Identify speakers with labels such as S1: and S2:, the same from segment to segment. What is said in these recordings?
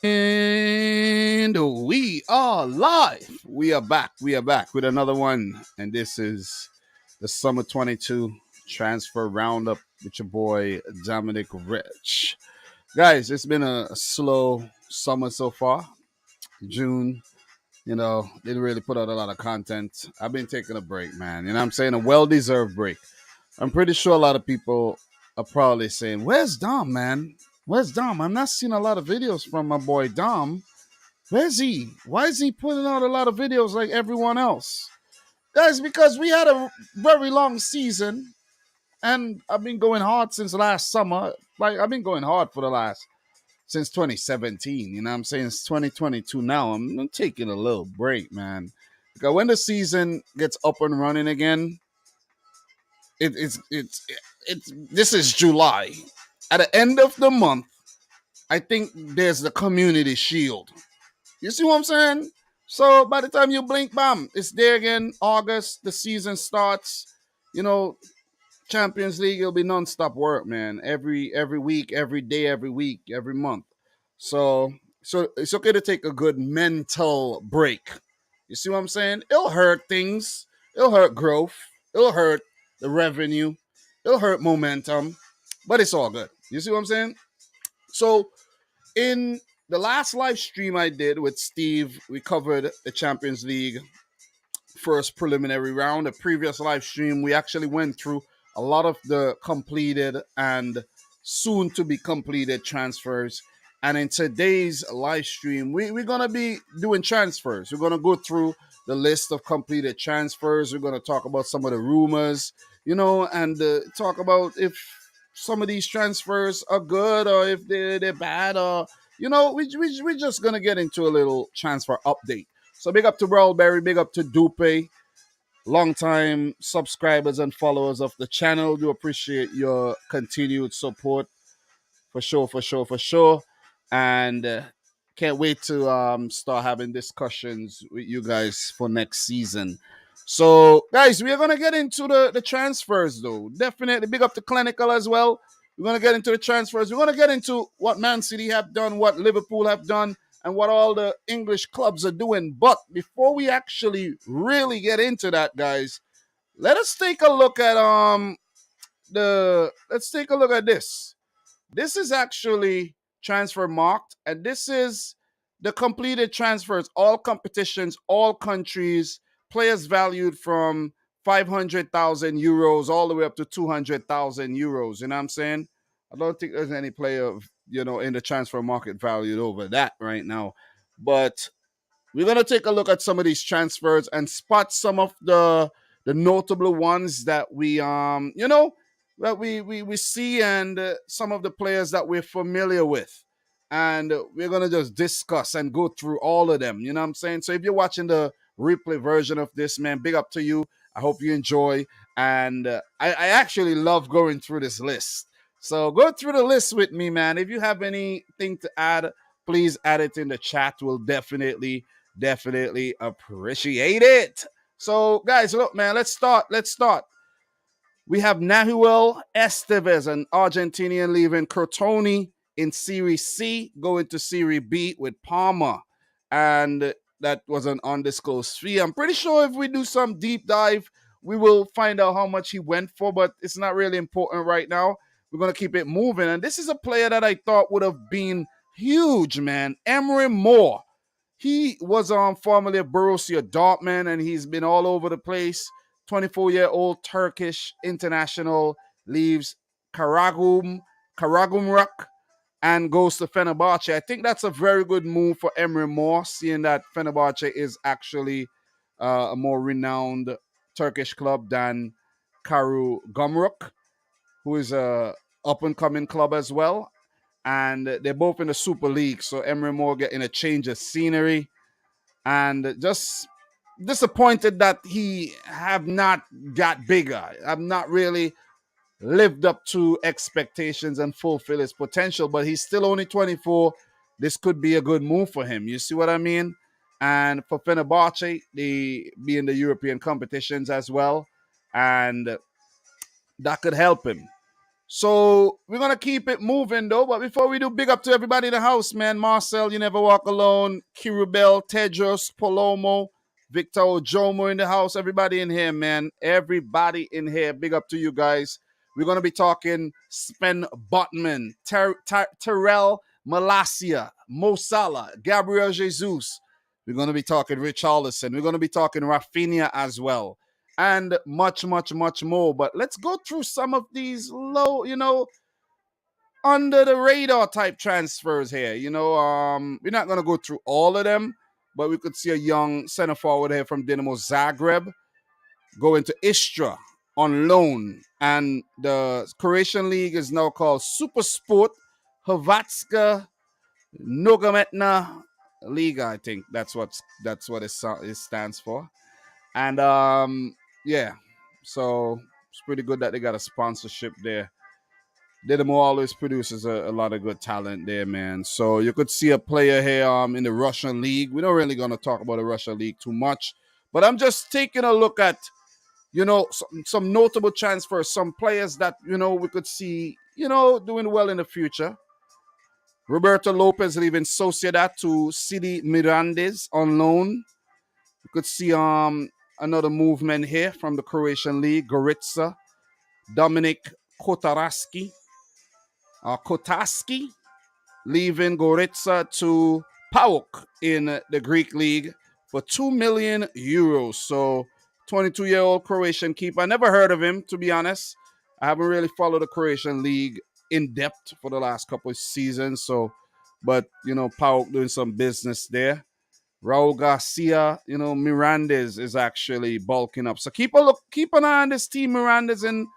S1: And we are live. We are back. We are back with another one. And this is the Summer 22 Transfer Roundup with your boy Dominic Rich. Guys, it's been a slow summer so far. June, didn't really put out a lot of content. I've been taking a break, man. You know what I'm saying? A well deserved break. I'm pretty sure a lot of people are probably saying, "Where's Dom, man? Where's Dom? I'm not seeing a lot of videos from my boy Dom. Where's he? Why is he putting out a lot of videos like everyone else?" Guys, because we had a very long season and I've been going hard since last summer. Like, I've been going hard for the last, since 2017. You know what I'm saying? It's 2022 now. I'm taking a little break, man. Because when the season gets up and running again, it's this is July. At the end of the month, I think there's the community shield. You see what I'm saying? So by the time you blink, bam, it's there again. August, the season starts. You know, Champions League, it'll be nonstop work, man. Every week, every day, every week, every month. So it's okay to take a good mental break. You see what I'm saying? It'll hurt things. It'll hurt growth. It'll hurt the revenue. It'll hurt momentum. But it's all good. You see what I'm saying? So in the last live stream I did with Steve, we covered the Champions League first preliminary round. The previous live stream, we actually went through a lot of the completed and soon to be completed transfers. And in today's live stream, we're going to be doing transfers. We're going to go through the list of completed transfers. We're going to talk about some of the rumors, and talk about if some of these transfers are good or if they're bad, or we're just gonna get into a little transfer update. So big up to Berry, big up to Dupe, longtime subscribers and followers of the channel. Do appreciate your continued support, for sure, for sure, for sure. And can't wait to start having discussions with you guys for next season. So, guys, we are going to get into the transfers, though. Definitely big up to Clinical as well. We're going to get into the transfers. We're going to get into what Man City have done, what Liverpool have done, and what all the English clubs are doing. But before we actually really get into that, guys, let us take a look at let's take a look at this. This is actually transfer marked, and this is the completed transfers, all competitions, all countries, players valued from 500,000 euros all the way up to 200,000 euros. You know what I'm saying? I don't think there's any player, in the transfer market valued over that right now. But we're gonna take a look at some of these transfers and spot some of the notable ones that we see, and some of the players that we're familiar with. And we're going to just discuss and go through all of them. You know what I'm saying? So if you're watching the replay version of this, man, big up to you. I hope you enjoy. And I actually love going through this list. So go through the list with me, man. If you have anything to add, please add it in the chat. We'll definitely appreciate it. So, guys, look, man, let's start. We have Nahuel Estevez, an Argentinian, leaving Crotone in Serie C, going to Serie B with Parma. And that was an undisclosed fee. I'm pretty sure if we do some deep dive, we will find out how much he went for, but it's not really important right now. We're going to keep it moving. And this is a player that I thought would have been huge, man. Emery Moore. He was formerly of Borussia Dortmund, and he's been all over the place. 24-year-old Turkish international, leaves Karagumruk and goes to Fenerbahce. I think that's a very good move for Emery Moore, seeing that Fenerbahce is actually a more renowned Turkish club than Karagumruk, who is a up-and-coming club as well. And they're both in the Super League, so Emery Moore getting a change of scenery. And just disappointed that he have not got bigger. I've not really lived up to expectations and fulfill his potential, but he's still only 24. This could be a good move for him. You see what I mean? And for Fenerbahce, they be in the European competitions as well, and that could help him. So we're gonna keep it moving though. But before we do, big up to everybody in the house, man. Marcel, you never walk alone. Kirubel, Tedros, Palomo, Victor Ojomo in the house. Everybody in here, man. Everybody in here. Big up to you guys. We're gonna be talking Sven Botman, Terrell Malacia, Mo Salah, Gabriel Jesus. We're gonna be talking Richarlison. We're gonna be talking Raphinha as well and much, much, much more. But let's go through some of these low, under the radar type transfers here. We're not gonna go through all of them, but we could see a young center forward here from Dinamo Zagreb going to Istra on loan, and the Croatian league is now called Super Sport Hrvatska Nogometna Liga. I think that's what it stands for. And yeah, so it's pretty good that they got a sponsorship there. Dynamo always produces a lot of good talent there, man. So you could see a player here in the Russian league. We're not really going to talk about the Russian league too much, but I'm just taking a look at, some notable transfers, some players that, we could see, doing well in the future. Roberto Lopez leaving Sociedad to Sidi Mirandes on loan. You could see another movement here from the Croatian league. Gorica, Dominic Kotaski, leaving Gorica to PAOK in the Greek league for 2 million euros. So 22-year-old Croatian keeper. I never heard of him, to be honest. I haven't really followed the Croatian league in depth for the last couple of seasons. So, but, PAOK doing some business there. Raul Garcia, Mirandes is actually bulking up. So keep an eye on this team, Mirandes, in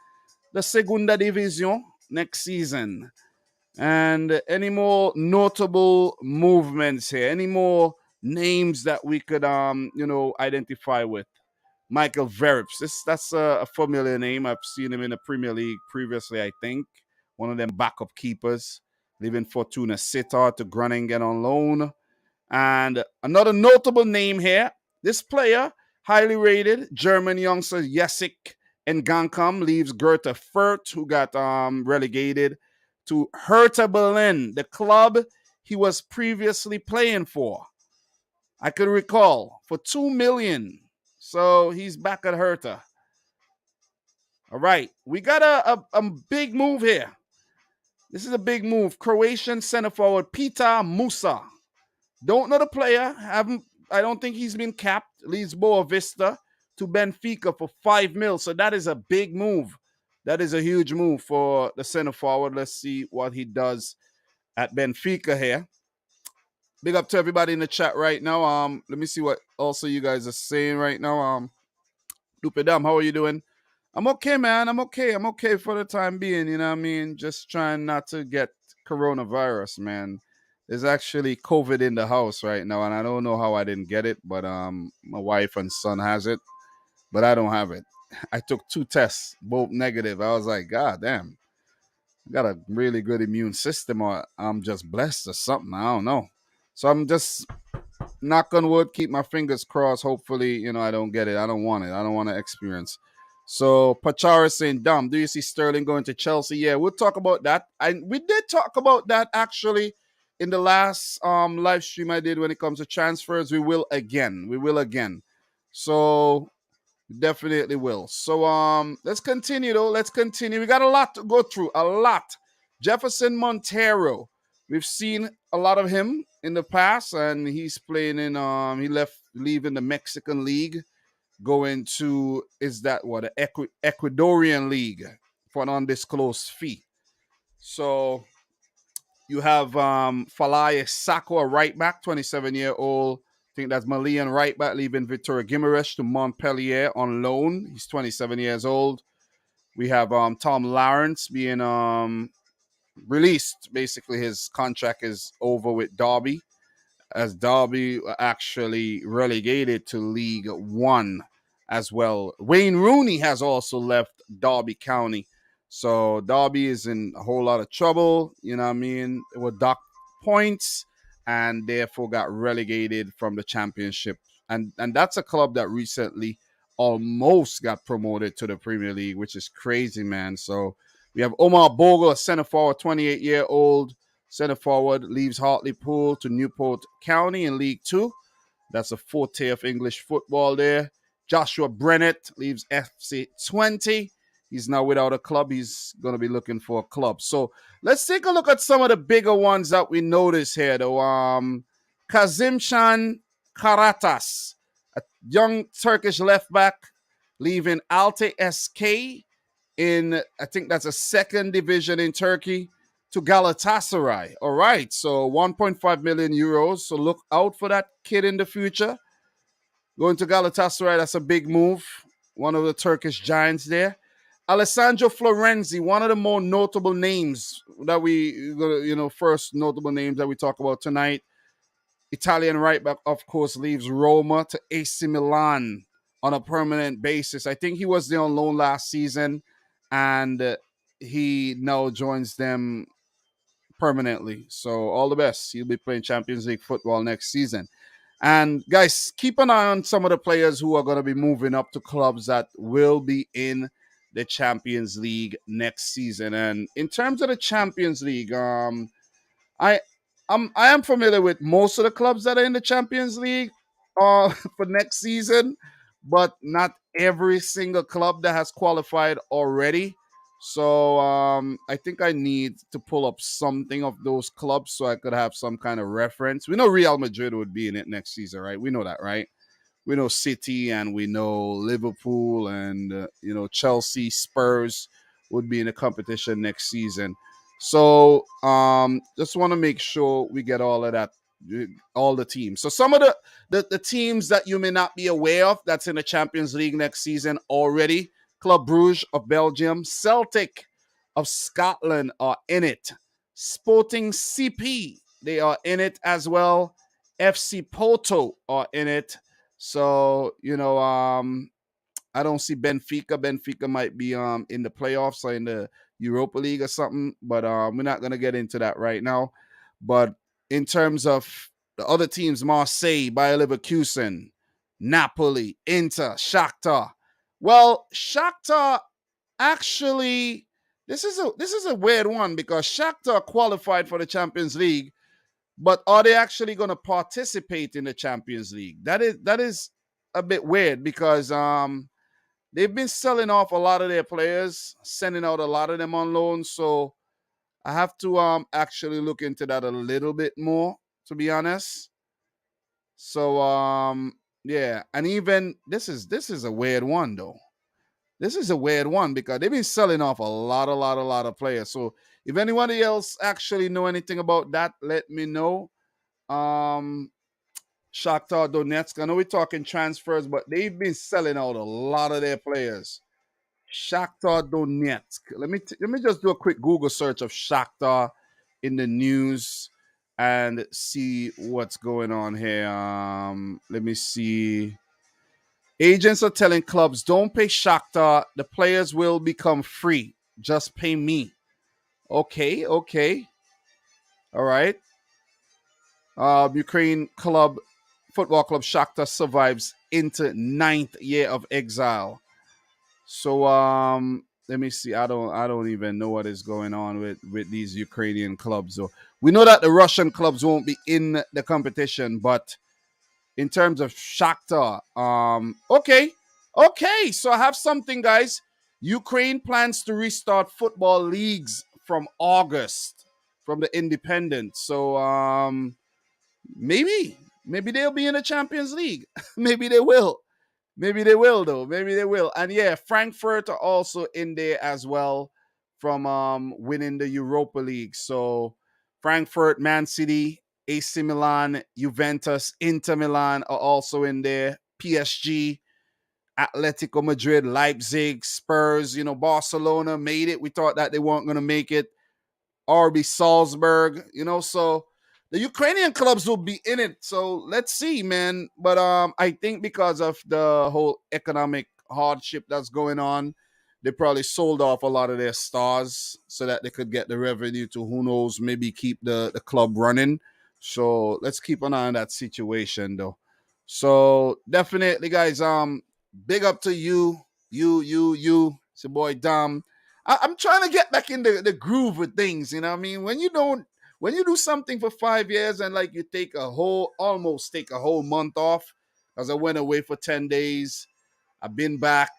S1: the Segunda División next season. And any more notable movements here? Any more names that we could identify with? Michael Verrips. That's a familiar name. I've seen him in the Premier League previously, I think. One of them backup keepers, leaving Fortuna Sittard to Groningen on loan. And another notable name here, this player, highly rated, German youngster Jessic Ngankam, leaves Goethe Fürth, who got relegated to Hertha Berlin, the club he was previously playing for. I could recall, for 2 million. So he's back at Hertha. All right, we got a big move here. This is a big move. Croatian center forward Peter Musa. Don't know the player. I don't think he's been capped. Leads Boa Vista to Benfica for 5 mil. So that is a big move. That is a huge move for the center forward. Let's see what he does at Benfica here. Big up to everybody in the chat right now. Let me see what also you guys are saying right now. Lupedam, how are you doing? I'm okay, man. I'm okay. I'm okay for the time being. You know what I mean? Just trying not to get coronavirus, man. There's actually COVID in the house right now, and I don't know how I didn't get it, but my wife and son has it, but I don't have it. I took 2 tests, both negative. I was like, God damn, I got a really good immune system, or I'm just blessed or something. I don't know. So I'm just knock on wood, keep my fingers crossed. Hopefully, I don't get it. I don't want it. I don't want to experience. So Pachara saying, "Dumb, do you see Sterling going to Chelsea?" Yeah, we'll talk about that. We did talk about that actually in the last live stream I did when it comes to transfers. We will again. So definitely will. So let's continue though. Let's continue. We got a lot to go through. A lot. Jefferson Montero. We've seen a lot of him in the past, and he's playing in leaving the Mexican League, going to the Ecuadorian League for an undisclosed fee. So you have Falaya Sako, a right back, 27-year-old. I think that's Malian right back, leaving Victoria Guimaraes to Montpellier on loan. He's 27 years old. We have Tom Lawrence being released. Basically, his contract is over with Derby, as Derby actually relegated to League One as well. Wayne Rooney has also left Derby County. So Derby is in a whole lot of trouble. You know what I mean? They were docked points and therefore got relegated from the championship. And that's a club that recently almost got promoted to the Premier League, which is crazy, man. So We have Omar Bogle, a center forward, 28-year-old center forward, leaves Hartlepool to Newport County in League Two. That's a forte of English football there. Joshua Brennett leaves FC 20. He's now without a club. He's going to be looking for a club. So let's take a look at some of the bigger ones that we notice here, though. Kazimshan Karatas, a young Turkish left back, leaving Alte SK in, I think that's a second division in Turkey, to Galatasaray. All right, so 1.5 million euros. So look out for that kid in the future. Going to Galatasaray, that's a big move. One of the Turkish giants there. Alessandro Florenzi, one of the more notable names that first notable names that we talk about tonight. Italian right back, of course, leaves Roma to AC Milan on a permanent basis. I think he was there on loan last season, and he now joins them permanently. So all the best. He'll be playing Champions League football next season. And guys, keep an eye on some of the players who are going to be moving up to clubs that will be in the Champions League next season. And in terms of the Champions League, I I am familiar with most of the clubs that are in the Champions League for next season, but not every single club that has qualified already. So I think I need to pull up something of those clubs so I could have some kind of reference. We know Real Madrid would be in it next season, right? We know that, right? We know City and we know Liverpool and Chelsea, Spurs would be in the competition next season. So just want to make sure we get all of that, all the teams. So some of the teams that you may not be aware of that's in the Champions League next season already. Club Brugge of Belgium, Celtic of Scotland are in it. Sporting CP, they are in it as well. FC Porto are in it. So, I don't see Benfica. Benfica might be in the playoffs or in the Europa League or something, but we're not going to get into that right now. But in terms of the other teams, Marseille, Bayer Leverkusen, Napoli, Inter, Shakhtar. Well, Shakhtar actually, this is a weird one because Shakhtar qualified for the Champions League, but are they actually going to participate in the Champions League? That is a bit weird because they've been selling off a lot of their players, sending out a lot of them on loan. So I have to actually look into that a little bit more, to be honest. So yeah, and even this is a weird one though. This is a weird one because they've been selling off a lot of players. So if anybody else actually know anything about that, let me know. Um, Shakhtar Donetsk. I know we're talking transfers, but they've been selling out a lot of their players. Shakhtar Donetsk. Let me just do a quick Google search of Shakhtar in the news and see what's going on here. Let me see. Agents are telling clubs, don't pay Shakhtar. The players will become free. Just pay me. Okay, okay. All right. Ukraine football club Shakhtar survives into ninth year of exile. So let me see. I don't even know what is going on with these Ukrainian clubs. So we know that the Russian clubs won't be in the competition, but in terms of Shakhtar. Okay. So I have something, guys. Ukraine plans to restart football leagues from August from the independent. So maybe they'll be in the Champions League. Maybe they will. Maybe they will though. Maybe they will. And yeah, Frankfurt are also in there as well from winning the Europa League. So Frankfurt, Man City, AC Milan, Juventus, Inter Milan are also in there. PSG, Atletico Madrid, Leipzig, Spurs, Barcelona made it. We thought that they weren't going to make it. RB Salzburg, so the Ukrainian clubs will be in it. So let's see, man. But I think because of the whole economic hardship that's going on, they probably sold off a lot of their stars so that they could get the revenue to, who knows, maybe keep the club running. So let's keep an eye on that situation though. So definitely, guys, big up to you. It's your boy Dom. I'm trying to get back in the groove with things. You know what I mean? When you do something for 5 years and like you take almost take a whole month off, because I went away for 10 days. I've been back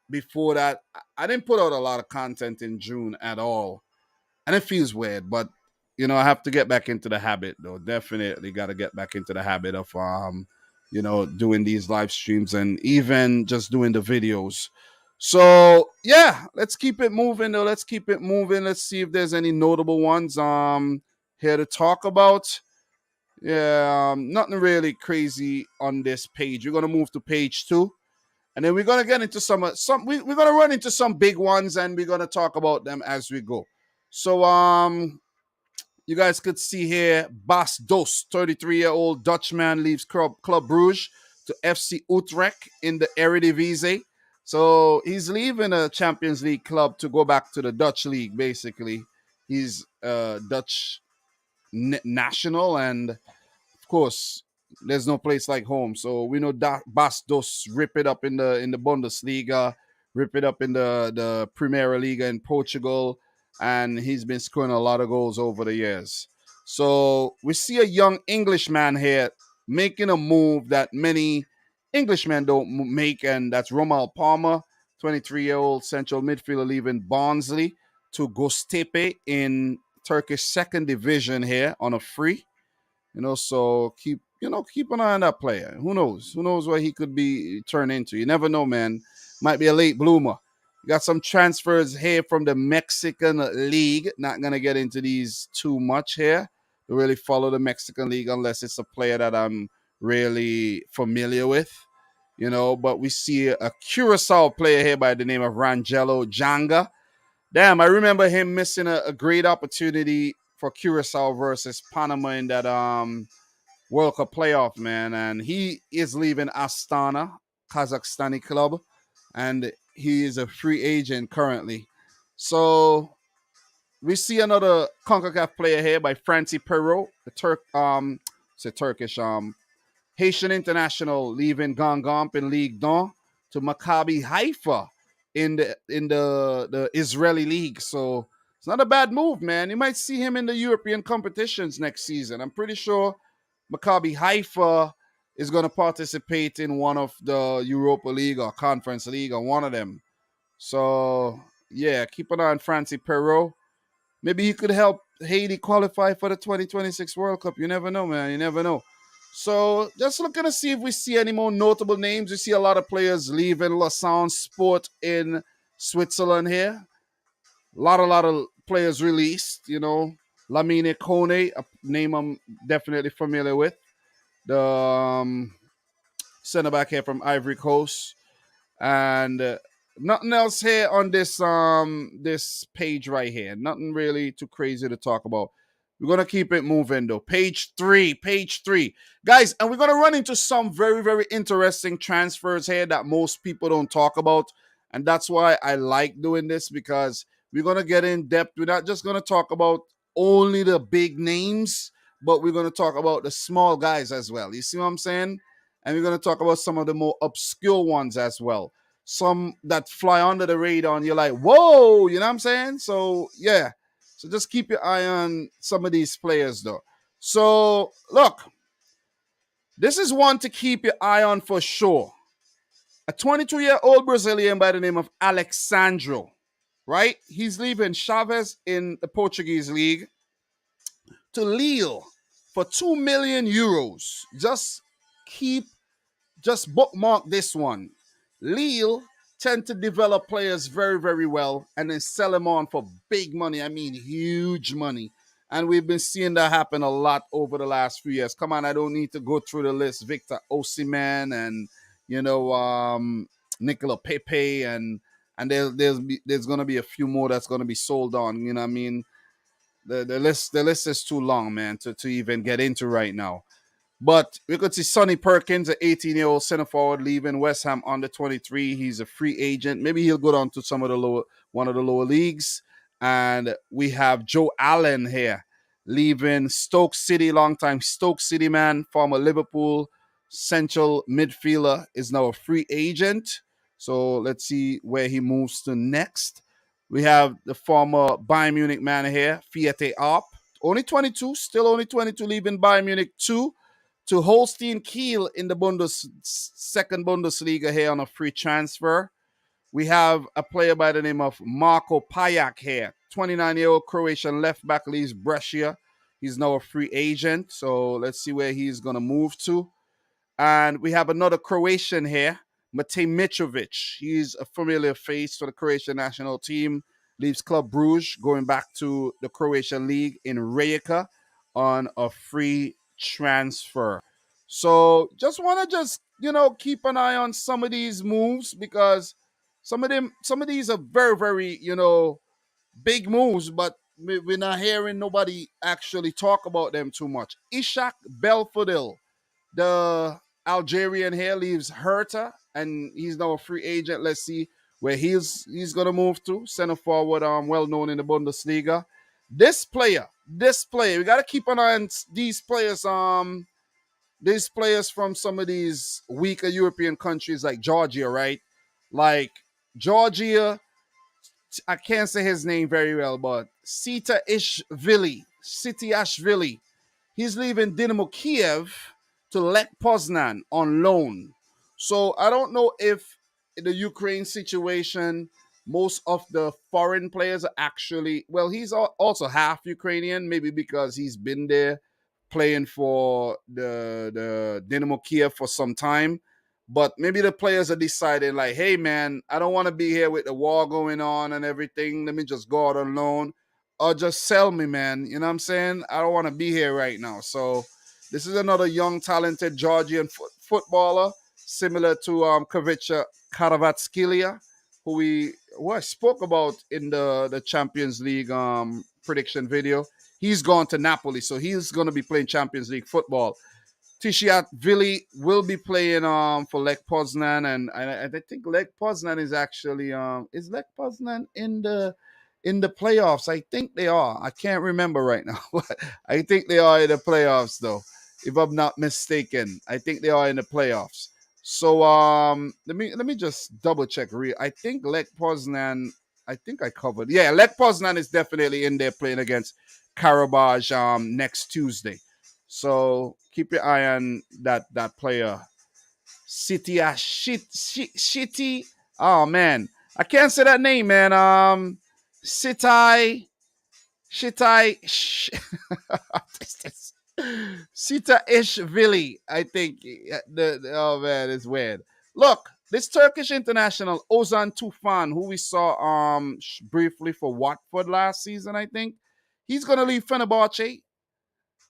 S1: before that. I didn't put out a lot of content in June at all, and it feels weird. But I have to get back into the habit, though. Definitely got to get back into the habit of doing these live streams and even just doing the videos. So yeah, let's keep it moving though. Let's keep it moving. Let's see if there's any notable ones here to talk about. Yeah, nothing really crazy on this page. We're gonna move to page 2, and then we're gonna get into we're gonna run into some big ones, and we're gonna talk about them as we go. So you guys could see here, Bas Dos, 33-year-old Dutchman, leaves Club Bruges to FC Utrecht in the Eredivisie. So he's leaving a Champions League club to go back to the Dutch league. Basically, he's Dutch national, and of course, there's no place like home. So we know that Bastos rip it up in the Bundesliga, rip it up in the Primeira Liga in Portugal, and he's been scoring a lot of goals over the years. So we see a young Englishman here making a move that many Englishmen don't make, and that's Romal Palmer, 23-year-old central midfielder leaving Barnsley to Göztepe in Turkish second division here on a free. So keep an eye on that player. Who knows? Who knows what he could be turn into? You never know, man. Might be a late bloomer. You got some transfers here from the Mexican League. Not gonna get into these too much here. To really follow the Mexican League unless it's a player that I'm really familiar with. But we see a Curacao player here by the name of Rangelo Janga. Damn, I remember him missing a great opportunity for Curacao versus Panama in that World Cup playoff, man. And he is leaving Astana, Kazakhstani club, and he is a free agent currently. So we see another CONCACAF player here by Francie Perrault, it's a Turkish Haitian international, leaving Gangomp in Ligue 1 to Maccabi Haifa in the Israeli league. So it's not a bad move, man. You might see him in the European competitions next season. I'm pretty sure Maccabi Haifa is going to participate in one of the Europa League or Conference League or one of them. So yeah, keep an eye on Francie Perrault. Maybe he could help Haiti qualify for the 2026 World Cup. You never know, man. You never know. So just looking to see if we see any more notable names. We see a lot of players leaving Lausanne Sport in Switzerland here. A lot of players released, Lamine Kone, a name I'm definitely familiar with. The center back here from Ivory Coast. And nothing else here on this page right here. Nothing really too crazy to talk about. We're going to keep it moving, though. Page 3. Guys, and we're going to run into some very, very interesting transfers here that most people don't talk about. And that's why I like doing this, because we're going to get in depth. We're not just going to talk about only the big names, but we're going to talk about the small guys as well. You see what I'm saying? And we're going to talk about some of the more obscure ones as well. Some that fly under the radar and you're like, whoa, you know what I'm saying? So, yeah. So just keep your eye on some of these players, though. So, look, this is one to keep your eye on for sure. A 22-year-old Brazilian by the name of Alexandro, right? He's leaving Chaves in the Portuguese league to Lille for 2 million euros. Just bookmark this one. Lille tend to develop players very, very well and then sell them on for big money. I mean, huge money. And we've been seeing that happen a lot over the last few years. Come on, I don't need to go through the list. Victor Osimhen and, Nicola Pepe and there's going to be a few more that's going to be sold on. You know what I mean? The list is too long, man, to even get into right now. But we could see Sonny Perkins, an 18-year-old center forward, leaving West Ham under 23. He's a free agent. Maybe he'll go down to one of the lower leagues. And we have Joe Allen here, leaving Stoke City, longtime Stoke City man, former Liverpool central midfielder, is now a free agent. So let's see where he moves to next. We have the former Bayern Munich man here, Fiete Arp. Only 22, still only 22, leaving Bayern Munich 2 to Holstein Kiel in the second Bundesliga here on a free transfer. We have a player by the name of Marko Pajak here. 29-year-old Croatian left back leaves Brescia. He's now a free agent, so let's see where he's going to move to. And we have another Croatian here, Matej Mitrovic. He's a familiar face for the Croatian national team. Leaves Club Brugge, going back to the Croatian league in Rijeka on a free transfer. So just want to keep an eye on some of these moves because some of these are very, very, big moves, but we're not hearing nobody actually talk about them too much. Ishak Belfodil, the Algerian here, leaves Hertha, and he's now a free agent. Let's see where he's gonna move to. Center forward, well known in the Bundesliga. This player, we gotta keep an eye on these players. These players from some of these weaker European countries like Georgia, right? Like Georgia, I can't say his name very well, but City Ashvili. He's leaving Dynamo Kiev to Lech Poznan on loan. So I don't know if in the Ukraine situation, most of the foreign players are actually, well, he's also half Ukrainian, maybe because he's been there playing for the Dynamo Kiev for some time. But maybe the players are deciding, like, hey, man, I don't want to be here with the war going on and everything. Let me just go out on loan or just sell me, man. You know what I'm saying? I don't want to be here right now. So this is another young, talented Georgian footballer, similar to Kavicha Karavatskhelia, who I spoke about in the Champions League prediction video. He's gone to Napoli, so he's going to be playing Champions League football. Tishiat Vili will be playing for Lech Poznan, and I think Lech Poznan is actually is Lech Poznan in the playoffs. I think they are. I can't remember right now. I think they are in the playoffs though, if I'm not mistaken. I think they are in the playoffs. So let me just double check. I think Lech Poznan. I think I covered. Yeah, Lech Poznan is definitely in there playing against Karabaj next Tuesday. So keep your eye on that player. Shitty. Oh man, I can't say that name, man. Sitai Shitai Sita Ishvili. I think oh man, it's weird. Look, this Turkish international Ozan Tufan, who we saw briefly for Watford last season, I think he's gonna leave Fenerbahce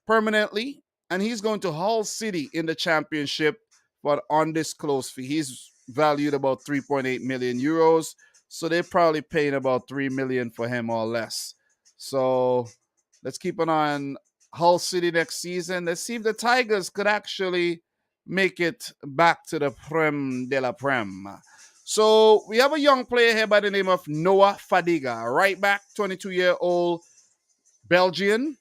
S1: permanently, and he's going to Hull City in the championship, but on this close fee. He's valued about 3.8 million euros, so they're probably paying about 3 million for him or less. So let's keep an eye on Hull City next season. Let's see if the Tigers could actually make it back to the Prem de la Prem. So we have a young player here by the name of Noah Fadiga, right back, 22-year-old Belgian,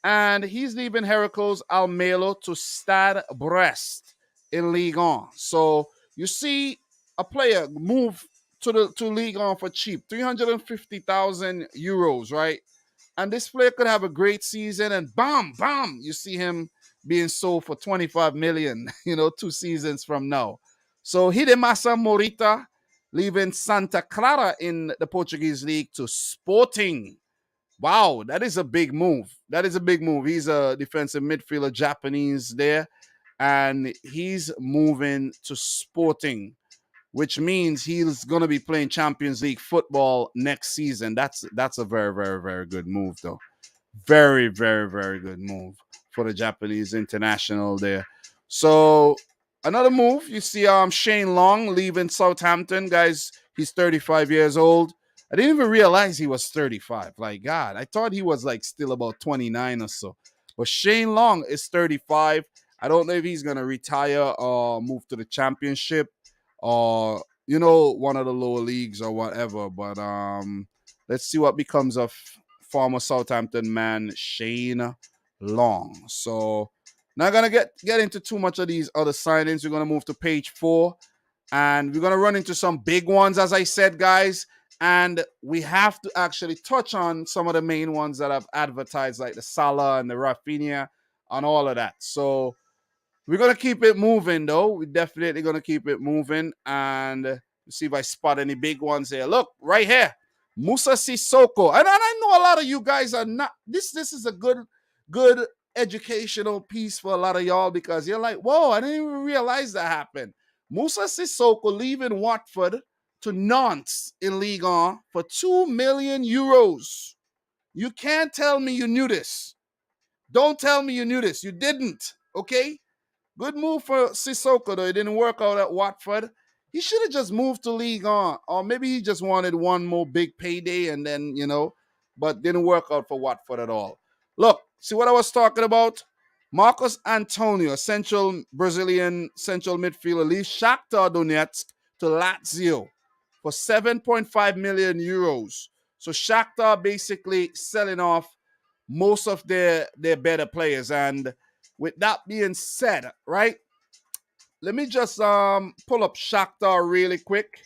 S1: and he's leaving Heracles Almelo to Stade Brest in Ligue 1. So you see a player move to Ligue 1 for cheap, 350,000 euros, right? And this player could have a great season, and bam, bam, you see him being sold for 25 million, 2 seasons from now. So Hidemasa Morita leaving Santa Clara in the Portuguese league to Sporting. Wow, that is a big move. He's a defensive midfielder, Japanese there, and he's moving to Sporting, which means he's going to be playing Champions League football next season. That's a very, very, very good move, though. Very, very, very good move for the Japanese international there. So another move, you see Shane Long leaving Southampton. Guys, he's 35 years old. I didn't even realize he was 35. Like, God, I thought he was like still about 29 or so. But Shane Long is 35. I don't know if he's going to retire or move to the championship or, one of the lower leagues or whatever. But let's see what becomes of former Southampton man Shane Long. So not going to get into too much of these other signings. We're going to move to page 4. And we're going to run into some big ones, as I said, guys. And we have to actually touch on some of the main ones that I've advertised, like the Salah and the Raphinha and all of that. So we're going to keep it moving, though. We're definitely going to keep it moving. And see if I spot any big ones here. Look, right here. Musa Sissoko. And I know a lot of you guys are not. This is a good educational piece for a lot of y'all, because you're like, whoa, I didn't even realize that happened. Musa Sissoko leaving Watford to Nantes in Ligue 1 for 2 million euros. You can't tell me you knew this. Don't tell me you knew this. You didn't. Okay? Good move for Sissoko, though. It didn't work out at Watford. He should have just moved to Ligue 1. Or maybe he just wanted one more big payday and then, but didn't work out for Watford at all. Look, see what I was talking about? Marcos Antonio, Brazilian central midfielder, leaves Shakhtar Donetsk to Lazio for 7.5 million euros. So Shakhtar basically selling off most of their better players. And with that being said, right, let me just pull up Shakhtar really quick.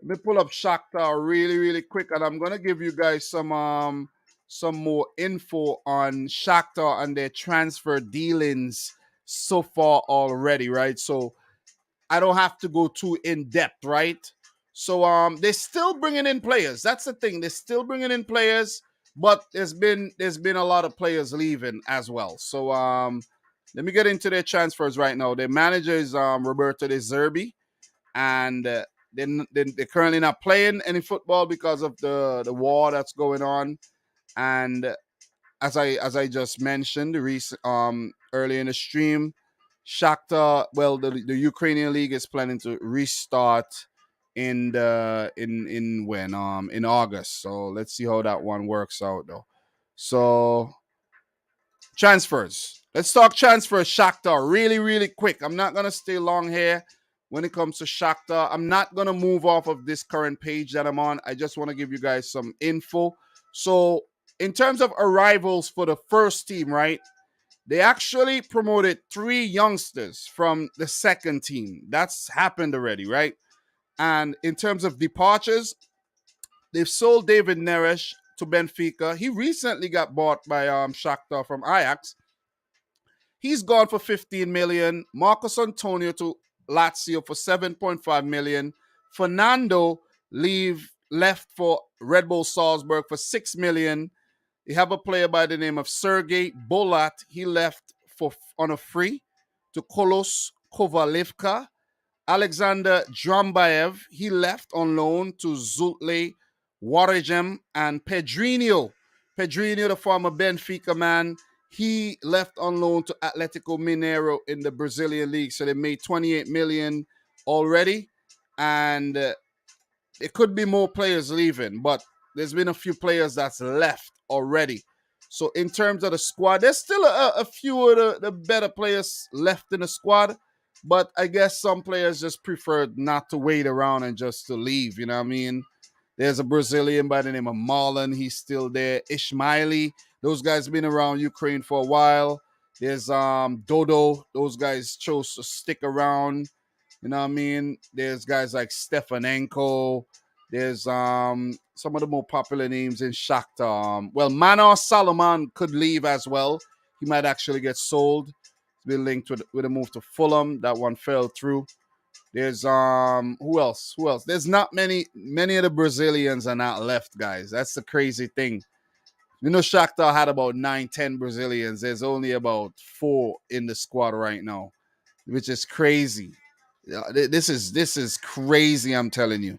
S1: Let me pull up Shakhtar really quick, and I'm gonna give you guys some more info on Shakhtar and their transfer dealings so far already, right? So I don't have to go too in depth, right? So they're still bringing in players. That's the thing. They're still bringing in players, but there's been a lot of players leaving as well. So let me get into their transfers right now. Their manager is Roberto De Zerbi, and they're currently not playing any football because of the war that's going on. And as I just mentioned, early in the stream, Shakhtar, well, the Ukrainian league is planning to restart in August. So let's see how that one works out, though. So transfers. Let's talk transfers, Shakhtar, really quick. I'm not gonna stay long here when it comes to Shakhtar. I'm not gonna move off of this current page that I'm on. I just want to give you guys some info. So in terms of arrivals for the first team, right? They actually promoted 3 youngsters from the second team. That's happened already, right? And in terms of departures, they've sold David Neres to Benfica. He recently got bought by Shakhtar from Ajax. He's gone for 15 million. Marcos Antonio to Lazio for 7.5 million. Fernando left for Red Bull Salzburg for 6 million. You have a player by the name of Sergei Bolat. He left on a free to Kolos Kovalevka. Alexander Drambaev, he left on loan to Zutle Waregem. And Pedrinho, the former Benfica man, he left on loan to Atletico Mineiro in the Brazilian league. So they made 28 million already. And it could be more players leaving, but there's been a few players that's left already. So in terms of the squad, there's still a few of the better players left in the squad, but I guess some players just preferred not to wait around and just to leave, you know what I mean? There's a Brazilian by the name of Marlon. He's still there. Ishmaeli. Those guys have been around Ukraine for a while. There's Dodo. Those guys chose to stick around. You know what I mean? There's guys like Stefanenko. There's some of the more popular names in Shakhtar. Well, Manar Salomon could leave as well. He might actually get sold. It's been linked with a move to Fulham. That one fell through. There's who else? There's not many of the Brazilians are not left, guys. That's the crazy thing. You know, Shakhtar had about 9-10 Brazilians. There's only about 4 in the squad right now, which is crazy. This is crazy, I'm telling you.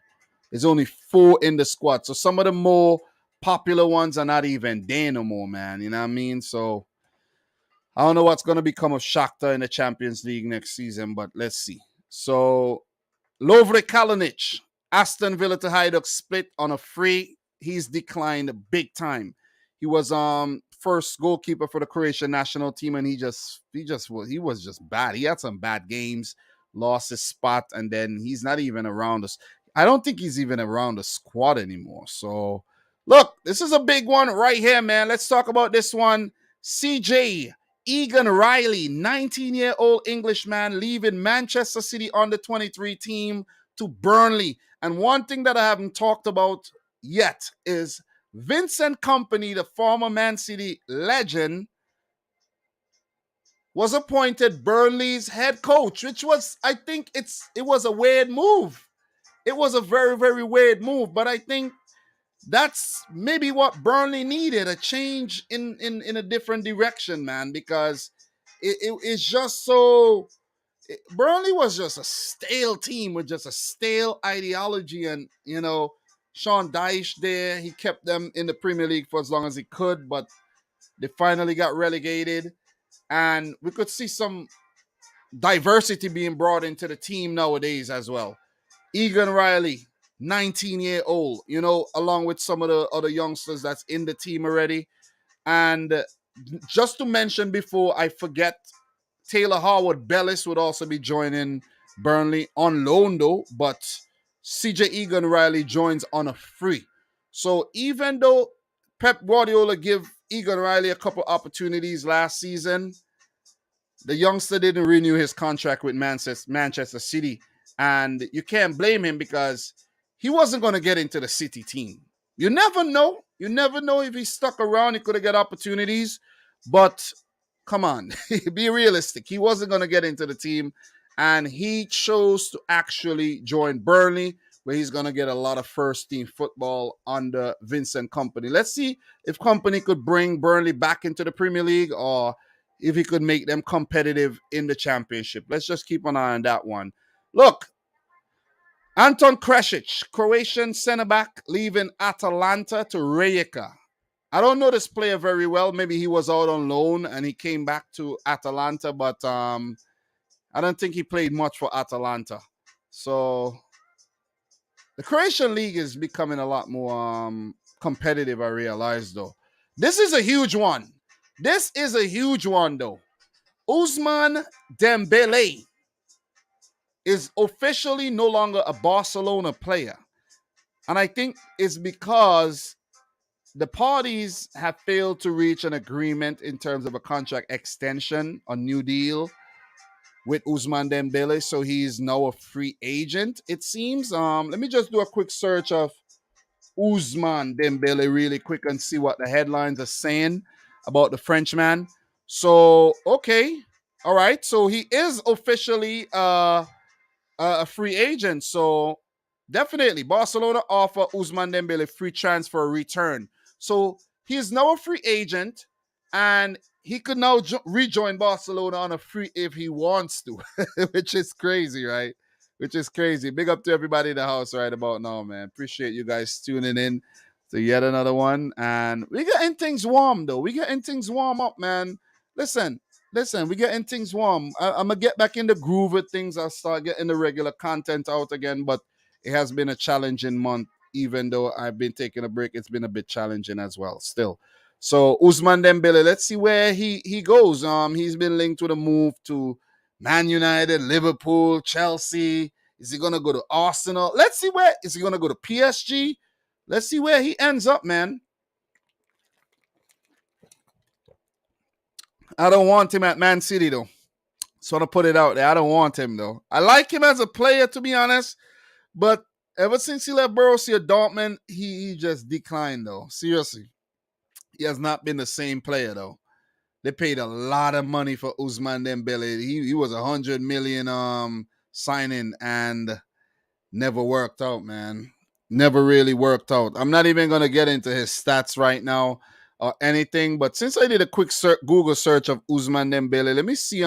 S1: There's only 4 in the squad. So some of the more popular ones are not even there no more, man. You know what I mean? So I don't know what's going to become of Shakhtar in the Champions League next season, but let's see. So Lovre Kalinic, Aston Villa to Hajduk split on a free. He's declined big time. He was first goalkeeper for the Croatian national team, and he was just bad. He had some bad games, lost his spot, and then he's not even around us. I don't think he's even around the squad anymore. So, look, this is a big one right here, man. Let's talk about this one. CJ Egan Riley, 19-year-old Englishman, leaving Manchester City under 23 team to Burnley. And one thing that I haven't talked about yet is Vincent Kompany, the former Man City legend, was appointed Burnley's head coach, which was, I think it was a weird move. It was a very, very weird move, but I think that's maybe what Burnley needed, a change in a different direction, man, because it's just so Burnley was just a stale team with just a stale ideology. And, Sean Dyche there, he kept them in the Premier League for as long as he could, but they finally got relegated. And we could see some diversity being brought into the team nowadays as well. Egan Riley, 19-year-old, along with some of the other youngsters that's in the team already. And just to mention before I forget, Taylor Harwood-Bellis would also be joining Burnley on loan though, but CJ Egan Riley joins on a free. So even though Pep Guardiola gave Egan Riley a couple opportunities last season, the youngster didn't renew his contract with Manchester City. And you can't blame him because he wasn't going to get into the City team. You never know. You never know if he stuck around, he could have got opportunities. But come on, be realistic. He wasn't going to get into the team. And he chose to actually join Burnley, where he's going to get a lot of first-team football under Vincent Kompany. Let's see if Kompany could bring Burnley back into the Premier League or if he could make them competitive in the Championship. Let's just keep an eye on that one. Look, Anton Kresic, Croatian centre-back, leaving Atalanta to Rijeka. I don't know this player very well. Maybe he was out on loan and he came back to Atalanta, but I don't think he played much for Atalanta. So the Croatian league is becoming a lot more competitive, I realize, though. This is a huge one. This is a huge one, though. Ousmane Dembele is officially no longer a Barcelona player. And I think it's because the parties have failed to reach an agreement in terms of a contract extension, a new deal with Ousmane Dembele. So he's now a free agent, it seems. Let me just do a quick search of Ousmane Dembele really quick and see what the headlines are saying about the Frenchman. So, okay. All right. So he is officially a free agent. So definitely Barcelona offer Ousmane Dembele free transfer return. So he is now a free agent and he could now rejoin Barcelona on a free if he wants to, which is crazy, right? Which is crazy. Big up to everybody in the house right about now, man. Appreciate you guys tuning in to yet another one. And we getting things warm, though. We getting things warm up, man. Listen, we getting things warm. I'm going to get back in the groove with things. I'll start getting the regular content out again, but it has been a challenging month. Even though I've been taking a break, it's been a bit challenging as well still. So Ousmane Dembele, let's see where he goes. He's been linked with a move to Man United, Liverpool, Chelsea. Is he gonna go to Arsenal? Let's see where. Is he gonna go to PSG? Let's see where he ends up, man. I don't want him at Man City though. So to put it out there, I don't want him though. I like him as a player, to be honest, but ever since he left Borussia Dortmund, he just declined though. Seriously, he has not been the same player though. They paid a lot of money for Ousmane Dembele. He was 100 million signing and never worked out, man. Never really worked out. I'm not even gonna get into his stats right now or anything. But since I did a quick Google search of Ousmane Dembele, let me see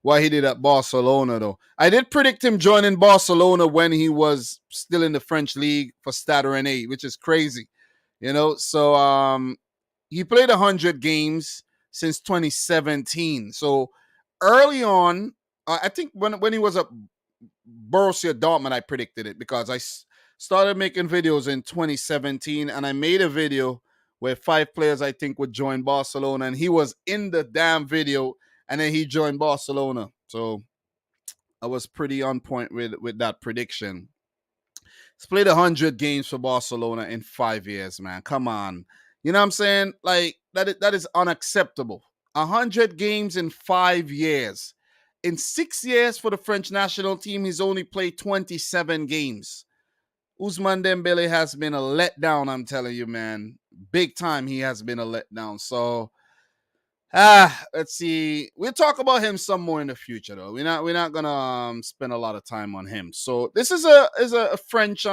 S1: what he did at Barcelona though. I did predict him joining Barcelona when he was still in the French league for Stade Rennais, which is crazy, So he played 100 games since 2017. So early on, I think when he was at Borussia Dortmund, I predicted it because I started making videos in 2017 and I made a video where 5 players I think would join Barcelona, and he was in the damn video and then he joined Barcelona. So I was pretty on point with that prediction. He's played 100 games for Barcelona in 5 years, man. Come on. You know what I'm saying? Like, that is unacceptable. 100 games in 5 years. In 6 years for the French national team, he's only played 27 games. Ousmane Dembele has been a letdown, I'm telling you, man. Big time he has been a letdown. So let's see. We'll talk about him some more in the future, though. We're not gonna spend a lot of time on him. So this is a French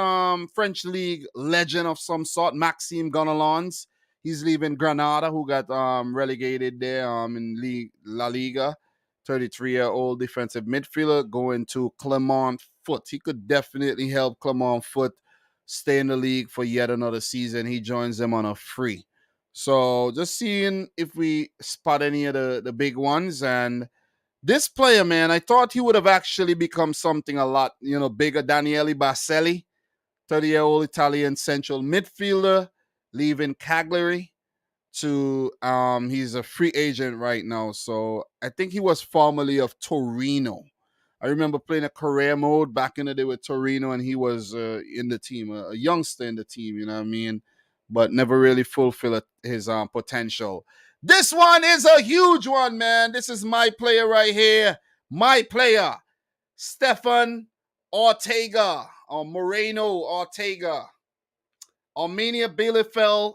S1: league legend of some sort, Maxime Gonalons. He's leaving Granada, who got relegated there in League La Liga. 33-year-old defensive midfielder going to Clermont Foot. He could definitely help Clermont Foot stay in the league for yet another season. He joins them on a free. So just seeing if we spot any of the big ones. And this player, man, I thought he would have actually become something a lot, bigger. Daniele Baselli, 30-year-old Italian central midfielder, leaving Cagliari to he's a free agent right now. So I think he was formerly of Torino. I remember playing a career mode back in the day with Torino, and he was in the team, a youngster in the team, you know what I mean? But never really fulfilled his potential. This one is a huge one, man. This is my player right here. My player, Stefan Ortega, or Moreno Ortega. Armenia Bielefeld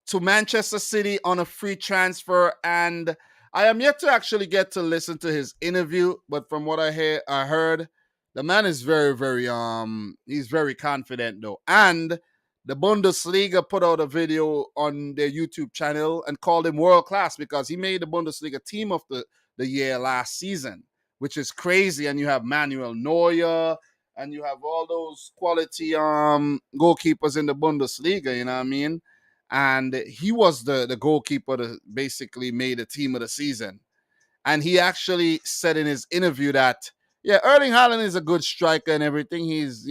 S1: to Manchester City on a free transfer, and I am yet to actually get to listen to his interview, but from what I heard, the man is very, very he's very confident though. And the Bundesliga put out a video on their YouTube channel and called him world class because he made the Bundesliga team of the year last season, which is crazy. And you have Manuel Neuer and you have all those quality goalkeepers in the Bundesliga, you know what I mean? And he was the goalkeeper that basically made the team of the season. And he actually said in his interview that, yeah, Erling Haaland is a good striker and everything. He's,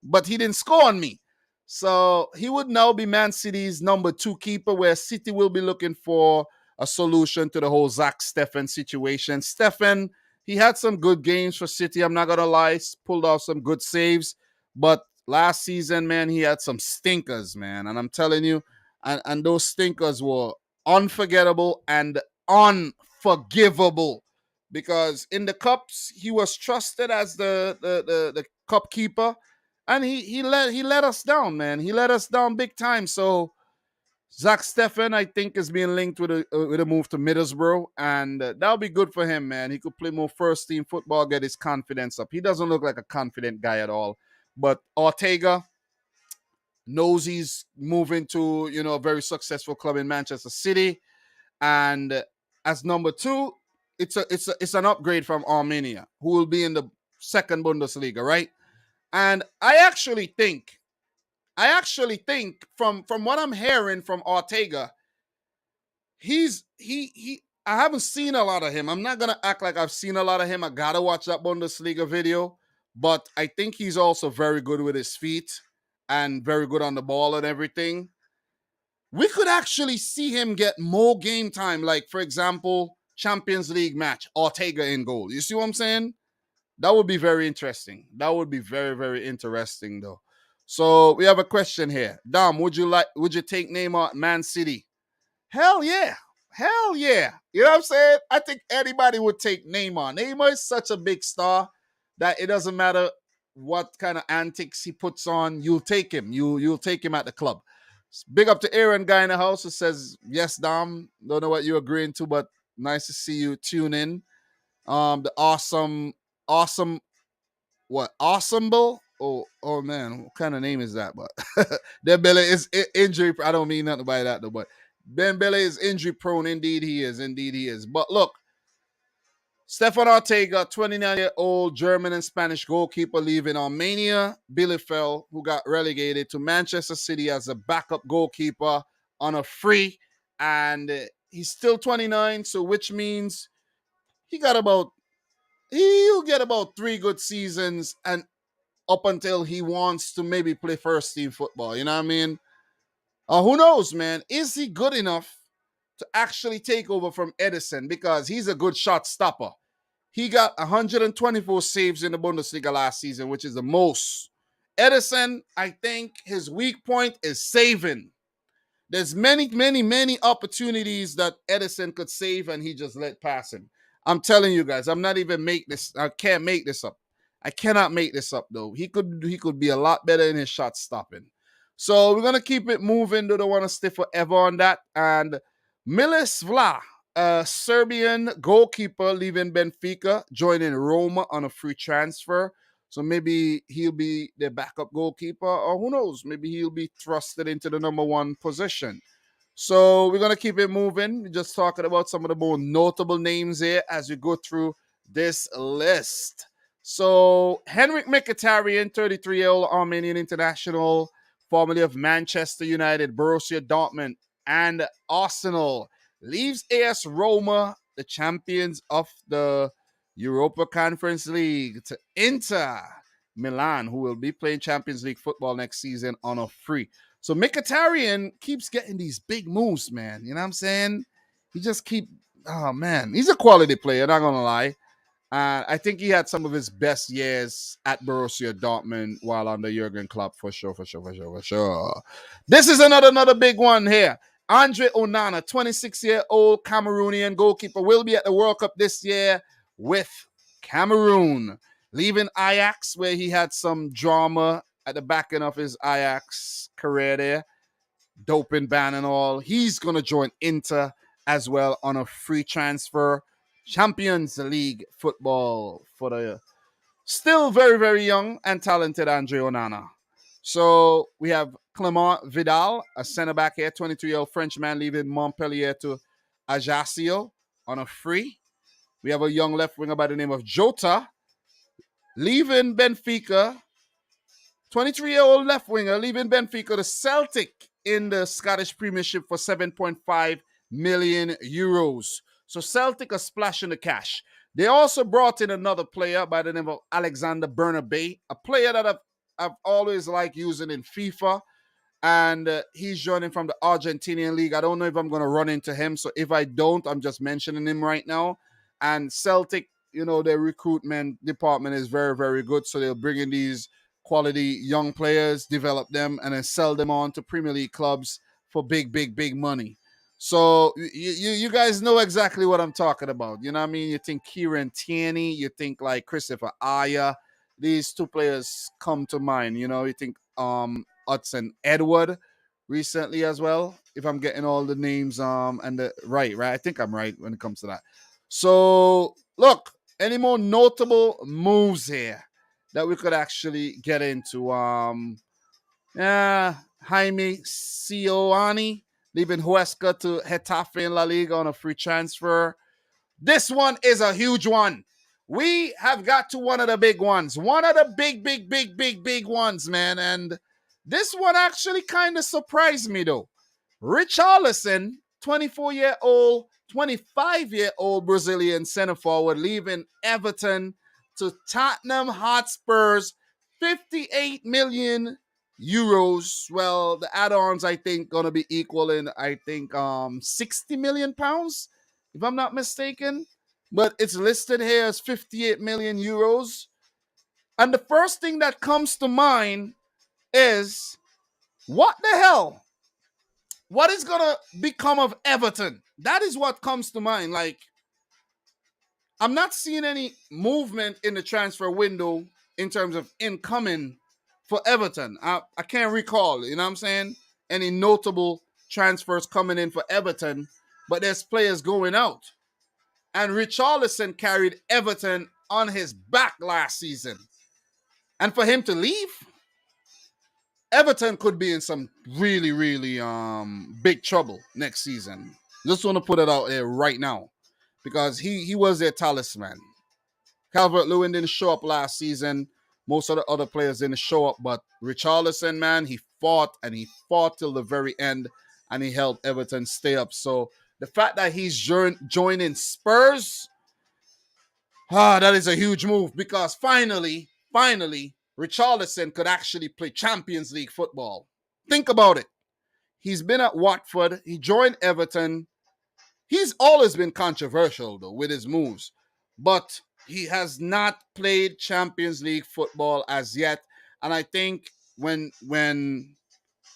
S1: but he didn't score on me. So he would now be Man City's number 2 keeper, where City will be looking for a solution to the whole Zach Steffen situation. Steffen, he had some good games for City. I'm not going to lie, pulled off some good saves. But last season, man, he had some stinkers, man. And I'm telling you, and those stinkers were unforgettable and unforgivable, because in the cups he was trusted as the cup keeper, and he let us down, man. He let us down big time. So Zach Steffen, I think, is being linked with a move to Middlesbrough, and that'll be good for him, man. He could play more first team football, get his confidence up. He doesn't look like a confident guy at all. But Ortega knows he's moving to, a very successful club in Manchester City. And as number 2, it's an upgrade from Armenia, who will be in the second Bundesliga, right? And I actually think from what I'm hearing from Ortega, I haven't seen a lot of him. I'm not gonna act like I've seen a lot of him. I gotta watch that Bundesliga video. But I think he's also very good with his feet and very good on the ball and everything. We could actually see him get more game time, like, for example, Champions League match, Ortega in goal. You see what I'm saying? That would be very interesting. That would be very, very interesting, though. So we have a question here. Dom, would you take Neymar at Man City? Hell yeah. Hell yeah. You know what I'm saying? I think anybody would take Neymar. Neymar is such a big star that it doesn't matter what kind of antics he puts on, you'll take him. You'll take him at the club. Big up to Aaron, guy in the house, who says, yes, Dom. Don't know what you're agreeing to, but nice to see you tune in. The awesome, Awesomeable? Oh man, what kind of name is that? But Dembele is injury. I don't mean nothing by that though, but Dembele is injury prone. Indeed he is. But look, Stefan Ortega, 29-year-old German and Spanish goalkeeper, leaving Armenia Bielefeld, who got relegated to Manchester City as a backup goalkeeper on a free. And he's still 29, so which means he'll get about 3 good seasons, and up until he wants to maybe play first team football. You know what I mean? Who knows, man? Is he good enough to actually take over from Edison? Because he's a good shot stopper. He got 124 saves in the Bundesliga last season, which is the most. Edison, I think his weak point is saving. There's many, many, many opportunities that Edison could save, and he just let pass him. I'm telling you guys, I'm not even make this. I can't make this up. I cannot make this up though. He could be a lot better in his shot stopping. So we're gonna keep it moving. Don't want to stay forever on that. And Milis Vla, a Serbian goalkeeper leaving Benfica, joining Roma on a free transfer. So maybe he'll be their backup goalkeeper, or who knows? Maybe he'll be thrusted into the number one position. So we're gonna keep it moving. We're just talking about some of the more notable names here as we go through this list. So Henrik Mkhitaryan, 33-year-old Armenian international, formerly of Manchester United, Borussia Dortmund, and Arsenal, leaves AS Roma, the champions of the Europa Conference League, to Inter Milan, who will be playing Champions League football next season on a free. So Mkhitaryan keeps getting these big moves, man. You know what I'm saying? He just oh man, he's a quality player, not gonna lie. I think he had some of his best years at Borussia Dortmund while under Jurgen Klopp, for sure, for sure, for sure, for sure. This is another big one here. Andre Onana, 26-year-old Cameroonian goalkeeper, will be at the World Cup this year with Cameroon, leaving Ajax, where he had some drama at the back end of his Ajax career there, doping ban and all. He's going to join Inter as well on a free transfer. Champions League football for the still very, very young and talented Andre Onana. So we have Clement Vidal, a center back here, 22-year-old Frenchman leaving Montpellier to Ajaccio on a free. We have a young left winger by the name of Jota, leaving Benfica. 23-year-old left winger leaving Benfica to Celtic in the Scottish Premiership for 7.5 million euros. So Celtic are splashing the cash. They also brought in another player by the name of Alexander Bernabei, a player that I've always liked using in FIFA. And he's joining from the Argentinian league. I don't know if I'm going to run into him. So if I don't, I'm just mentioning him right now. And Celtic, their recruitment department is very, very good. So they'll bring in these quality young players, develop them, and then sell them on to Premier League clubs for big, big, big money. So you guys know exactly what I'm talking about. You know what I mean? You think Kieran Tierney, you think like Christopher Aya. These two players come to mind. You think Hudson Edward recently as well. If I'm getting all the names and the right. I think I'm right when it comes to that. So look, any more notable moves here that we could actually get into? Jaime Sioani leaving Huesca to Getafe in La Liga on a free transfer. This one is a huge one. We have got to one of the big ones. One of the big ones, man. And this one actually kind of surprised me, though. Richarlison, 24-year-old, 25-year-old Brazilian center forward, leaving Everton to Tottenham Hotspurs, 58 million euros. Well, the add-ons, I think, going to be equaling, 60 million pounds, if I'm not mistaken. But it's listed here as 58 million euros. And the first thing that comes to mind is, what the hell? What is going to become of Everton? That is what comes to mind. Like, I'm not seeing any movement in the transfer window in terms of incoming for Everton. I can't recall, you know what I'm saying, any notable transfers coming in for Everton, but there's players going out. And Richarlison carried Everton on his back last season. And for him to leave, Everton could be in some really, really big trouble next season. Just want to put it out there right now, because he was their talisman. Calvert-Lewin didn't show up last season. Most of the other players didn't show up, but Richarlison, man, he fought till the very end, and he helped Everton stay up. So the fact that he's joining Spurs, that is a huge move, because finally, Richarlison could actually play Champions League football. Think about it. He's been at Watford. He joined Everton. He's always been controversial, though, with his moves. But he has not played Champions League football as yet. And I think when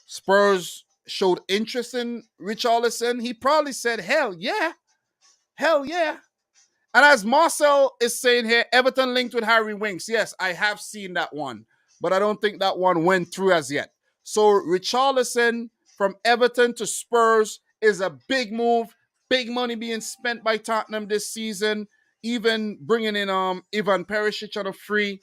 S1: Spurs showed interest in Richarlison, he probably said, hell yeah. And as Marcel is saying here, Everton linked with Harry Winks. Yes, I have seen that one, but I don't think that one went through as yet. So Richarlison from Everton to Spurs is a big move. Big money being spent by Tottenham this season. Even bringing in Ivan Perisic on a free.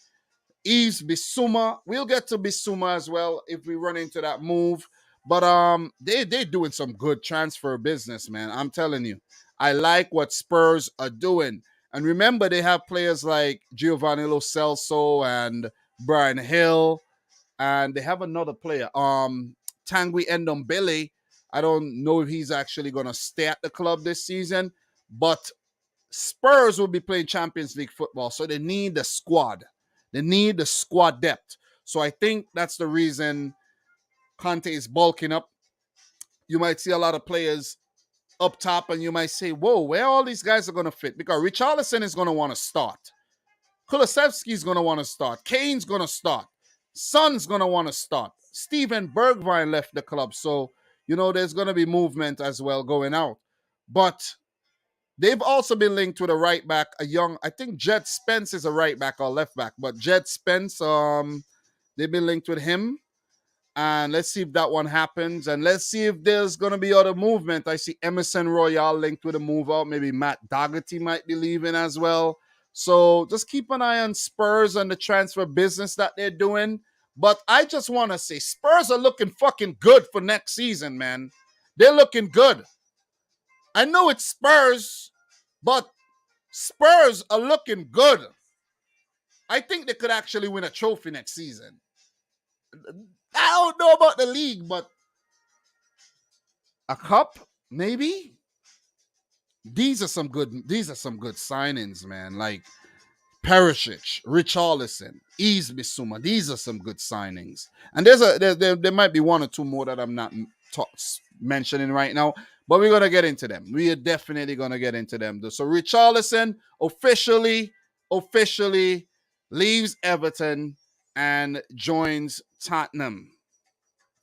S1: Yves Bissouma. We'll get to Bissouma as well if we run into that move. But they're doing some good transfer business, man. I'm telling you. I like what Spurs are doing. And remember, they have players like Giovanni Lo Celso and Brian Hill. And they have another player, Tanguy Ndombele. I don't know if he's actually going to stay at the club this season. But Spurs will be playing Champions League football. So they need the squad. They need the squad depth. So I think that's the reason Conte is bulking up. You might see a lot of players up top and you might say, whoa, where all these guys are going to fit? Because Richarlison is going to want to start. Kulusevski's going to want to start. Kane's going to start. Son's going to want to start. Steven Bergwijn left the club. So, there's going to be movement as well going out. But they've also been linked with a right back, I think Jed Spence is a right back or left back. But Jed Spence, they've been linked with him. And let's see if that one happens. And let's see if there's going to be other movement. I see Emerson Royale linked with a move out. Maybe Matt Dougherty might be leaving as well. So just keep an eye on Spurs and the transfer business that they're doing. But I just want to say Spurs are looking fucking good for next season, man. They're looking good. I know it's Spurs, but Spurs are looking good. I think they could actually win a trophy next season. I don't know about the league, but a cup, maybe. These are some good signings, man. Like Perisic, Richarlison, Yves Bissouma. These are some good signings. And there might be one or two more that I'm not mentioning right now, but we're gonna get into them. We are definitely gonna get into them. So Richarlison officially leaves Everton and joins Tottenham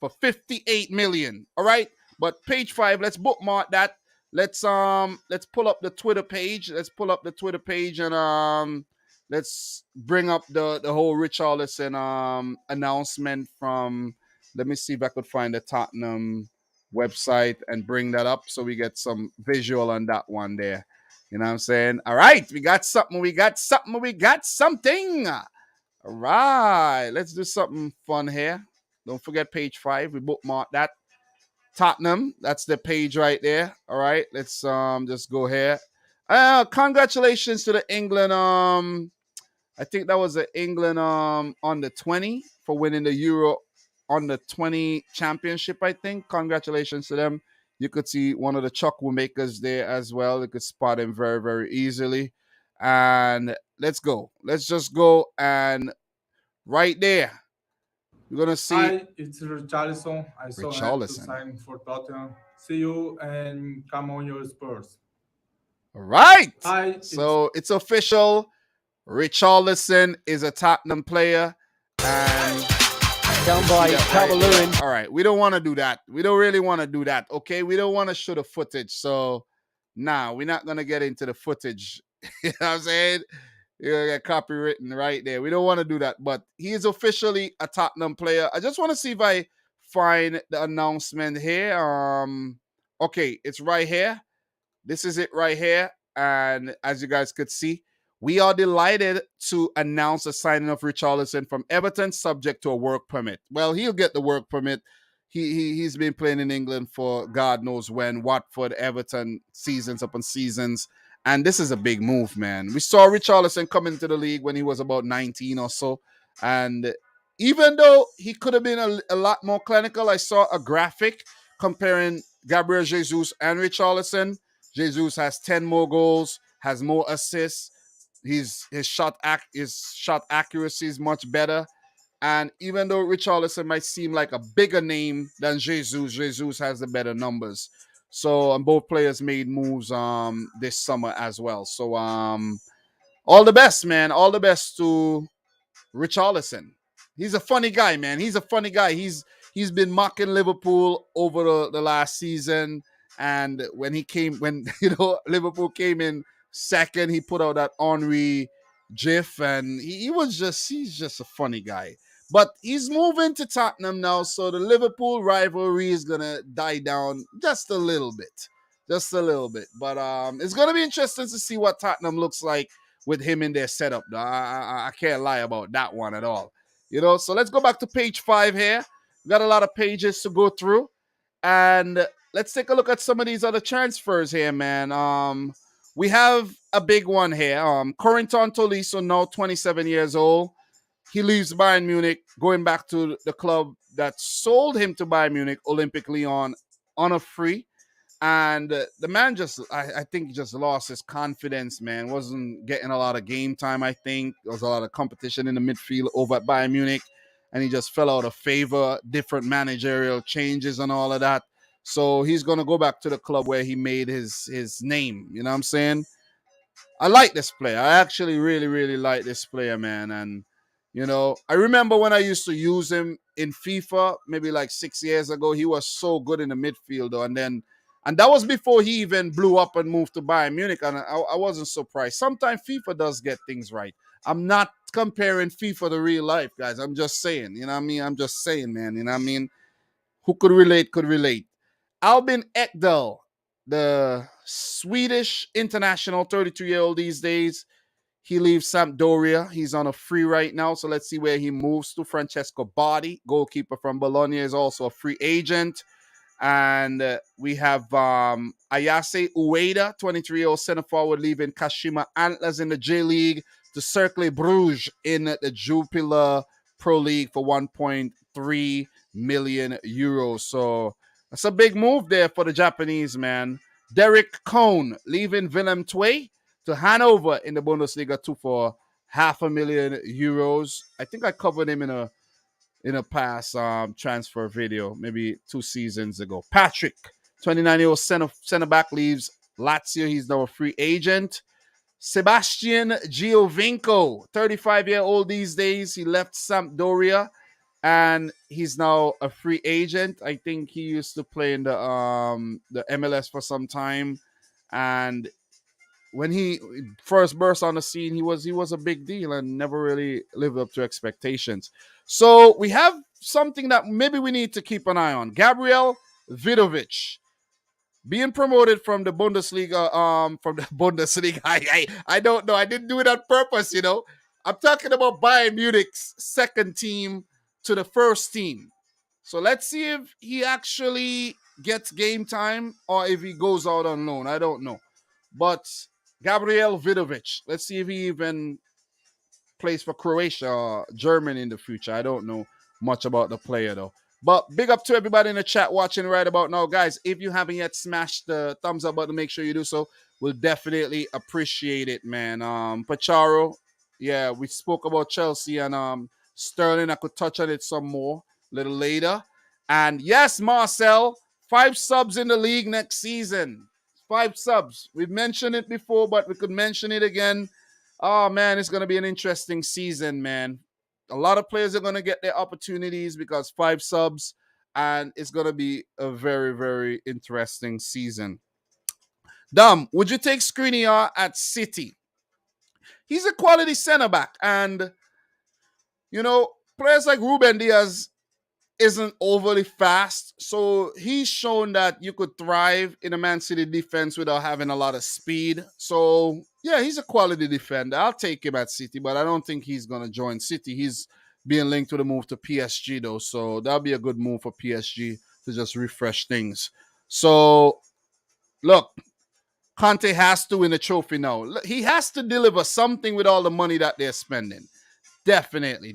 S1: for 58 million. All right, but page 5. Let's bookmark that. Let's pull up the Twitter page. And let's bring up the whole Richarlison announcement from. Let me see if I could find the Tottenham website and bring that up so we get some visual on that one there. You know what I'm saying? All right, we got something. All right, let's do something fun here. Don't forget page 5. We bookmark that. Tottenham, that's the page right there. All right, let's just go here. Congratulations to the England. I think that was the England under 20 for winning the Euro under 20 championship. I think. Congratulations to them. You could see one of the Chuckle makers there as well. You could spot him very, very easily. And let's go. Let's just go and right there. You're gonna see.
S2: Hi, it's Richarlison. I so happy to sign for Tottenham. See you and come on your Spurs.
S1: All right. Hi, so it's official. Richarlison is a Tottenham player. And
S3: down by Calvert-Lewin.
S1: All right, we don't want to do that. We don't really want to do that, okay? We don't want to show the footage. So, we're not going to get into the footage. You know what I'm saying? You're going to get copywritten right there. We don't want to do that. But he is officially a Tottenham player. I just want to see if I find the announcement here. Okay, it's right here. This is it right here. And as you guys could see, we are delighted to announce the signing of Richarlison from Everton, subject to a work permit. Well, he'll get the work permit. He's been playing in England for God knows when, Watford, Everton, seasons upon seasons. And this is a big move, man. We saw Richarlison come into the league when he was about 19 or so. And even though he could have been a lot more clinical, I saw a graphic comparing Gabriel Jesus and Richarlison. Jesus has 10 more goals, has more assists. His shot accuracy is much better. And even though Richarlison might seem like a bigger name than Jesus, Jesus has the better numbers. So both players made moves this summer as well. So all the best, man. All the best to Richarlison. He's a funny guy, man. He's a funny guy. He's been mocking Liverpool over the last season. And when Liverpool came in Second, he put out that Henry GIF, and he's just a funny guy. But he's moving to Tottenham now, so the Liverpool rivalry is gonna die down just a little bit, But it's gonna be interesting to see what Tottenham looks like with him in their setup. I can't lie about that one at all. So let's go back to page 5 here. We got a lot of pages to go through, and let's take a look at some of these other transfers here, man. We have a big one here. Corentin Tolisso, now 27 years old. He leaves Bayern Munich, going back to the club that sold him to Bayern Munich, Olympic Lyon, on a free. And the man I think, just lost his confidence, man. Wasn't getting a lot of game time, I think. There was a lot of competition in the midfield over at Bayern Munich. And he just fell out of favor, different managerial changes and all of that. So he's going to go back to the club where he made his name. You know what I'm saying? I like this player. I actually really, really like this player, man. And, I remember when I used to use him in FIFA, maybe like 6 years ago. He was so good in the midfield, though. And that was before he even blew up and moved to Bayern Munich. And I wasn't surprised. Sometimes FIFA does get things right. I'm not comparing FIFA to real life, guys. I'm just saying, you know what I mean? I'm just saying, man. You know what I mean? Who could relate, could relate. Albin Ekdal, the Swedish international, 32-year-old these days. He leaves Sampdoria. He's on a free right now, so let's see where he moves to. Francesco Bardi, goalkeeper from Bologna, is also a free agent. And we have Ayase Ueda, 23-year-old center forward, leaving Kashima Antlers in the J League to Cercle Bruges in the Jupiler Pro League for 1.3 million euros. So that's a big move there for the Japanese, man. Derek Cohn leaving Willem II to Hanover in the Bundesliga 2 for €500,000. I think I covered him in a past transfer video, maybe 2 seasons ago. Patrick, 29-year-old center back, leaves Lazio. He's now a free agent. Sebastian Giovinco, 35-year-old these days. He left Sampdoria, and he's now a free agent. I think he used to play in the MLS for some time. And when he first burst on the scene, he was a big deal and never really lived up to expectations. So we have something that maybe we need to keep an eye on. Gabriel Vidovic being promoted from the Bundesliga. I don't know. I didn't do it on purpose, I'm talking about Bayern Munich's second team to the first team. So let's see if he actually gets game time or if he goes out on loan. I don't know. But Gabriel Vidovic, let's see if he even plays for Croatia or Germany in the future. I don't know much about the player, though. But big up to everybody in the chat watching right about now. Guys, if you haven't yet smashed the thumbs up button, make sure you do so. We'll definitely appreciate it, man. Pacharo, yeah, we spoke about Chelsea and Sterling. I could touch on it some more a little later. And yes, Marcel, 5 subs in the league next season. 5 subs. We've mentioned it before, but we could mention it again. Oh, man, it's going to be an interesting season, man. A lot of players are going to get their opportunities because 5 subs, and it's going to be a very, very interesting season. Dom, would you take Skriniar at City? He's a quality center back, and, players like Ruben Diaz isn't overly fast, so he's shown that you could thrive in a Man City defense without having a lot of speed. So, yeah, he's a quality defender. I'll take him at City, but I don't think he's going to join City. He's being linked to the move to PSG, though, so that'll be a good move for PSG to just refresh things. So, look, Conte has to win a trophy now. He has to deliver something with all the money that they're spending. Definitely.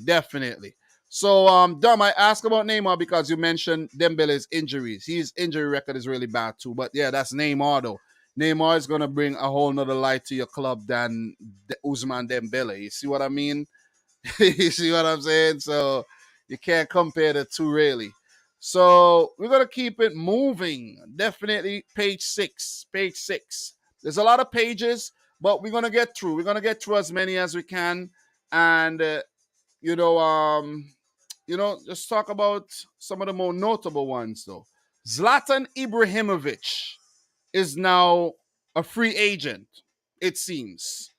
S1: So, Dom, I asked about Neymar because you mentioned Dembele's injuries. His injury record is really bad too. But yeah, that's Neymar though. Neymar is going to bring a whole nother light to your club than Ousmane Dembele. You see what I mean? You see what I'm saying? So you can't compare the two really. So we're going to keep it moving. Definitely page 6. There's a lot of pages, but we're going to get through. We're going to get through as many as we can. And, just talk about some of the more notable ones, though. Zlatan Ibrahimovic is now a free agent. it seems.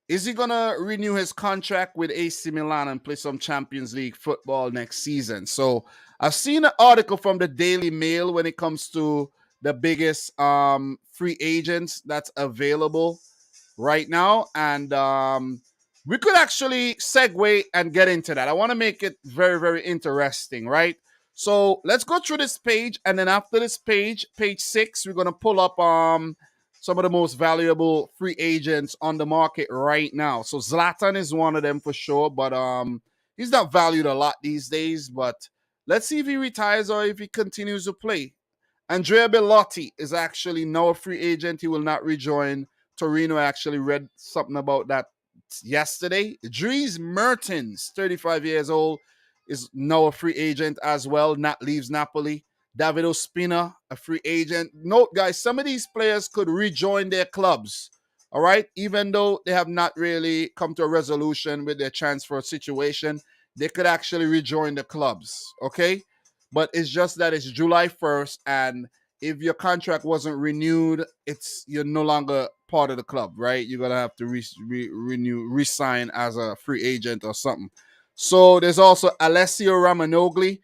S1: Is he going to renew his contract with AC Milan and play some Champions League football next season? So I've seen an article from the Daily Mail when it comes to the biggest free agents that's available right now. And we could actually segue and get into that. I want to make it very, very interesting, right? So let's go through this page. And then after this page 6, we're going to pull up some of the most valuable free agents on the market right now. So Zlatan is one of them for sure, but he's not valued a lot these days. But let's see if he retires or if he continues to play. Andrea Bellotti is actually now a free agent. He will not rejoin Torino. I actually read something about that yesterday. Dries Mertens, 35 years old, is now a free agent as well. Not leaves Napoli. David Ospina, a free agent. Note, guys, some of these players could rejoin their clubs, all right? Even though they have not really come to a resolution with their transfer situation, they could actually rejoin the clubs, okay? But it's just that it's July 1st, and if your contract wasn't renewed, you're no longer part of the club, right? You're going to have to re-sign as a free agent or something. So there's also Alessio Romanogli,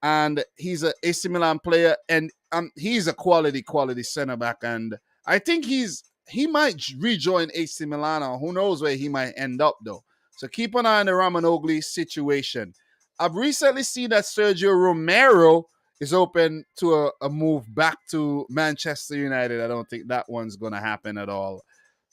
S1: and he's an AC Milan player, and he's a quality center back, and I think he might rejoin AC Milan, or who knows where he might end up though. So keep an eye on the Romanogli situation. I've recently seen that Sergio Romero is open to a move back to Manchester United. I don't think that one's going to happen at all.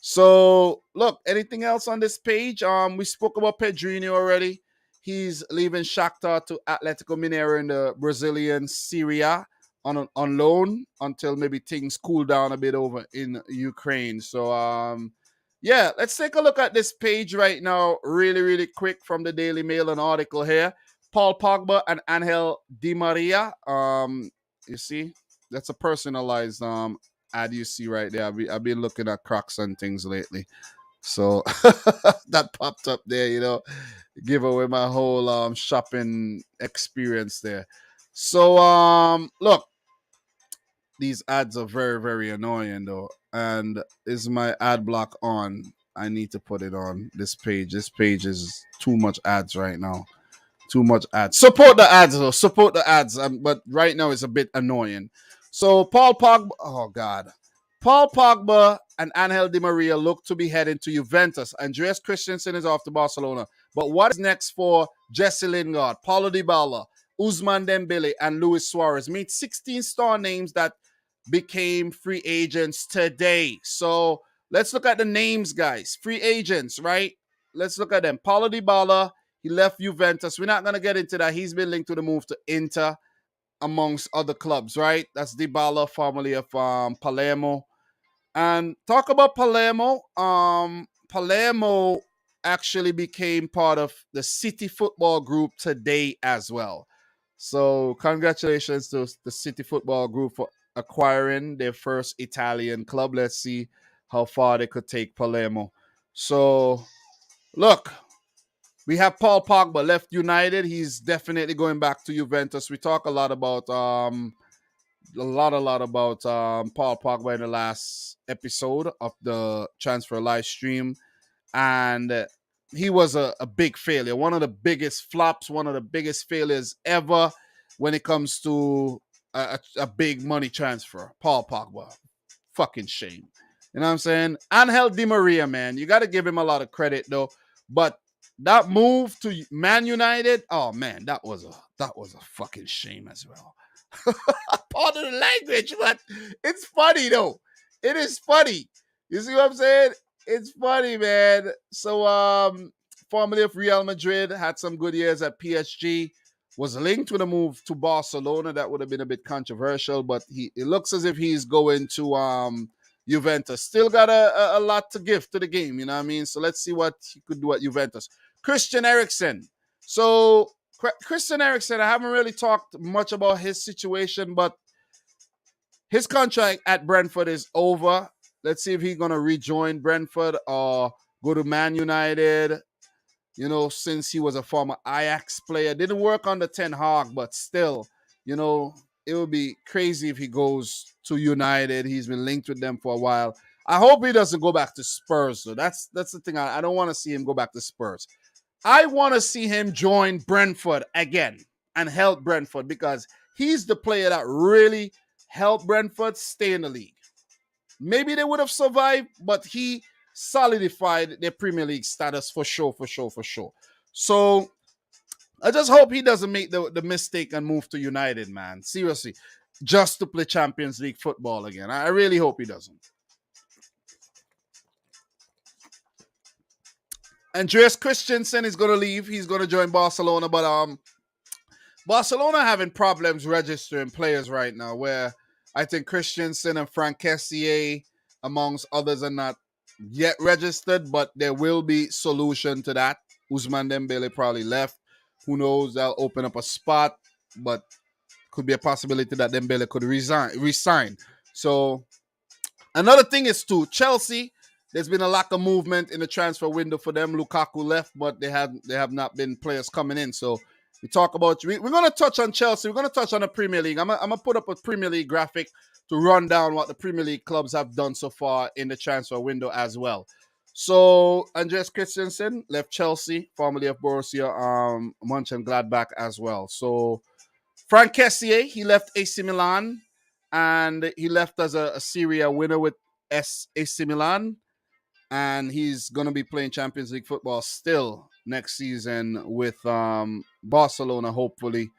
S1: So look, anything else on this page? We spoke about Pedrinho already. He's leaving Shakhtar to Atletico Mineiro in the Brazilian Serie A on loan until maybe things cool down a bit over in Ukraine. So, yeah, let's take a look at this page right now really, really quick from the Daily Mail, an article here. Paul Pogba and Angel Di Maria. You see, that's a personalized ad you see right there. I've been looking at Crocs and things lately. So that popped up there, give away my whole shopping experience there. So look, these ads are very, very annoying though. And is my ad block on? I need to put it on this page. This page is too much ads right now. Too much ads. Support the ads though. Support the ads. But right now it's a bit annoying. So Paul Pogba, oh God. Paul Pogba and Angel Di Maria look to be heading to Juventus. Andreas Christensen is off to Barcelona. But what is next for Jesse Lingard, Paulo Dybala, Ousmane Dembele, and Luis Suarez? Meet 16 star names that became free agents today. So let's look at the names, guys. Free agents, right? Let's look at them. Paulo Dybala, he left Juventus. We're not going to get into that. He's been linked to the move to Inter, amongst other clubs, right? That's Dybala, formerly of Palermo. And talk about Palermo. Palermo actually became part of the City Football Group today as well. So congratulations to the City Football Group for acquiring their first Italian club. Let's see how far they could take Palermo. So look, we have Paul Pogba left United. He's definitely going back to Juventus. We talk a lot about Paul Pogba in the last episode of the Transfer live stream, and he was a big failure. One of the biggest flops, one of the biggest failures ever when it comes to a big money transfer. Paul Pogba, fucking shame. You know what I'm saying? Angel Di Maria, man, you got to give him a lot of credit though, but that move to Man United, oh man, that was a fucking shame as well. Pardon the language, but it's funny though. It is funny. You see what I'm saying? It's funny, man. So, formerly of Real Madrid, had some good years at PSG, was linked with a move to Barcelona. That would have been a bit controversial, but it looks as if he's going to Juventus. Still got a lot to give to the game, you know what I mean? So let's see what he could do at Juventus. Christian Eriksen. So Christian Eriksen, I haven't really talked much about his situation, but his contract at Brentford is over. Let's see if he's going to rejoin Brentford or go to Man United. You know, since he was a former Ajax player. Didn't work under Ten Hag, but still, you know, it would be crazy if he goes to United. He's been linked with them for a while. I hope he doesn't go back to Spurs, though. That's the thing. I don't want to see him go back to Spurs. I want to see him join Brentford again and help Brentford because he's the player that really helped Brentford stay in the league. Maybe they would have survived, but he solidified their Premier League status for sure. So I just hope he doesn't make the mistake and move to United, man. Seriously, just to play Champions League football again. I really hope he doesn't. Andreas Christensen is going to leave. He's going to join Barcelona, but Barcelona having problems registering players right now, where I think Christensen and Frank Kessié, amongst others, are not yet registered, but there will be solution to that. Ousmane Dembele probably left. Who knows? They'll open up a spot, but could be a possibility that Dembele could resign. So another thing is too, Chelsea, there's been a lack of movement in the transfer window for them. Lukaku left, but they have not been players coming in. So we're going to touch on Chelsea. We're going to touch on the Premier League. I'm going to put up a Premier League graphic to run down what the Premier League clubs have done so far in the transfer window as well. So Andreas Christensen left Chelsea, formerly of Borussia Mönchengladbach as well. So Frank Kessié, he left AC Milan, and he left as a Serie A winner with AC Milan. And he's going to be playing Champions League football still next season with Barcelona. Hopefully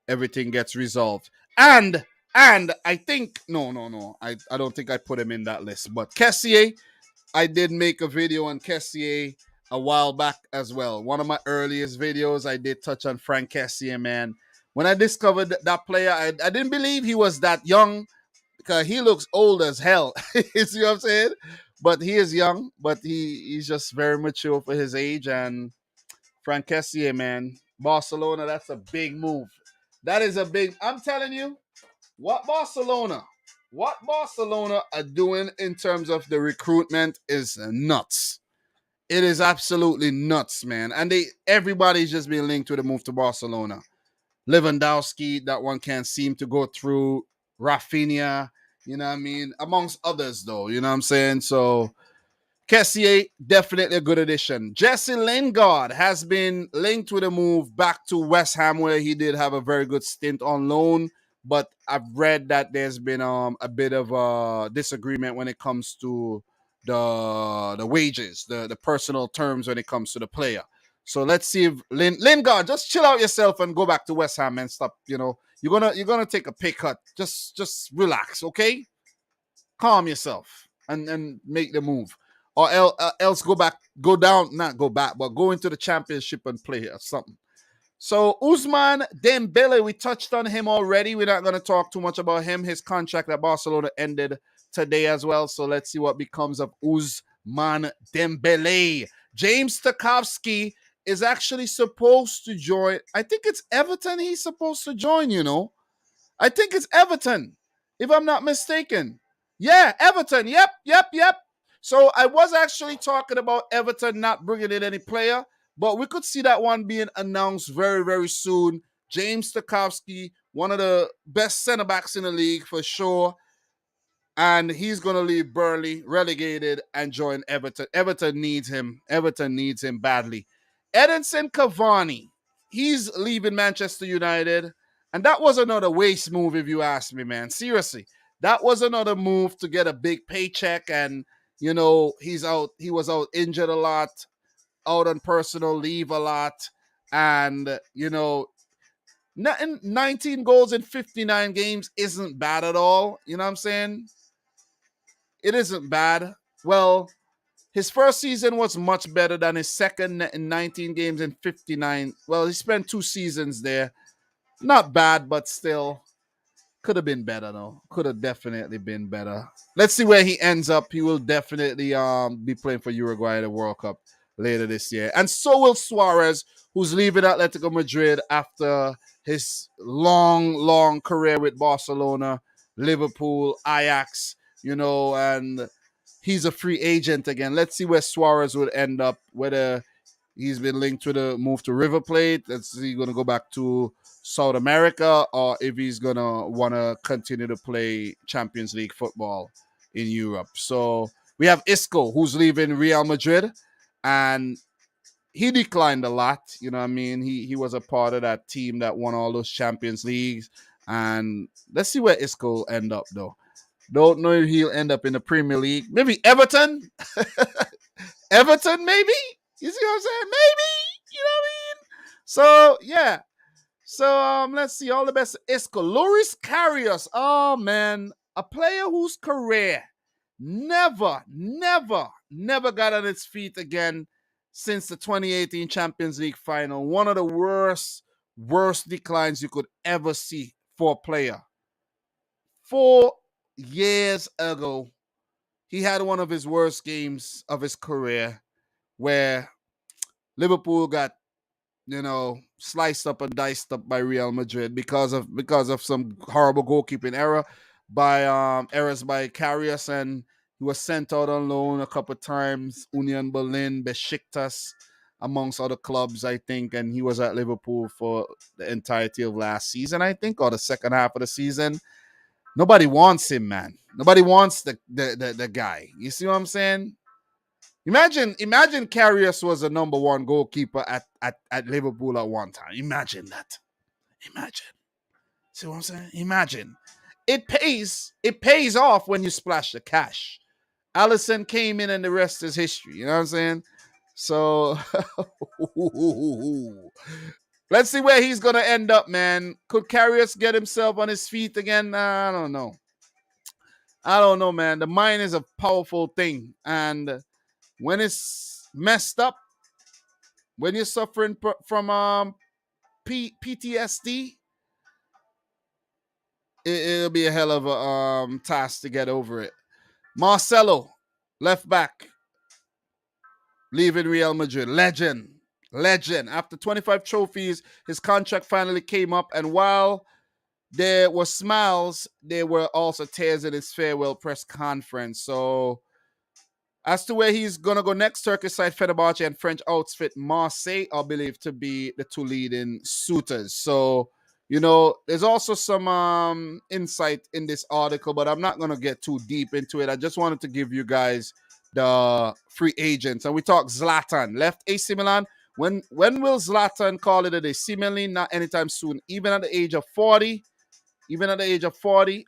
S1: everything gets resolved. And I think, no. I don't think I put him in that list. But Kessié, I did make a video on Kessié a while back as well. One of my earliest videos, I did touch on Frank Kessié, man. When I discovered that player, I didn't believe he was that young because he looks old as hell. You see what I'm saying? But he is young, but he's just very mature for his age. And Frank Kessié, man, Barcelona, that's a big move. That is a big, I'm telling you, what Barcelona are doing in terms of the recruitment is nuts. It is absolutely nuts, man. And everybody's just been linked to the move to Barcelona. Lewandowski, that one can't seem to go through. Raphinha, you know what I mean? Amongst others, though, you know what I'm saying? So, Kessié, definitely a good addition. Jesse Lingard has been linked with a move back to West Ham, where he did have a very good stint on loan. But I've read that there's been a bit of a disagreement when it comes to the wages, the personal terms when it comes to the player. So let's see if Lingard, just chill out yourself and go back to West Ham and stop. You know, you're gonna take a pay cut. Just relax, okay? Calm yourself and make the move, or else go into the championship and play or something. So Ousmane Dembele, we touched on him already. We're not going to talk too much about him. His contract at Barcelona ended today as well. So let's see what becomes of Ousmane Dembele. James Tarkowski is actually supposed to join. I think it's Everton he's supposed to join, you know. I think it's Everton, if I'm not mistaken. Yeah, Everton. Yep. So I was actually talking about Everton not bringing in any player, but we could see that one being announced very, very soon. James Tarkowski, one of the best center-backs in the league for sure. And he's going to leave Burnley relegated and join Everton. Everton needs him. Everton needs him badly. Edinson Cavani, he's leaving Manchester United. And that was another waste move, if you ask me, man. Seriously. That was another move to get a big paycheck. And, you know, he was out injured a lot, out on personal leave a lot. And, you know, 19 goals in 59 games isn't bad at all. You know what I'm saying? It isn't bad. Well, his first season was much better than his second in 19 games and 59. Well, he spent 2 seasons there. Not bad, but still could have been better, though. Could have definitely been better. Let's see where he ends up. He will definitely be playing for Uruguay at the World Cup later this year. And so will Suarez, who's leaving Atletico Madrid after his long career with Barcelona, Liverpool, Ajax, you know, and he's a free agent again. Let's see where Suarez would end up, whether he's been linked to the move to River Plate. Let's see, he's going to go back to South America, or if he's going to want to continue to play Champions League football in Europe. So We have Isco, who's leaving Real Madrid, and he declined a lot. You know what I mean? He was a part of that team that won all those Champions Leagues. And let's see where Isco end up, though. Don't know if he'll end up in the Premier League. Maybe Everton. Everton, maybe. You see what I'm saying? Maybe. You know what I mean? So, yeah. So, let's see. All the best. Isco. Loris Karius. Oh, man. A player whose career never got on its feet again since the 2018 Champions League final. One of the worst declines you could ever see for a player. 4 years ago, he had one of his worst games of his career where Liverpool got, sliced up and diced up by Real Madrid because of some horrible goalkeeping errors by Karius, and he was sent out on loan a couple of times. Union Berlin, Besiktas, amongst other clubs, I think, and he was at Liverpool for the entirety of last season, I think, or the second half of the season. Nobody wants him, man. Nobody wants the guy. You see what I'm saying? Imagine Karius was a number one goalkeeper at Liverpool at one time. Imagine that. Imagine. See what I'm saying? Imagine. It pays off when you splash the cash. Alisson came in and the rest is history. You know what I'm saying? So let's see where he's going to end up, man. Could Karius get himself on his feet again? I don't know. I don't know, man. The mind is a powerful thing. And when it's messed up, when you're suffering from PTSD, it'll be a hell of a task to get over it. Marcelo, left back, leaving Real Madrid. Legend. After 25 trophies, his contract finally came up, and while there were smiles, there were also tears in his farewell press conference. So, as to where he's going to go next, Turkish side Fenerbahce and French outfit Marseille are believed to be the two leading suitors. So, there's also some insight in this article, but I'm not going to get too deep into it. I just wanted to give you guys the free agents. And we talk Zlatan, left AC Milan. When will Zlatan call it a day? Seemingly not anytime soon. Even at the age of 40,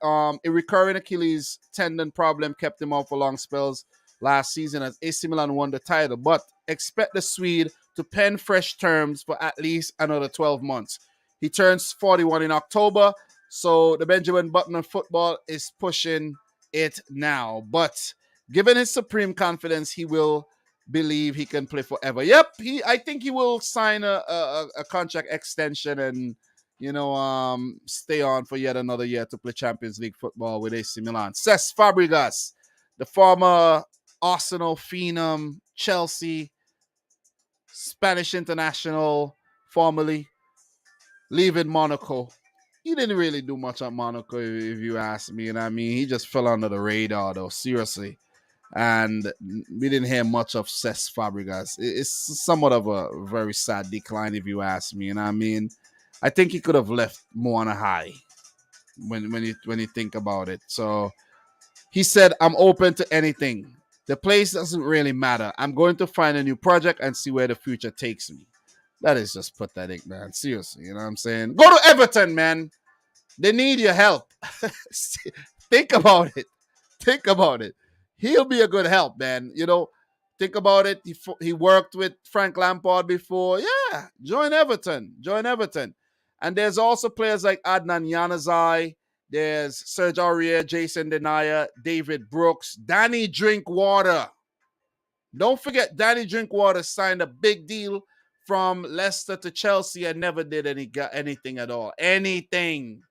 S1: a recurring Achilles tendon problem kept him off for long spells last season as AC Milan won the title. But expect the Swede to pen fresh terms for at least another 12 months. He turns 41 in October, so the Benjamin Button of football is pushing it now. But given his supreme confidence, he will believe he can play forever. Yep, I think he will sign a contract extension and stay on for yet another year to play Champions League football with AC Milan. Cesc Fabregas, the former Arsenal phenom, Chelsea, Spanish international, formerly leaving Monaco. He didn't really do much at Monaco, if you ask me. And I mean, he just fell under the radar, though, seriously. And we didn't hear much of Cesc Fabregas. It's somewhat of a very sad decline, if you ask me. And I mean, I think he could have left more on a high when you think about it. So he said, I'm open to anything. The place doesn't really matter. I'm going to find a new project and see where the future takes me. That is just pathetic, man. Seriously, you know what I'm saying? Go to Everton, man. They need your help. Think about it. He'll be a good help, man. Think about it. He worked with Frank Lampard before. Yeah, join Everton. And there's also players like Adnan Januzaj. There's Serge Aurier, Jason Denayer, David Brooks, Danny Drinkwater. Don't forget, Danny Drinkwater signed a big deal from Leicester to Chelsea and never did anything at all. Anything.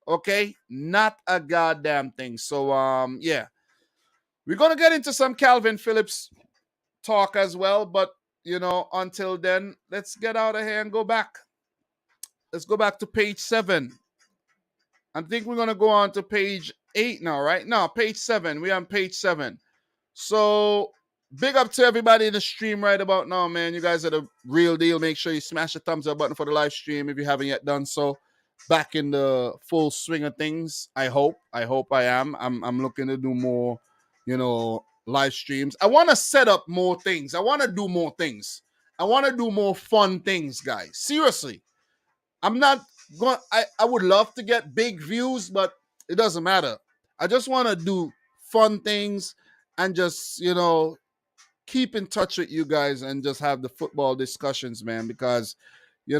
S1: Okay? Not a goddamn thing. So, yeah. We're going to get into some Calvin Phillips talk as well. But, until then, let's get out of here and go back. Let's go back to page 7. I think we're going to go on to page 8 now, right? No, page 7. We're on page 7. So, big up to everybody in the stream right about now, man. You guys are the real deal. Make sure you smash the thumbs up button for the live stream if you haven't yet done so. Back in the full swing of things. I hope I am. I'm looking to do more, live streams. I want to set up more things. I want to do more things. I want to do more fun things, guys. Seriously. I'm not going, I would love to get big views, but it doesn't matter. I just want to do fun things and just, keep in touch with you guys and just have the football discussions, man, because, you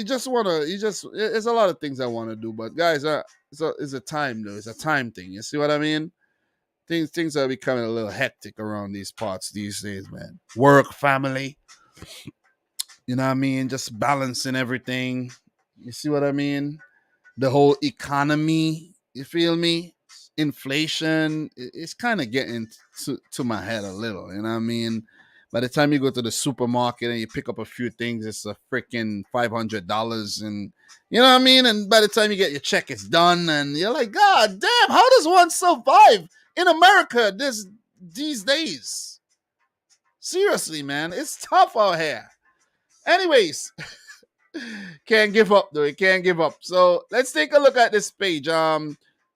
S1: just want to, there's a lot of things I want to do, but guys, it's a time though. It's a time thing. You see what I mean? Things are becoming a little hectic around these parts these days, man. Work, family, you know what I mean? Just balancing everything. You see what I mean? The whole economy, you feel me? Inflation, it's kind of getting to my head a little, you know what I mean? By the time you go to the supermarket and you pick up a few things, it's a freaking $500, and you know what I mean? And by the time you get your check, it's done, and you're like, God damn, how does one survive in America these days? Seriously, man, it's tough out here. Anyways, can't give up though. You can't give up. So let's take a look at this page.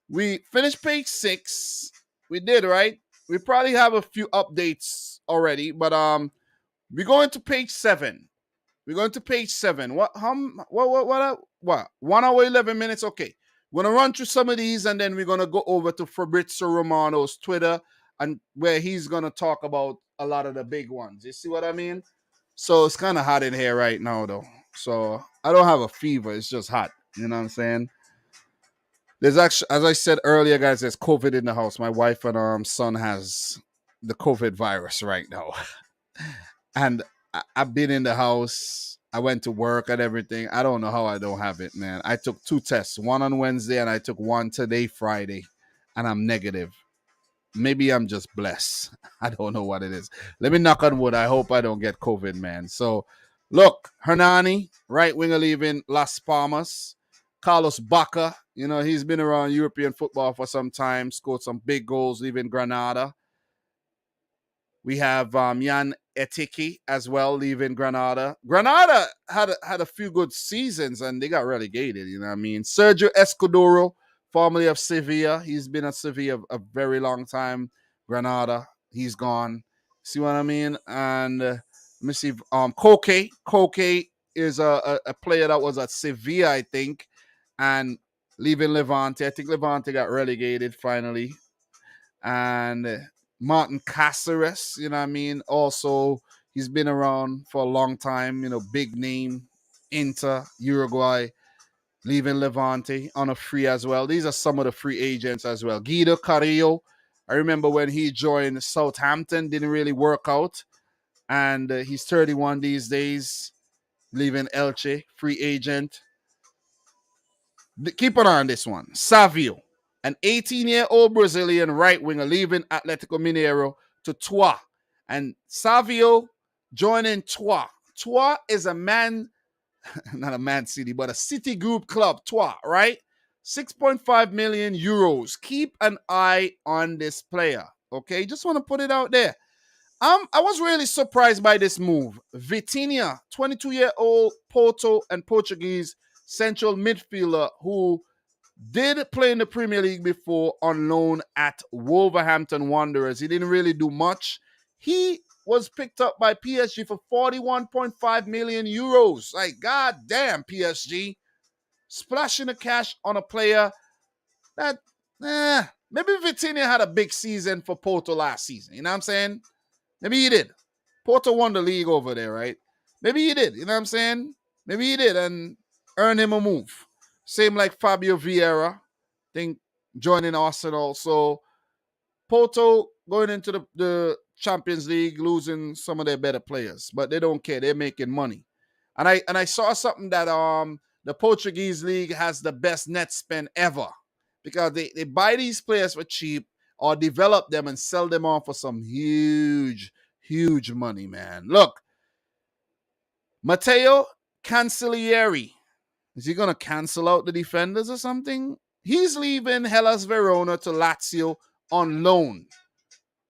S1: We finished page 6. We did, right? We probably have a few updates already, but we're going to page 7. We're going to page 7. What 1 hour 11 minutes? Okay. We're gonna run through some of these, and then we're gonna go over to Fabrizio Romano's Twitter, and where he's gonna talk about a lot of the big ones. You see what I mean? So it's kind of hot in here right now, though. So I don't have a fever. It's just hot. You know what I'm saying? There's actually, as I said earlier, guys, there's COVID in the house. My wife and son has the COVID virus right now. And I've been in the house. I went to work and everything. I don't know how I don't have it, man. I took 2 tests, one on Wednesday, and I took one today, Friday, and I'm negative. Maybe I'm just blessed. I don't know what it is. Let me knock on wood. I hope I don't get COVID, man. So, look, Hernani, right winger, leaving Las Palmas. Carlos Baca, he's been around European football for some time, scored some big goals, leaving Granada. We have Jan Etiki as well, leaving Granada. Granada had a few good seasons, and they got relegated, you know what I mean? Sergio Escudero, formerly of Sevilla. He's been at Sevilla a very long time. Granada, he's gone. See what I mean? And let me see. Koke. Koke is a player that was at Sevilla, I think, and leaving Levante. I think Levante got relegated finally. And Martin Cáceres, you know what I mean? Also, he's been around for a long time, big name, Inter, Uruguay, leaving Levante on a free as well. These are some of the free agents as well. Guido Carrillo, I remember when he joined Southampton, didn't really work out. And he's 31 these days, leaving Elche, free agent. Keep an eye on this one. Savio, an 18-year-old Brazilian right winger, leaving Atletico Mineiro to Troyes. And Savio joining Troyes. Troyes is not a Man City, but a City Group club, Troyes, right? 6.5 million euros. Keep an eye on this player, okay? Just want to put it out there. I was really surprised by this move. Vitinha, 22-year-old Porto and Portuguese central midfielder who did play in the Premier League before on loan at Wolverhampton Wanderers. He didn't really do much. He was picked up by PSG for 41.5 million euros. Like, god damn, PSG. Splashing the cash on a player that, maybe Vitinha had a big season for Porto last season. You know what I'm saying? Maybe he did. Porto won the league over there, right? Maybe he did. You know what I'm saying? Maybe he did and earn him a move. Same like Fabio Vieira, think joining Arsenal. So Porto going into the Champions League, losing some of their better players, but they don't care. They're making money. And I saw something that the Portuguese league has the best net spend ever because they buy these players for cheap or develop them and sell them on for some huge, huge money, man. Look, Matteo Cancellieri. Is he going to cancel out the defenders or something? He's leaving Hellas Verona to Lazio on loan.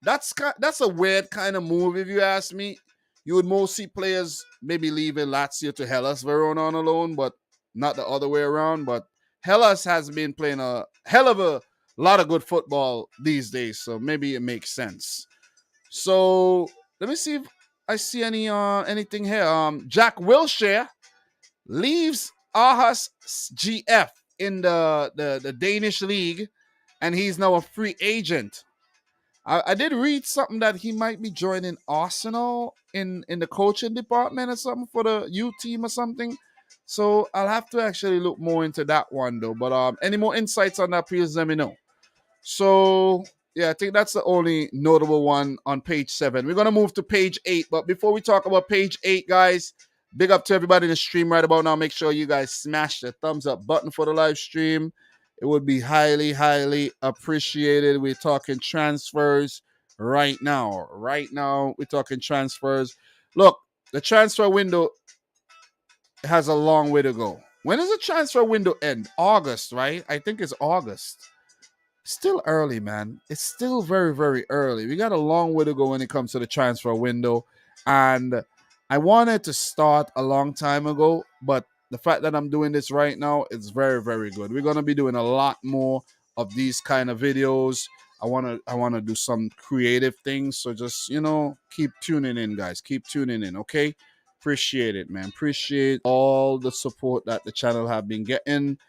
S1: That's a weird kind of move, if you ask me. You would most see players maybe leaving Lazio to Hellas Verona on a loan, but not the other way around. But Hellas has been playing a hell of a A lot of good football these days, so maybe it makes sense. So let me see if I see anything here. Jack Wilshere leaves Aarhus GF in the Danish league, and he's now a free agent. I did read something that he might be joining Arsenal in the coaching department or something for the U team or something. So I'll have to actually look more into that one though. But any more insights on that, please let me know. So yeah, I think that's the only notable one on page 7. We're gonna move to page 8, but before we talk about page 8, guys, big up to everybody in the stream right about now. Make sure you guys smash the thumbs up button for the live stream. It would be highly, highly appreciated. We're talking transfers right now. Right now, we're talking transfers. Look, the transfer window has a long way to go. When does the transfer window end? August, right? I think it's August. Still early, man. It's still very, very early. We got a long way to go when it comes to the transfer window. And I wanted to start a long time ago, but the fact that I'm doing this right now, it's very, very good. We're going to be doing a lot more of these kind of videos. I want to do some creative things. So just, keep tuning in, guys. Keep tuning in, okay? Appreciate it, man. Appreciate all the support that the channel have been getting,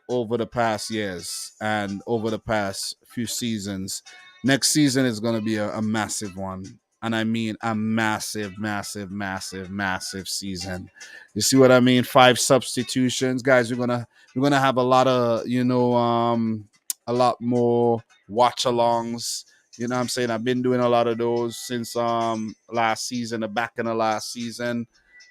S1: over the past years and over the past few seasons. Next season is going to be a massive one. And I mean a massive, massive, massive, massive season. You see what I mean? 5 substitutions. Guys, we're gonna have a lot of, a lot more watch-alongs. You know what I'm saying? I've been doing a lot of those since last season, the back end of last season.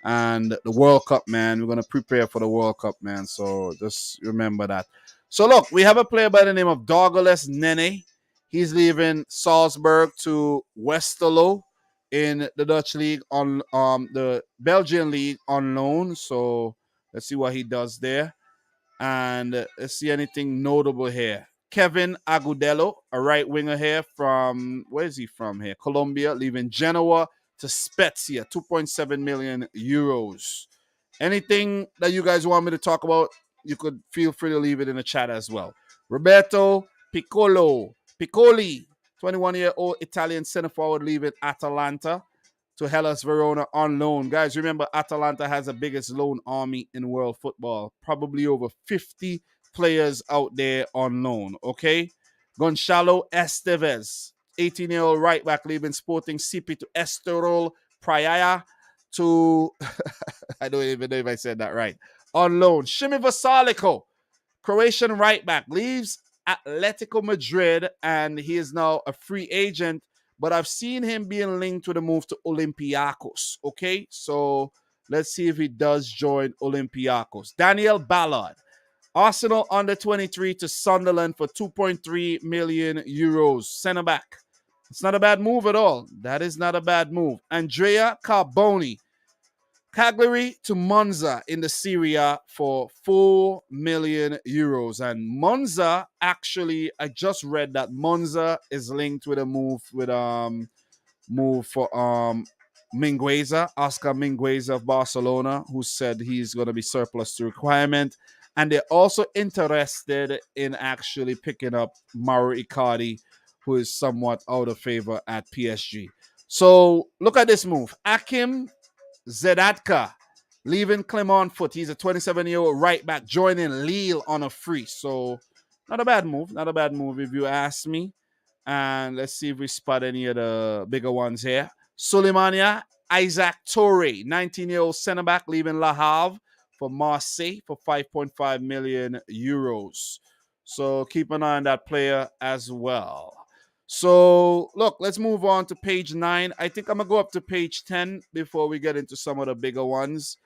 S1: And the World Cup, man. We're going to prepare for the World Cup, man. So just remember that. So, look, we have a player by the name of Douglas Nene. He's leaving Salzburg to Westerlo in the Dutch league on the Belgian league on loan. So let's see what he does there. And let's see anything notable here. Kevin Agudelo, a right winger here from, where is he from here? Colombia, leaving Genoa to Spezia, 2.7 million euros. Anything that you guys want me to talk about, you could feel free to leave it in the chat as well. Roberto Piccoli, 21-year-old Italian center forward, leaving Atalanta to Hellas Verona on loan. Guys, remember, Atalanta has the biggest loan army in world football. Probably over 50 players out there on loan, okay? Gonçalo Esteves, 18-year-old right back, leaving Sporting CP to Estoril Praia to, I don't even know if I said that right, on loan. Shimi Vasalico, Croatian right back, leaves Atletico Madrid, and he is now a free agent, but I've seen him being linked to the move to Olympiacos, okay? So let's see if he does join Olympiacos. Daniel Ballard, Arsenal under 23 to Sunderland for 2.3 million euros. Center back. It's not a bad move at all. That is not a bad move. Andrea Carboni, Cagliari to Monza in the Serie A for 4 million euros. And Monza, actually, I just read that Monza is linked with a move for Mingueza, Oscar Mingueza of Barcelona, who said he's going to be surplus to requirement. And they're also interested in actually picking up Mauro Icardi, who is somewhat out of favor at PSG. So look at this move. Akim Zedatka, leaving Clermont Foot. He's a 27-year-old right back, joining Lille on a free. So not a bad move. Not a bad move if you ask me. And let's see if we spot any of the bigger ones here. Sulemania Isaac Toure, 19-year-old center back, leaving Le Havre for Marseille for 5.5 million euros. So keep an eye on that player as well. So, look, let's move on to page 9. I think I'm going to go up to page 10 before we get into some of the bigger ones.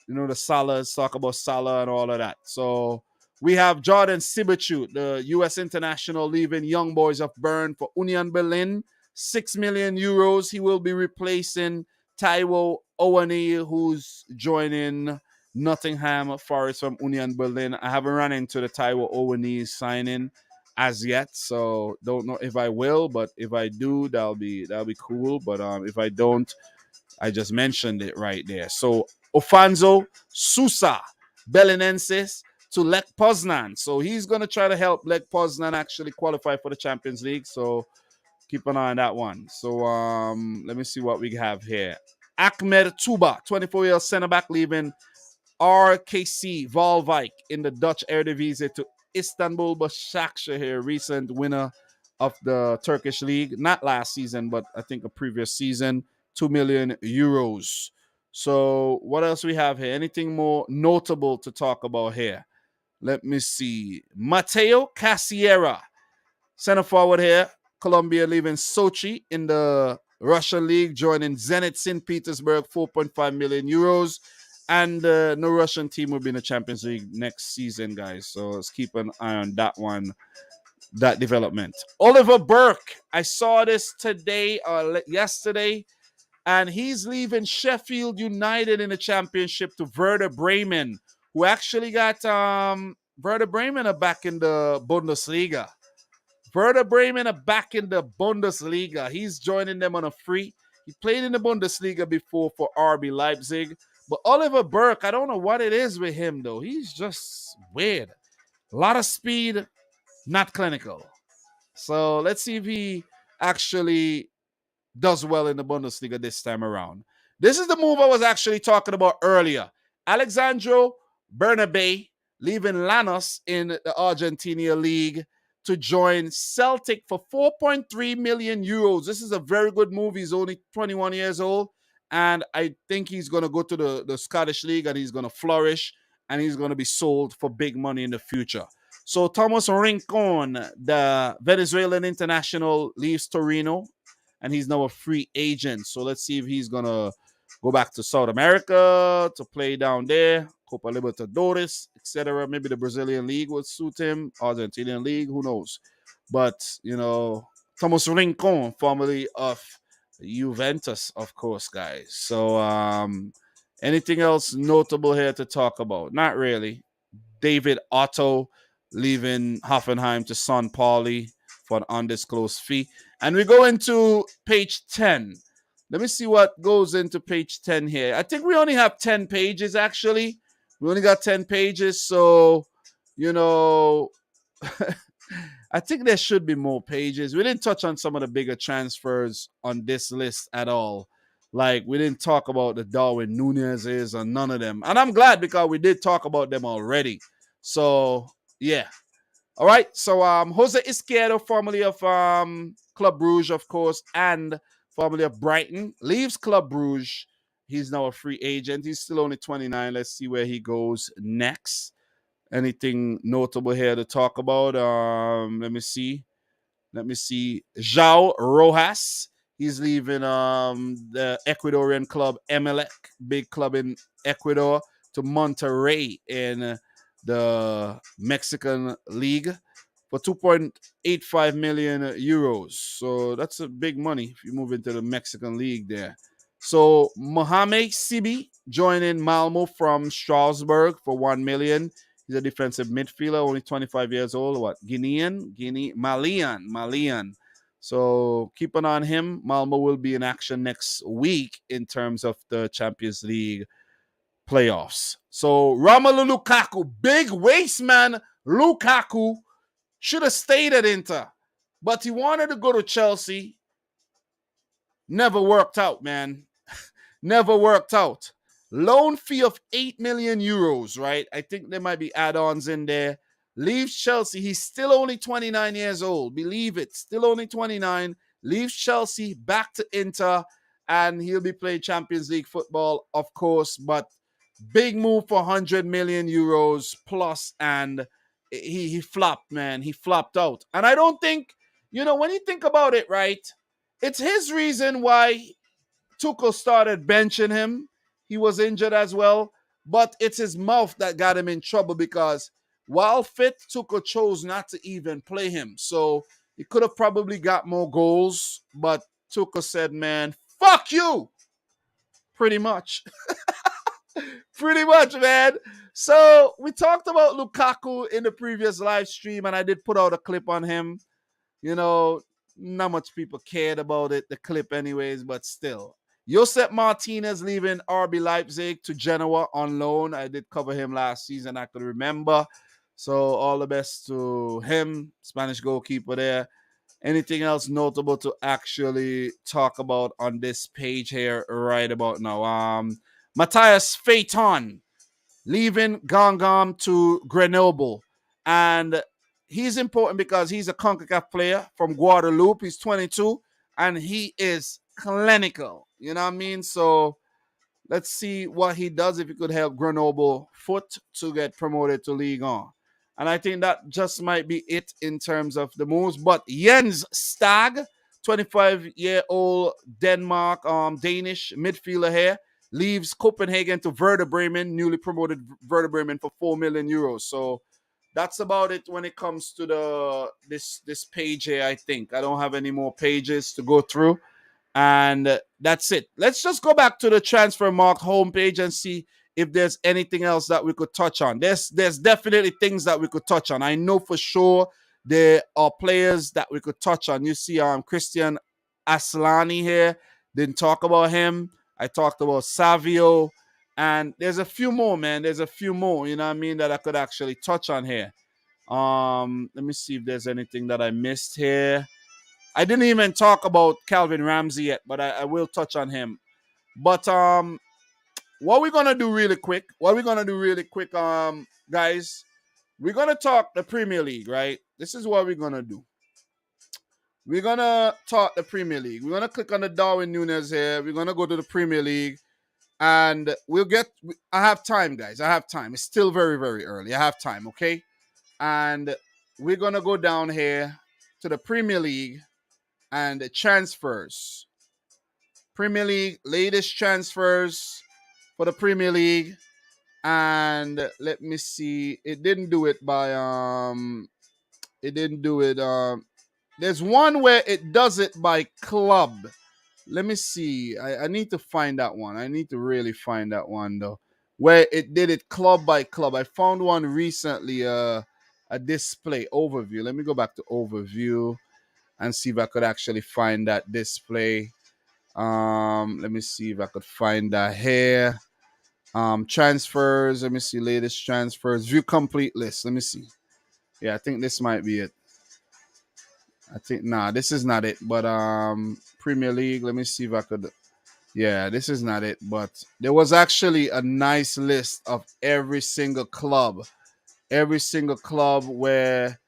S1: The Salahs, talk about Salah and all of that. So, we have Jordan Sibachute, the U.S. international, leaving Young Boys of Bern for Union Berlin. 6 million euros. He will be replacing Taiwo Owani, who's joining Nottingham Forest from Union Berlin. I haven't run into the Taiwo Owani signing as yet, so don't know if I will, but if I do, that'll be cool. But if I don't, I just mentioned it right there. So Ofanzo Sousa Belenenses to Lech Poznan. So he's going to try to help Lech Poznan actually qualify for the Champions League. So keep an eye on that one. So let me see what we have here. Ahmed Tuba, 24-year center-back, leaving RKC Waalwijk in the Dutch Eredivisie to Istanbul Başakşehir here, recent winner of the Turkish league. Not last season, but I think a previous season. 2 million euros. So what else we have here? Anything more notable to talk about here? Let me see. Mateo Casiera, center forward here. Colombia leaving Sochi in the Russian league, joining Zenit St. Petersburg, 4.5 million euros. And no Russian team will be in the Champions League next season, guys. So let's keep an eye on that one, that development. Oliver Burke, I saw this today or yesterday, and he's leaving Sheffield United in the Championship to Werder Bremen, who actually got Werder Bremen are back in the Bundesliga. Werder Bremen are back in the Bundesliga. He's joining them on a free. He played in the Bundesliga before for RB Leipzig. But Oliver Burke, I don't know what it is with him, though. He's just weird. A lot of speed, not clinical. So let's see if he actually does well in the Bundesliga this time around. This is the move I was actually talking about earlier. Alexandro Bernabé leaving Lanús in the Argentina League to join Celtic for 4.3 million euros. This is a very good move. He's only 21 years old. And I think he's going to go to the Scottish League and he's going to flourish and he's going to be sold for big money in the future. So Thomas Rincon, the Venezuelan international, leaves Torino and he's now a free agent. So let's see if he's going to go back to South America to play down there, Copa Libertadores, etc. Maybe the Brazilian League would suit him, Argentinian League, who knows. But, you know, Thomas Rincon, formerly of Juventus, of course, guys. So anything else notable here to talk about? Not really. David Otto leaving Hoffenheim to San Pauli for an undisclosed fee. And we go into page 10. Let me see what goes into page 10 here. I think we only have 10 pages, actually. We only got 10 pages. So, you know, I think there should be more pages. We didn't touch on some of the bigger transfers on this list at all. Like, we didn't talk about the Darwin Nunez's or none of them. And I'm glad because we did talk about them already. So, yeah. All right. So, Jose Izquierdo, formerly of Club Brugge, of course, and formerly of Brighton, leaves Club Brugge. He's now a free agent. He's still only 29. Let's see where he goes next. Anything notable here to talk about? Let me see. João Rojas. He's leaving the Ecuadorian club Emelec, big club in Ecuador, to Monterrey in the Mexican League for 2.85 million euros. So that's a big money if you move into the Mexican League there. So Mohamed Sibi joining Malmo from Strasbourg for 1 million. He's a defensive midfielder, only 25 years old. What? Malian. So keep an eye on him. Malmo will be in action next week in terms of the Champions League playoffs. So Romelu Lukaku, big waist man Lukaku, should have stayed at Inter, but he wanted to go to Chelsea. Never worked out, man. Never worked out. Loan fee of 8 million euros, right? I think there might be add-ons in there. Leaves Chelsea. He's still only 29 years old. Believe it. Still only 29. Leaves Chelsea, back to Inter, and he'll be playing Champions League football, of course, but big move for 100 million euros plus, and he flopped, man. He flopped out. And I don't think, when you think about it, right, it's his reason why Tuchel started benching him. He was injured as well, but it's his mouth that got him in trouble because while fit, Tuchel chose not to even play him. So he could have probably got more goals, but Tuchel said, man, fuck you. Pretty much. Pretty much, man. So we talked about Lukaku in the previous live stream, and I did put out a clip on him. Not much people cared about it, the clip anyways, but still. Josep Martinez leaving RB Leipzig to Genoa on loan. I did cover him last season, I could remember. So all the best to him, Spanish goalkeeper there. Anything else notable to actually talk about on this page here right about now? Matthias Phaeton leaving Gangam to Grenoble. And he's important because he's a CONCACAF player from Guadeloupe. He's 22 and he is clinical. You know what I mean? So let's see what he does if he could help Grenoble foot to get promoted to Ligue 1. And I think that just might be it in terms of the moves. But Jens Stag, 25-year-old Denmark, Danish midfielder here, leaves Copenhagen to Werder Bremen, newly promoted Werder Bremen for 4 million euros. So that's about it when it comes to this page here, I think. I don't have any more pages to go through. And that's it. Let's just go back to the transfer marked homepage and see if there's anything else that we could touch on. There's definitely things that we could touch on. I know for sure there are players that we could touch on. You see Christian Aslani here. Didn't talk about him. I talked about Savio. And there's a few more, man. There's a few more, you know what I mean, that I could actually touch on here. Let me see if there's anything that I missed here. I didn't even talk about Calvin Ramsey yet, but I will touch on him. But what we're gonna do really quick, guys, we're gonna talk the Premier League, right? This is what we're gonna do. We're gonna talk the Premier League. We're gonna click on the Darwin Núñez here. We're gonna go to the Premier League, and I have time, guys. I have time. It's still very, very early. I have time, okay? And we're gonna go down here to the Premier League. And the transfers. Premier League, latest transfers for the Premier League. And let me see. It didn't do it by there's one where it does it by club. Let me see. I need to find that one. I need to really find that one though. Where it did it club by club. I found one recently, a display overview. Let me go back to overview and see if I could actually find that display. Let me see if I could find that here. Transfers. Let me see. Latest transfers. View complete list. Let me see. Yeah, I think this might be it. This is not it. But Premier League. Let me see if I could. Yeah, this is not it. But there was actually a nice list of every single club. Every single club where,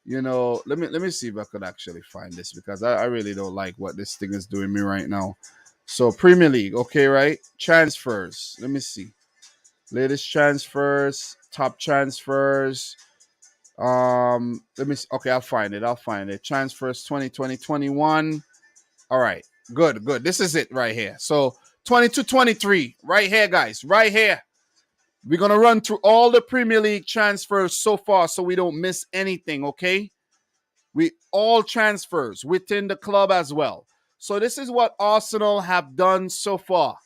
S1: you know, let me see if I could actually find this because I really don't like what this thing is doing me right now. So Premier League, okay, right? Transfers. Let me see. Latest transfers, top transfers. Let me see. Okay, I'll find it. Transfers 2020-21. All right. Good. This is it right here. So 22-23, right here, guys. Right here. We're going to run through all the Premier League transfers so far so we don't miss anything, okay? We all transfers within the club as well. So this is what Arsenal have done so far.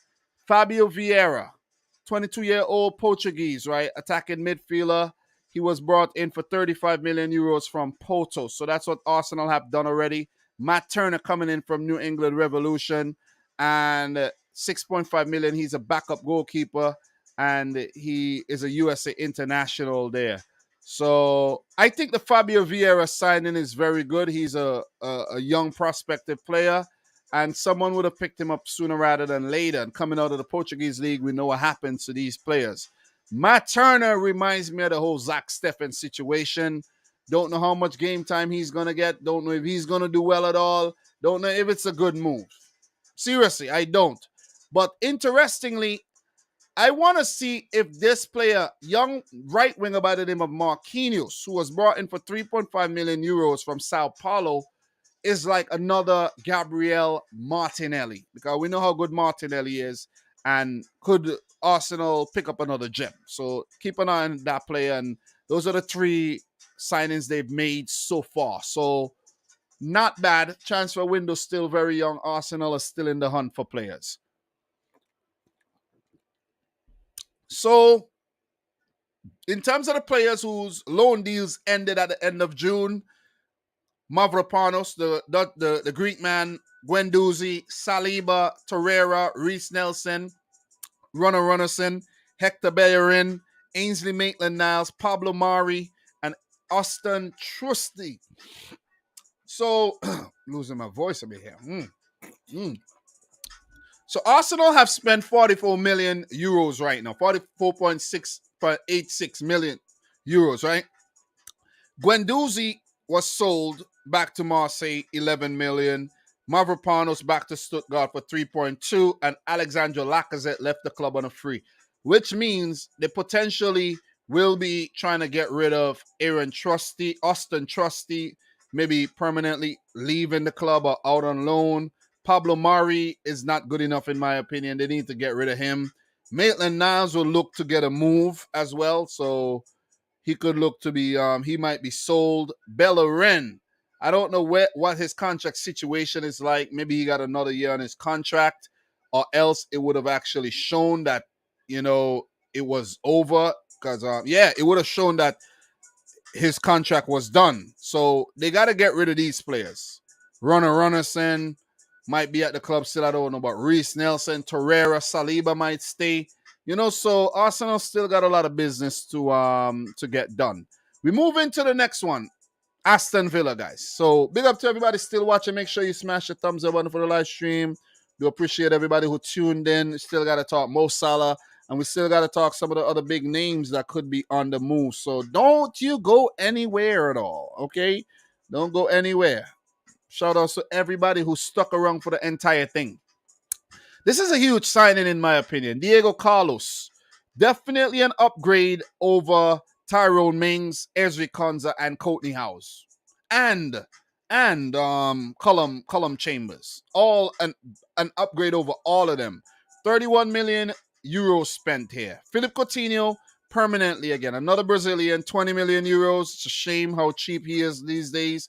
S1: Fabio Vieira, 22-year-old Portuguese, right? Attacking midfielder. He was brought in for 35 million euros from Porto. So that's what Arsenal have done already. Matt Turner coming in from New England Revolution. And 6.5 million. He's a backup goalkeeper. And he is a USA international there. So I think the Fabio Vieira signing is very good. He's a young prospective player. And someone would have picked him up sooner rather than later. And coming out of the Portuguese league, we know what happens to these players. Matt Turner reminds me of the whole Zach Steffen situation. Don't know how much game time he's going to get. Don't know if he's going to do well at all. Don't know if it's a good move. Seriously, I don't. But interestingly, I want to see if this player, young right winger by the name of Marquinhos, who was brought in for 3.5 million euros from Sao Paulo, is like another Gabriel Martinelli. Because we know how good Martinelli is. And could Arsenal pick up another gem? So keep an eye on that player. And those are the three signings they've made so far. So not bad. Transfer window still very young. Arsenal is still in the hunt for players. So in terms of the players whose loan deals ended at the end of June, Mavropanos, the Greek man, Guendouzi, Saliba, Torreira, Reece Nelson, Runnerson, Hector Bellerin, Ainsley Maitland-Niles, Pablo Mari, Austin Trusty. So, losing my voice a bit here. So Arsenal have spent 44 million euros right now, 44.86 million euros, right? Guendouzi was sold back to Marseille, 11 million. Mavropanos back to Stuttgart for 3.2, and Alexandre Lacazette left the club on a free, which means they potentially will be trying to get rid of Austin Trusty, maybe permanently leaving the club or out on loan. Pablo Mari is not good enough, in my opinion. They need to get rid of him. Maitland-Niles will look to get a move as well, so he could look to be, he might be sold. Bellerin, I don't know what his contract situation is like. Maybe he got another year on his contract, or else it would have actually shown that, it was over. Because, it would have shown that his contract was done. So they got to get rid of these players. Runnerson might be at the club still. I don't know, but Reece Nelson, Torreira, Saliba might stay. So Arsenal still got a lot of business to get done. We move into the next one, Aston Villa, guys. So big up to everybody still watching. Make sure you smash the thumbs up button for the live stream. We appreciate everybody who tuned in. Still got to talk Mo Salah, and we still got to talk some of the other big names that could be on the move. So don't you go anywhere at all, okay? Don't go anywhere. Shout out to everybody who stuck around for the entire thing. This is a huge signing, in my opinion. Diego Carlos, definitely an upgrade over Tyrone Mings, Ezri Konza, and Courtney House, and Colum Chambers. All an upgrade over all of them. 31 million euros spent here. Philippe Coutinho, permanently again. Another Brazilian, 20 million euros. It's a shame how cheap he is these days.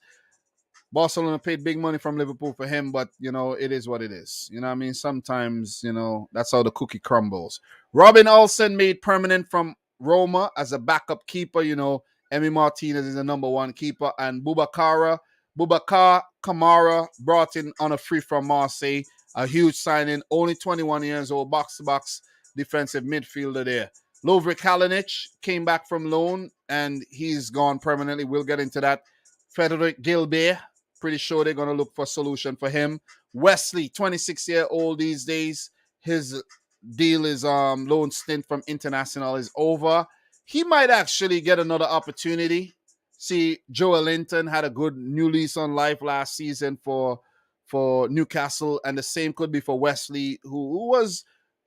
S1: Barcelona paid big money from Liverpool for him, but, it is what it is. You know what I mean? Sometimes, that's how the cookie crumbles. Robin Olsen made permanent from Roma as a backup keeper. Emi Martinez is the number one keeper. And Boubacar Kamara brought in on a free from Marseille. A huge signing. Only 21 years old, box-to-box defensive midfielder there. Lovre Kalinic came back from loan, and he's gone permanently. We'll get into that. Frederick Gilbert, pretty sure they're going to look for a solution for him. Wesley, 26-year-old these days. His deal is loan stint from International is over. He might actually get another opportunity. See, Joel Linton had a good new lease on life last season for Newcastle, and the same could be for Wesley, who was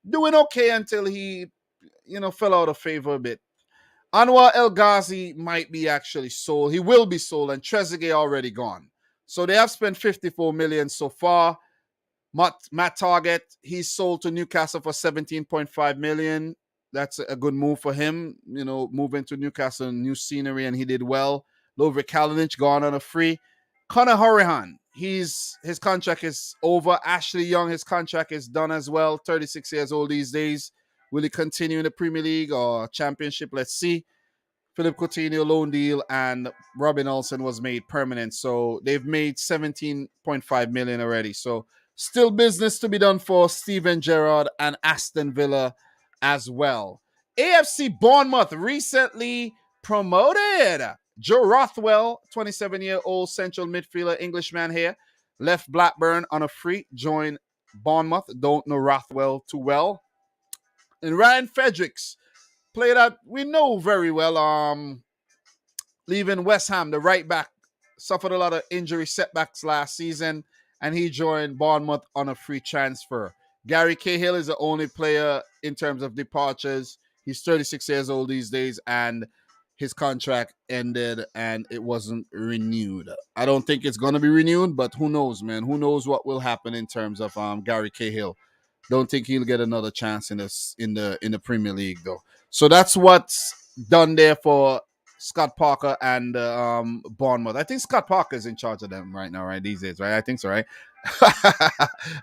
S1: doing okay until he, fell out of favor a bit. Anwar El Ghazi might be actually sold. He will be sold, and Trezeguet already gone. So they have spent 54 million so far. Matt Target, he's sold to Newcastle for 17.5 million. That's a good move for him. Moving to Newcastle, new scenery, and he did well. Lovre Kalinic gone on a free. Conor Hourihane, his contract is over. Ashley Young, his contract is done as well. 36 years old these days. Will he continue in the Premier League or Championship? Let's see. Philippe Coutinho loan deal, and Robin Olsen was made permanent. So they've made 17.5 million already. So still business to be done for Steven Gerrard and Aston Villa as well. AFC Bournemouth recently promoted. Joe Rothwell, 27-year-old central midfielder, Englishman here, left Blackburn on a free, joined Bournemouth. Don't know Rothwell too well. And Ryan Fredericks, player that we know very well, leaving West Ham, the right back, suffered a lot of injury setbacks last season, and he joined Bournemouth on a free transfer. Gary Cahill is the only player in terms of departures. He's 36 years old these days, and his contract ended, and it wasn't renewed. I don't think it's going to be renewed, but who knows, man? Who knows what will happen in terms of Gary Cahill. Don't think he'll get another chance in the Premier League, though. So that's what's done there for Scott Parker and Bournemouth. I think Scott Parker is in charge of them right now, right? These days, right? I think so, right?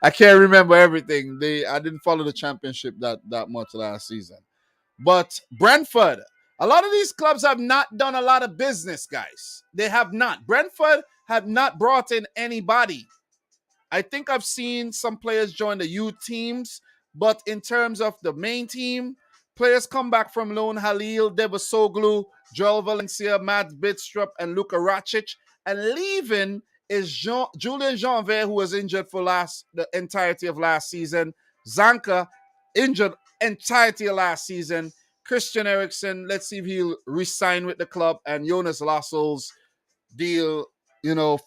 S1: I can't remember everything. I didn't follow the Championship that much last season. But Brentford, a lot of these clubs have not done a lot of business, guys. They have not. Brentford have not brought in anybody. I think I've seen some players join the youth teams, but in terms of the main team, Players come back from loan: Halil Devasoglu, Joel Valencia, Matt Bidstrup, and Luka Racic. And leaving is Julian Janvier, who was injured for the entirety of last season. Zanka, injured entirety of last season. Christian Eriksen, let's see if he'll re-sign with the club. And Jonas Lassel's deal,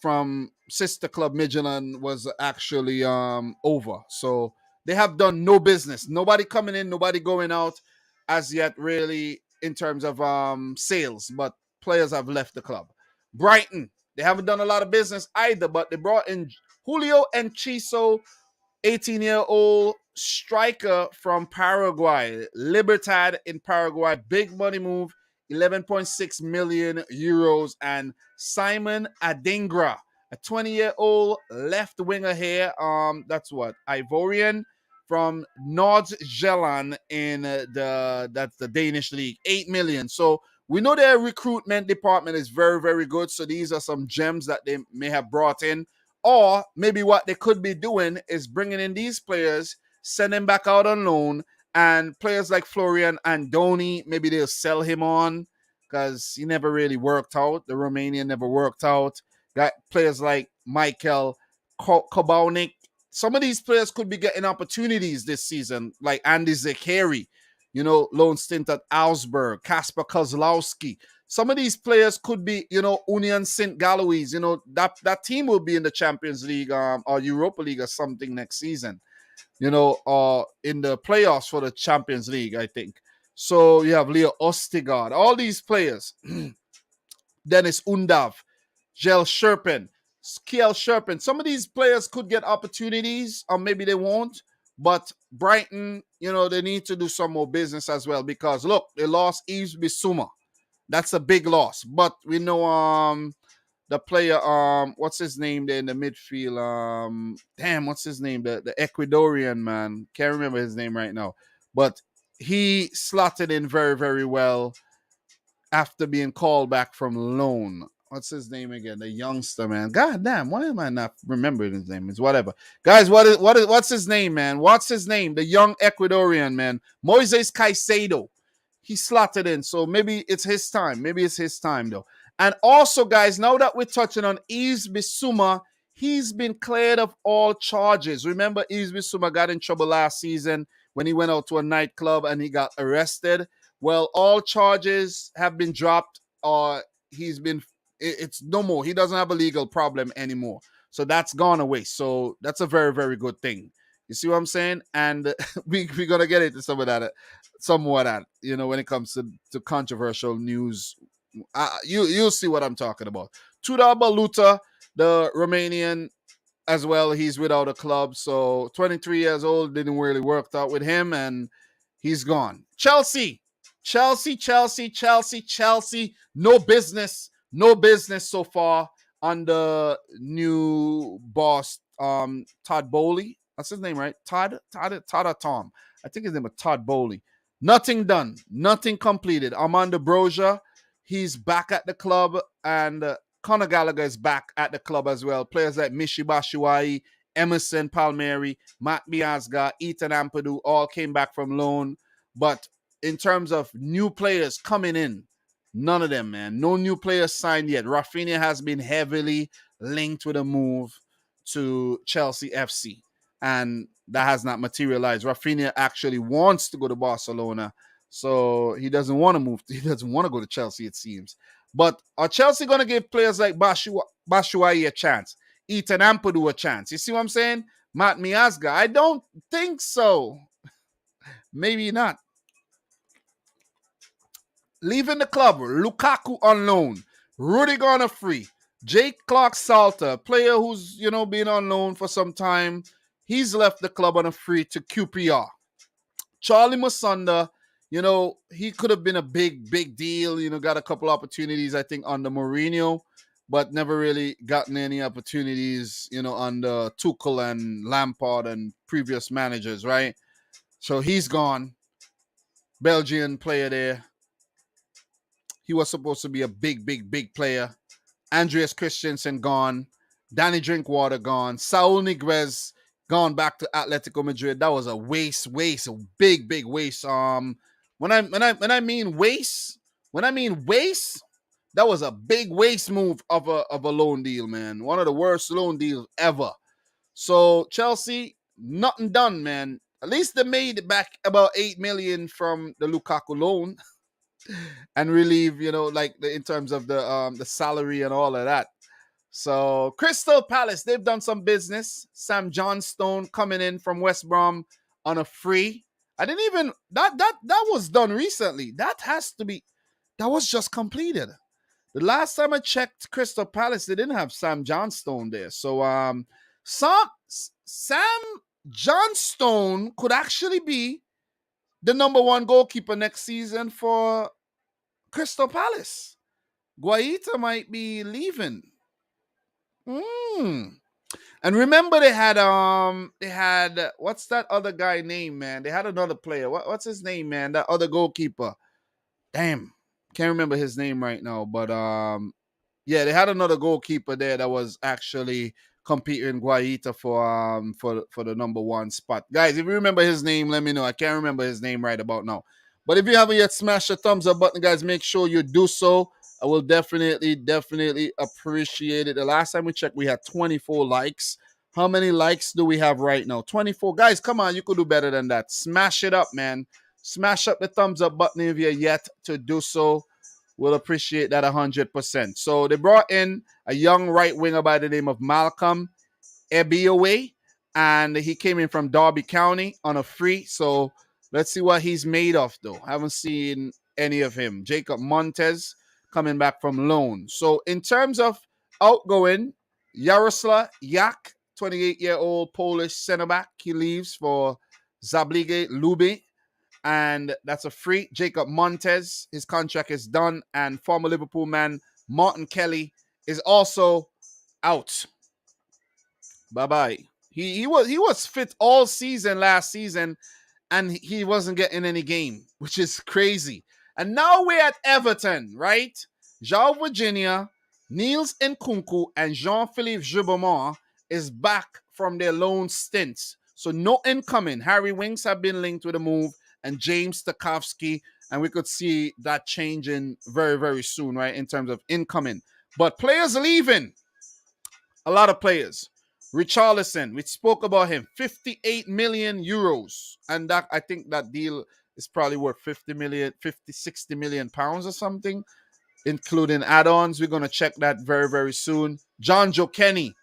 S1: from sister club Midtjylland was actually over. So they have done no business. Nobody coming in, nobody going out as yet, really, in terms of sales. But players have left the club. Brighton, they haven't done a lot of business either, but they brought in Julio Enciso, 18-year-old striker from Paraguay, Libertad in Paraguay. Big money move, 11.6 million euros. And Simon Adingra, a 20-year-old left winger here. That's what, Ivorian from Nordsjælland in that's the Danish league, 8 million. So we know their recruitment department is very, very good. So these are some gems that they may have brought in. Or maybe what they could be doing is bringing in these players, send them back out on loan, and players like Florian Andoni, maybe they'll sell him on because he never really worked out. The Romanian never worked out. Got players like Michael Kobaunik. Some of these players could be getting opportunities this season, like Andy Zakiri, loan stint at Augsburg, Kasper Kozlowski. Some of these players could be, Union St. Galois. That team will be in the Champions League or Europa League or something next season, or in the playoffs for the Champions League, I think. So you have Leo Ostigard, all these players, Dennis Undav, Kiel Sherpen. Some of these players could get opportunities, or maybe they won't. But Brighton, they need to do some more business as well, because look, they lost Yves Bissouma. That's a big loss. But we know the player, what's his name there in the midfield? What's his name? The Ecuadorian man. Can't remember his name right now. But he slotted in very, very well after being called back from loan. What's his name again? The youngster, man. God damn, why am I not remembering his name? It's whatever. Guys, what's his name, man? What's his name? The young Ecuadorian, man. Moises Caicedo. He slotted in. So maybe it's his time. Maybe it's his time, though. And also, guys, now that we're touching on Yves Bissouma, he's been cleared of all charges. Remember, Yves Bissouma got in trouble last season when he went out to a nightclub and he got arrested. Well, all charges have been dropped, or it's no more. He doesn't have a legal problem anymore. So that's gone away. So that's a very, very good thing. You see what I'm saying? And we're going to get into some of that, when it comes to controversial news. You'll see what I'm talking about. Tudor Baluta, the Romanian as well, he's without a club. So 23 years old, didn't really work out with him, and he's gone. Chelsea. No business so far under new boss, Todd Bowley. That's his name, right? Todd or Tom? I think his name was Todd Bowley. Nothing done. Nothing completed. Armando Broja, he's back at the club, and Conor Gallagher is back at the club as well. Players like Michy Batshuayi, Emerson Palmieri, Matt Miazga, Ethan Ampadu all came back from loan. But in terms of new players coming in, none of them, man. No new players signed yet. Raphinha has been heavily linked with a move to Chelsea FC, and that has not materialized. Raphinha actually wants to go to Barcelona, so he doesn't want to move. He doesn't want to go to Chelsea, it seems. But are Chelsea going to give players like Batshuayi a chance? Ethan Ampadu a chance? You see what I'm saying? Matt Miazga? I don't think so. Maybe not. Leaving the club, Lukaku on loan, Rudiger on a free, Jake Clark-Salter, player who's, been on loan for some time, he's left the club on a free to QPR. Charlie Musonda, he could have been a big, big deal, got a couple opportunities, I think, under Mourinho, but never really gotten any opportunities, under Tuchel and Lampard and previous managers, right? So he's gone. Belgian player there. He was supposed to be a big, big, big player. Andreas Christensen gone. Danny Drinkwater gone. Saul Niguez gone back to Atletico Madrid. That was a waste, a big, big waste. When I mean waste, that was a big waste move of a loan deal, man. One of the worst loan deals ever. So Chelsea, nothing done, man. At least they made back about 8 million from the Lukaku loan and relieve, like in terms of the salary and all of that. So Crystal Palace, they've done some business. Sam Johnstone coming in from West Brom on a free. I didn't even that was done recently. That was just completed. The last time I checked Crystal Palace, they didn't have Sam Johnstone there. So Sam Johnstone could actually be the number one goalkeeper next season for Crystal Palace. Guaita might be leaving. And remember they had what's that other guy name, man? They had another player. What's his name, man? That other goalkeeper. Damn. Can't remember his name right now, but yeah, they had another goalkeeper there that was actually competing Guaita for the number one spot. Guys, if you remember his name, let me know. I can't remember his name right about now. But if you haven't yet smashed the thumbs up button, guys, make sure you do so. I will definitely appreciate it. The last time we checked, we had 24 likes. How many likes do we have right now? 24. Guys, come on. You could do better than that. Smash it up, man. Smash up the thumbs up button if you're yet to do so. We'll appreciate that 100%. So they brought in a young right winger by the name of Malcolm Ebioway, and he came in from Derby County on a free. So let's see what he's made of, though. I haven't seen any of him. Jacob Montes coming back from loan. So in terms of outgoing, Jaroslav Jak, 28-year-old Polish center back. He leaves for Zablige Lube, and that's a free. Jacob Montes, his contract is done, and former Liverpool man Martin Kelly is also out. Bye-bye. He was fit all season last season, and he wasn't getting any game, which is crazy. And now we're at Everton, right? João Virginia, Niels Nkunku, and Jean-Philippe Gibomont is back from their loan stints. So no incoming. Harry Winks have been linked with a move, and James Tarkowski, and we could see that changing very, very soon, right, in terms of incoming. But players leaving. A lot of players. Richarlison, we spoke about him, 58 million euros. And that, I think that deal is probably worth 60 million pounds or something, including add-ons. We're going to check that very, very soon. John Joe Kenny,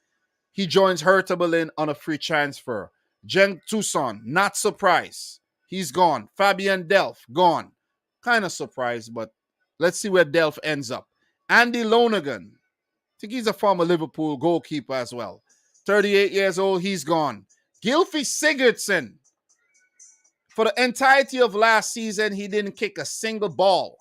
S1: he joins Hertha Berlin on a free transfer. Jen Toussaint, not surprised. He's gone. Fabian Delph, gone. Kind of surprised, but let's see where Delph ends up. Andy Lonergan, I think he's a former Liverpool goalkeeper as well. 38 years old, he's gone. Gylfi Sigurdsson, for the entirety of last season, he didn't kick a single ball.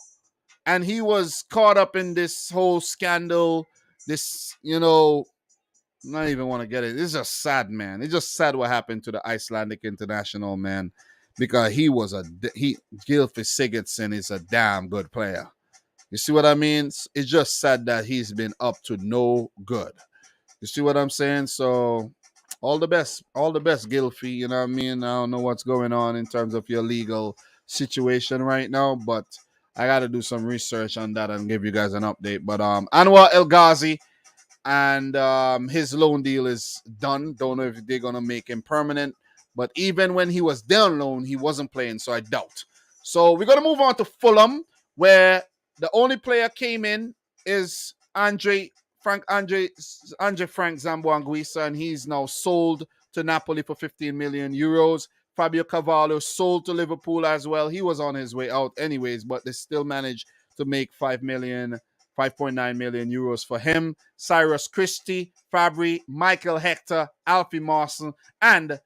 S1: And he was caught up in this whole scandal, this, not even want to get it. It's just sad, man. It's just sad what happened to the Icelandic international, man, because Gylfi Sigurdsson is a damn good player. You see what I mean? It's just sad that he's been up to no good. You see what I'm saying? So all the best, Gylfi. You know what I mean? I don't know what's going on in terms of your legal situation right now, but I got to do some research on that and give you guys an update. But Anwar El Ghazi and his loan deal is done. Don't know if they're going to make him permanent. But even when he was down loan, he wasn't playing, so I doubt. So we're going to move on to Fulham, where the only player came in is Andre Frank Zambo-Anguissa, and he's now sold to Napoli for 15 million euros. Fabio Cavallo sold to Liverpool as well. He was on his way out anyways, but they still managed to make 5.9 million euros for him. Cyrus Christie, Fabry, Michael Hector, Alfie Mawson, and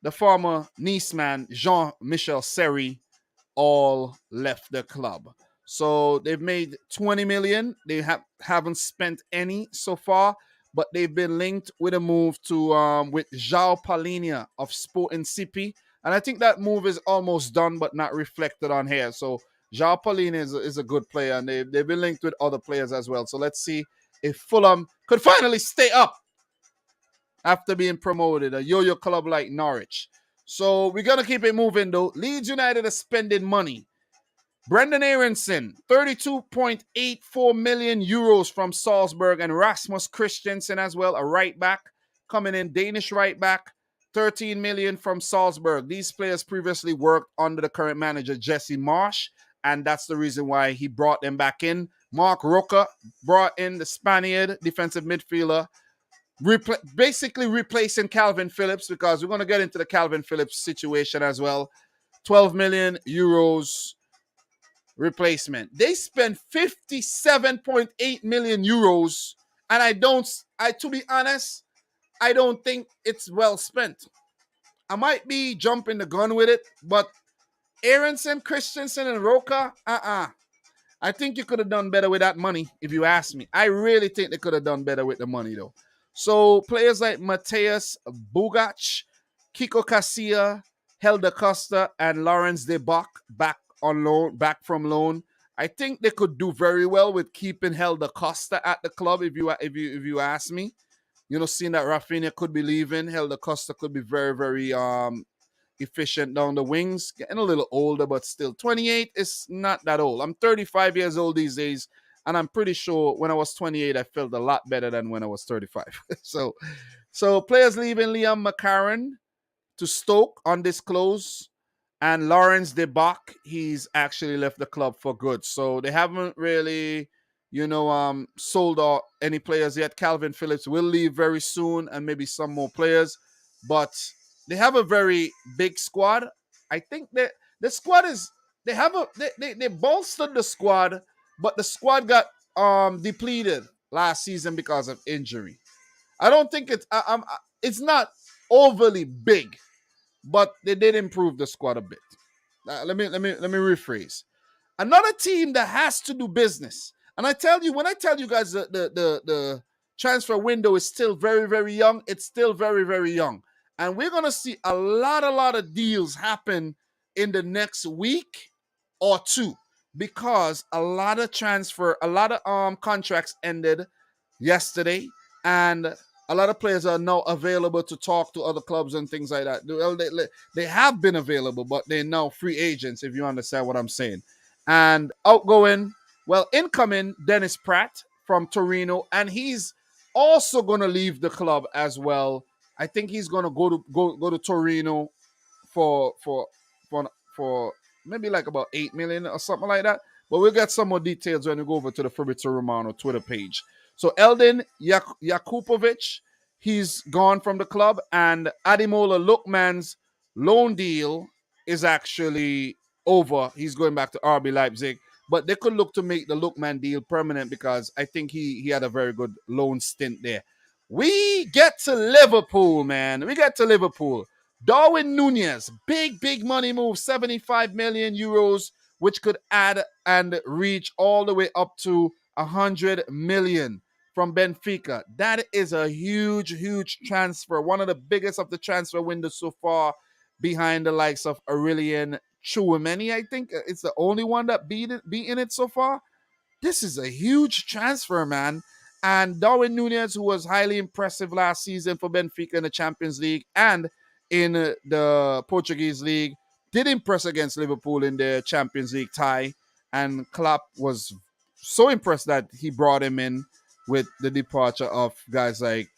S1: the former Nice man, Jean-Michel Seri, all left the club. So they've made 20 million. They haven't spent any so far, but they've been linked with a move to with João Palhinha of Sporting CP. And I think that move is almost done, but not reflected on here. So João Palhinha is a good player, and they've been linked with other players as well. So let's see if Fulham could finally stay up after being promoted, a yo-yo club like Norwich. So we're going to keep it moving, though. Leeds United are spending money. Brendan Aronson, 32.84 million euros from Salzburg, and Rasmus Christensen as well, a right back coming in, Danish right back, 13 million from Salzburg. These players previously worked under the current manager Jesse Marsch, and that's the reason why he brought them back in. Mark Roca brought in the Spaniard defensive midfielder, basically replacing Calvin Phillips, because we're going to get into the Calvin Phillips situation as well. 12 million euros replacement. They spent 57.8 million euros, and to be honest, I don't think it's well spent. I might be jumping the gun with it, but Aronson, Christensen, and Roca, I think you could have done better with that money, if you ask me. I really think they could have done better with the money, though. So players like Mateus Bugac, Kiko Casilla, Helder Costa, and Lawrence De Bach back from loan. I think they could do very well with keeping Helder Costa at the club, if you ask me. You know, seeing that Raphinha could be leaving, Helder Costa could be very, very efficient down the wings. Getting a little older, but still 28 is not that old. I'm 35 years old these days, and I'm pretty sure when I was 28, I felt a lot better than when I was 35. So players leaving: Liam McCarron to Stoke, undisclosed, and Lawrence De Bach, he's actually left the club for good. So they haven't really, sold out any players yet. Calvin Phillips will leave very soon, and maybe some more players, but they have a very big squad. I think that the squad is they bolstered the squad, but the squad got depleted last season because of injury. I don't think it's not overly big, but they did improve the squad a bit. Let me rephrase. Another team that has to do business, and when I tell you guys the transfer window is still very, very young, it's still very, very young. And we're going to see a lot of deals happen in the next week or two, because a lot of contracts ended yesterday, and a lot of players are now available to talk to other clubs and things like that. Well, they have been available, but they're now free agents, if you understand what I'm saying. And incoming, Dennis Pratt from Torino, and he's also going to leave the club as well. I think he's going to go to Torino for maybe like about 8 million or something like that. But we'll get some more details when we go over to the Fabrizio Romano Twitter page. So Eldin Jakupovic, he's gone from the club, and Ademola Lookman's loan deal is actually over. He's going back to RB Leipzig, but they could look to make the Lookman deal permanent, because I think he had a very good loan stint there. We get to Liverpool, man. We get to Liverpool. Darwin Nunez, big money move, 75 million euros, which could add and reach all the way up to 100 million from Benfica. That is a huge transfer. One of the biggest of the transfer windows so far, behind the likes of Aurelien Tchouameni. I think it's the only one that beaten it so far. This is a huge transfer, man. And Darwin Nunez, who was highly impressive last season for Benfica in the Champions League and in the Portuguese League, did impress against Liverpool in the Champions League tie. And Klopp was so impressed that he brought him in with the departure of guys like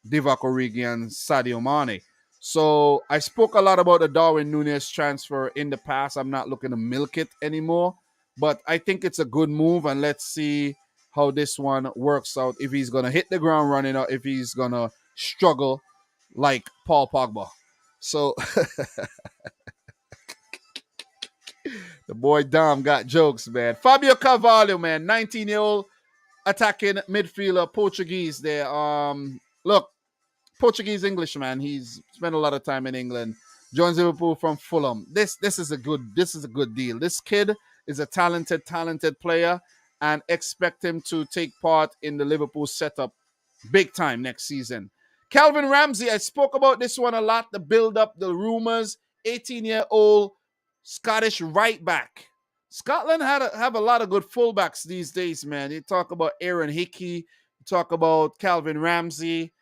S1: Divock Origi and Sadio Mane. So I spoke a lot about the Darwin Nunez transfer in the past. I'm not looking to milk it anymore, but I think it's a good move, and let's see how this one works out, if he's going to hit the ground running or if he's going to struggle like Paul Pogba. So the boy Dom got jokes, man. Fabio Carvalho, man, 19-year-old attacking midfielder, Portuguese there. Look, Portuguese English, man. He's spent a lot of time in England. Joins Liverpool from Fulham. This is a good deal. This kid is a talented player, and expect him to take part in the Liverpool setup big time next season. Calvin Ramsey, I spoke about this one a lot, the build-up, the rumors. 18-year-old Scottish right back. Scotland have a lot of good fullbacks these days, man. You talk about Aaron Hickey, you talk about Calvin Ramsey,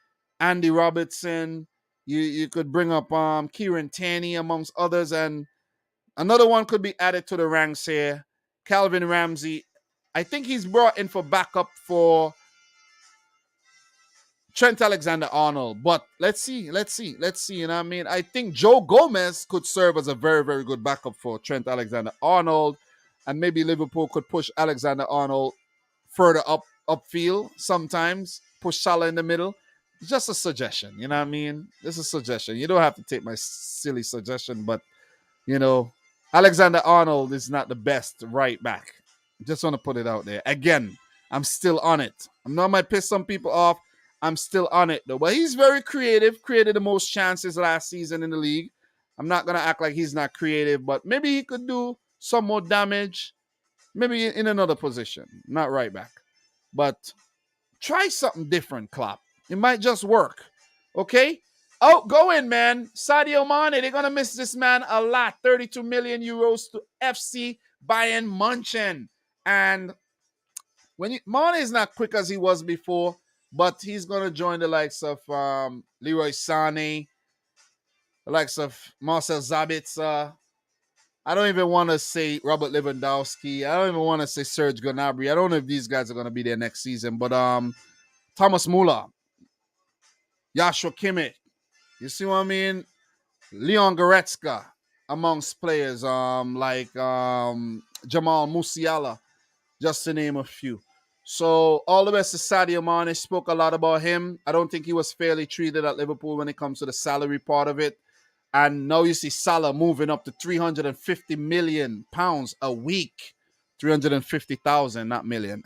S1: Andy Robertson. You could bring up Kieran Tierney amongst others, and another one could be added to the ranks here Calvin Ramsey. I think he's brought in for backup for Trent Alexander-Arnold. But let's see. You know what I mean? I think Joe Gomez could serve as a very, very good backup for Trent Alexander-Arnold. And maybe Liverpool could push Alexander-Arnold further upfield sometimes. Push Salah in the middle. Just a suggestion. You know what I mean? Just a suggestion. You don't have to take my silly suggestion, but, you know, Alexander-Arnold is not the best right back. Just want to put it out there. Again, I'm still on it. I know I might piss some people off. I'm still on it, though. But he's very creative. Created the most chances last season in the league. I'm not going to act like he's not creative, but maybe he could do some more damage. Maybe in another position. Not right back. But try something different, Klopp. It might just work. Okay? Oh, go in, man. Sadio Mane, they're going to miss this man a lot. 32 million euros to FC Bayern Munchen. And Mane is not quick as he was before, but he's going to join the likes of Leroy Sané, the likes of Marcel Sabitzer. I don't even want to say Robert Lewandowski. I don't even want to say Serge Gnabry. I don't know if these guys are going to be there next season, but Thomas Muller, Joshua Kimmich, you see what I mean? Leon Goretzka, amongst players like Jamal Musiala, just to name a few. So all the best to Sadio Mane. Spoke a lot about him. I don't think he was fairly treated at Liverpool when it comes to the salary part of it. And now you see Salah moving up to £350 million a week. 350,000, not million.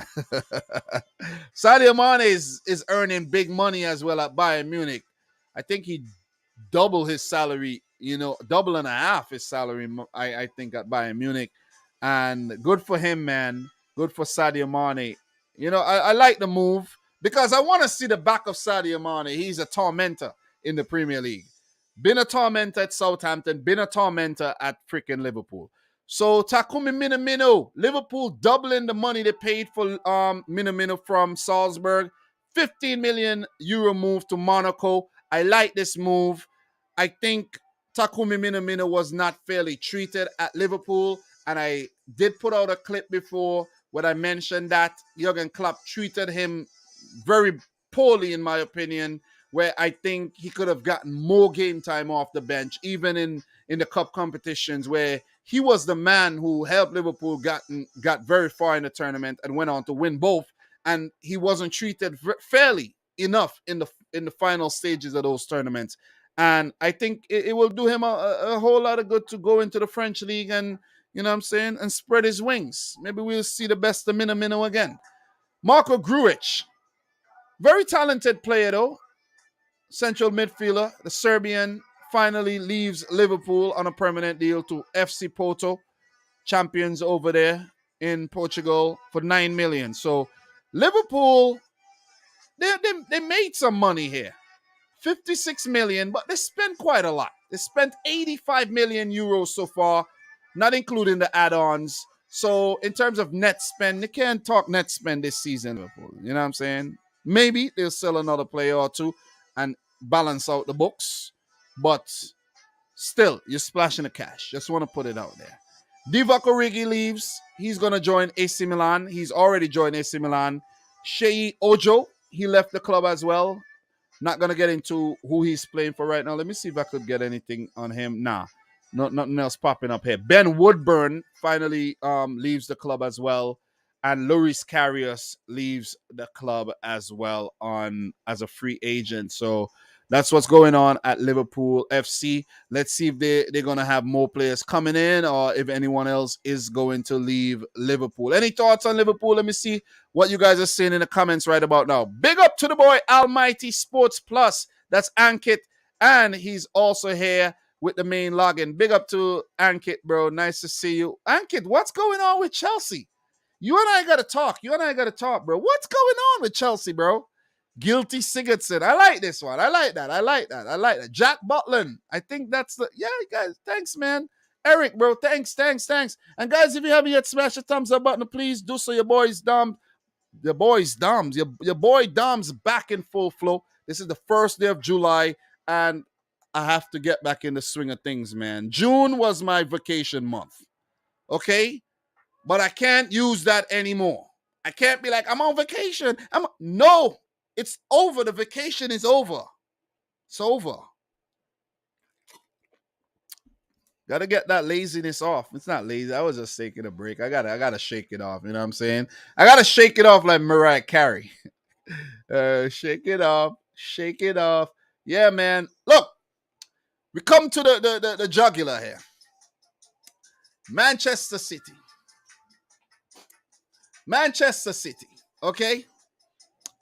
S1: Sadio Mane is earning big money as well at Bayern Munich. I think he doubled his salary, double and a half his salary, I think, at Bayern Munich. And good for him, man. Good for Sadio Mane. I like the move because I want to see the back of Sadio Mane. He's a tormentor in the Premier League. Been a tormentor at Southampton, been a tormentor at freaking Liverpool. So Takumi Minamino, Liverpool doubling the money they paid for Minamino from Salzburg. 15 million euro move to Monaco. I like this move. I think Takumi Minamino was not fairly treated at Liverpool. And I did put out a clip before where I mentioned that Jurgen Klopp treated him very poorly, in my opinion, where I think he could have gotten more game time off the bench, even in the cup competitions, where he was the man who helped Liverpool got very far in the tournament and went on to win both. And he wasn't treated fairly enough in the final stages of those tournaments. And I think it will do him a whole lot of good to go into the French league and, you know what I'm saying, and spread his wings. Maybe we'll see the best of Minamino again. Marko Grujic, very talented player though. Central midfielder, the Serbian, finally leaves Liverpool on a permanent deal to FC Porto, champions over there in Portugal, for 9 million. So Liverpool, they made some money here. 56 million, but they spent quite a lot. They spent 85 million euros so far, not including the add-ons. So in terms of net spend, they can't talk net spend this season, Liverpool. You know what I'm saying? Maybe they'll sell another player or two and balance out the books. But still, you're splashing the cash. Just want to put it out there. Divock Origi leaves. He's going to join AC Milan. He's already joined AC Milan. Shei Ojo, he left the club as well. Not going to get into who he's playing for right now. Let me see if I could get anything on him. Nah, nothing else popping up here. Ben Woodburn finally leaves the club as well. And Loris Karius leaves the club as well as a free agent. So that's what's going on at Liverpool FC. Let's see if they're going to have more players coming in or if anyone else is going to leave Liverpool. Any thoughts on Liverpool? Let me see what you guys are saying in the comments right about now. Big up to the boy, Almighty Sports Plus. That's Ankit. And he's also here with the main login. Big up to Ankit, bro. Nice to see you. Ankit, what's going on with Chelsea? You and I got to talk. Bro. What's going on with Chelsea, bro? Guilty Sigurdsson. I like this one. I like that. Jack Butland. I think that's yeah, guys. Thanks, man. Eric, bro. Thanks. And guys, if you haven't yet smashed the thumbs up button, please do so. Your boy Dom's back in full flow. This is the first day of July, and I have to get back in the swing of things, man. June was my vacation month. Okay? But I can't use that anymore. I can't be like, I'm on vacation. No, it's over. The vacation is over. It's over. Gotta get that laziness off. It's not lazy. I was just taking a break. I gotta shake it off. You know what I'm saying? I gotta shake it off like Mariah Carey. Shake it off. Shake it off. Yeah, man. Look, we come to the jugular here. Manchester City. Manchester City. Okay?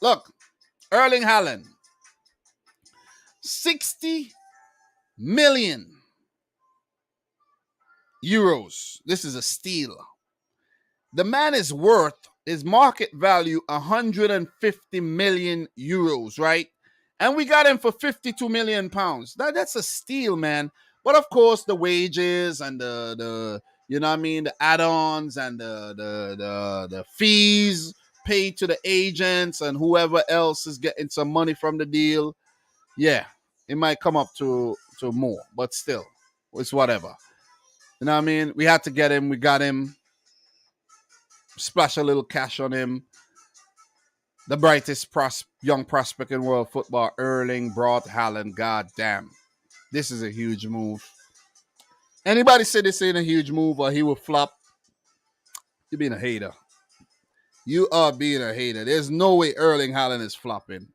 S1: Look, Erling Haaland. 60 million euros. This is a steal. The man is worth, his market value, 150 million euros, right? And we got him for 52 million pounds. That's a steal, man. But of course, the wages and the you know what I mean, the add-ons and the fees paid to the agents and whoever else is getting some money from the deal. Yeah, it might come up to more, but still, it's whatever. You know what I mean? We had to get him. We got him. Splash a little cash on him. The brightest young prospect in world football, Erling Braut Haaland. God damn. This is a huge move. Anybody say this ain't a huge move or he will flop? You're being a hater. You are being a hater. There's no way Erling Haaland is flopping.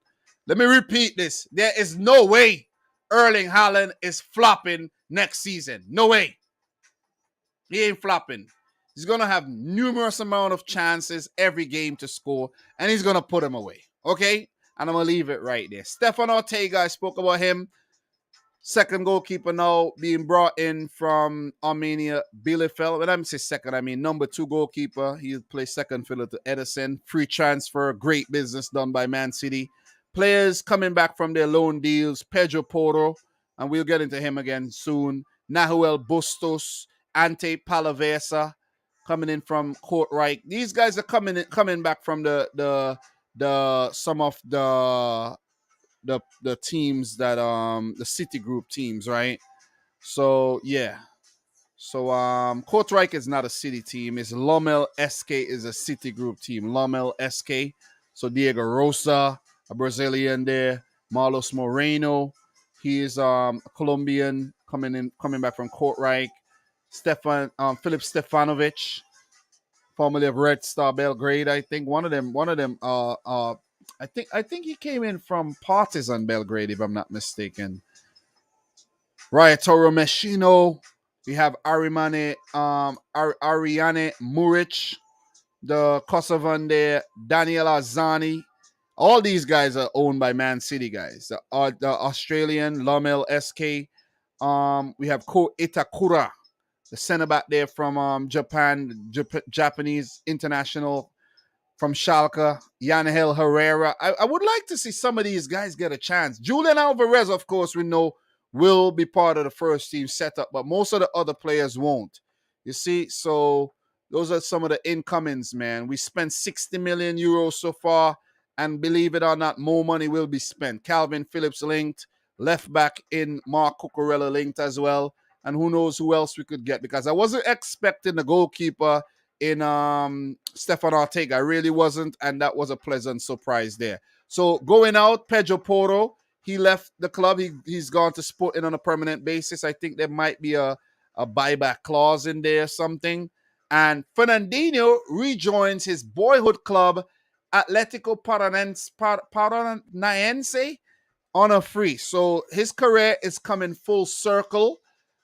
S1: Let me repeat this. There is no way Erling Haaland is flopping next season. No way. He ain't flopping. He's going to have numerous amount of chances every game to score, and he's going to put them away. Okay? And I'm going to leave it right there. Stefan Ortega, I spoke about him. Second goalkeeper now being brought in from Armenia, Bielefeld. When I say second, I mean number 2 goalkeeper. He'll play second fiddle to Edison. Free transfer, great business done by Man City. Players coming back from their loan deals. Pedro Porro, and we'll get into him again soon. Nahuel Bustos, Ante Palavesa, coming in from Kortrijk. These guys are coming back from the some of the teams that the City Group teams, right? So yeah. So Kortrijk is not a City team. It's Lommel SK is a City Group team. Lommel SK. So Diego Rosa, a Brazilian there. Marlos Moreno, he is a Colombian coming back from Kortrijk. Filip Stefanovic, formerly of Red Star Belgrade. I think one of them I think he came in from Partizan Belgrade, if I'm not mistaken. Right, Toro Meshino. We have Ariane Muric, the Kosovan there, Daniel Arzani. All these guys are owned by Man City guys. The Australian Lommel SK. We have Ko Itakura, the center back there from Japan, Japanese international from Schalke. Yanel Herrera. I would like to see some of these guys get a chance. Julian Alvarez, of course, we know will be part of the first team setup, but most of the other players won't. You see, so those are some of the incomings, man. We spent 60 million euros so far, and believe it or not, more money will be spent. Calvin Phillips linked, left back in Mark Cucurella linked as well, and who knows who else we could get, because I wasn't expecting the goalkeeper in Stefan Ortega. I really wasn't, and that was a pleasant surprise there. So going out, Pedro Porro, he left the club. He's gone to Sporting on a permanent basis. I think there might be a buyback clause in there or something. And Fernandinho rejoins his boyhood club, Atletico Paranaense, on a free. So his career is coming full circle,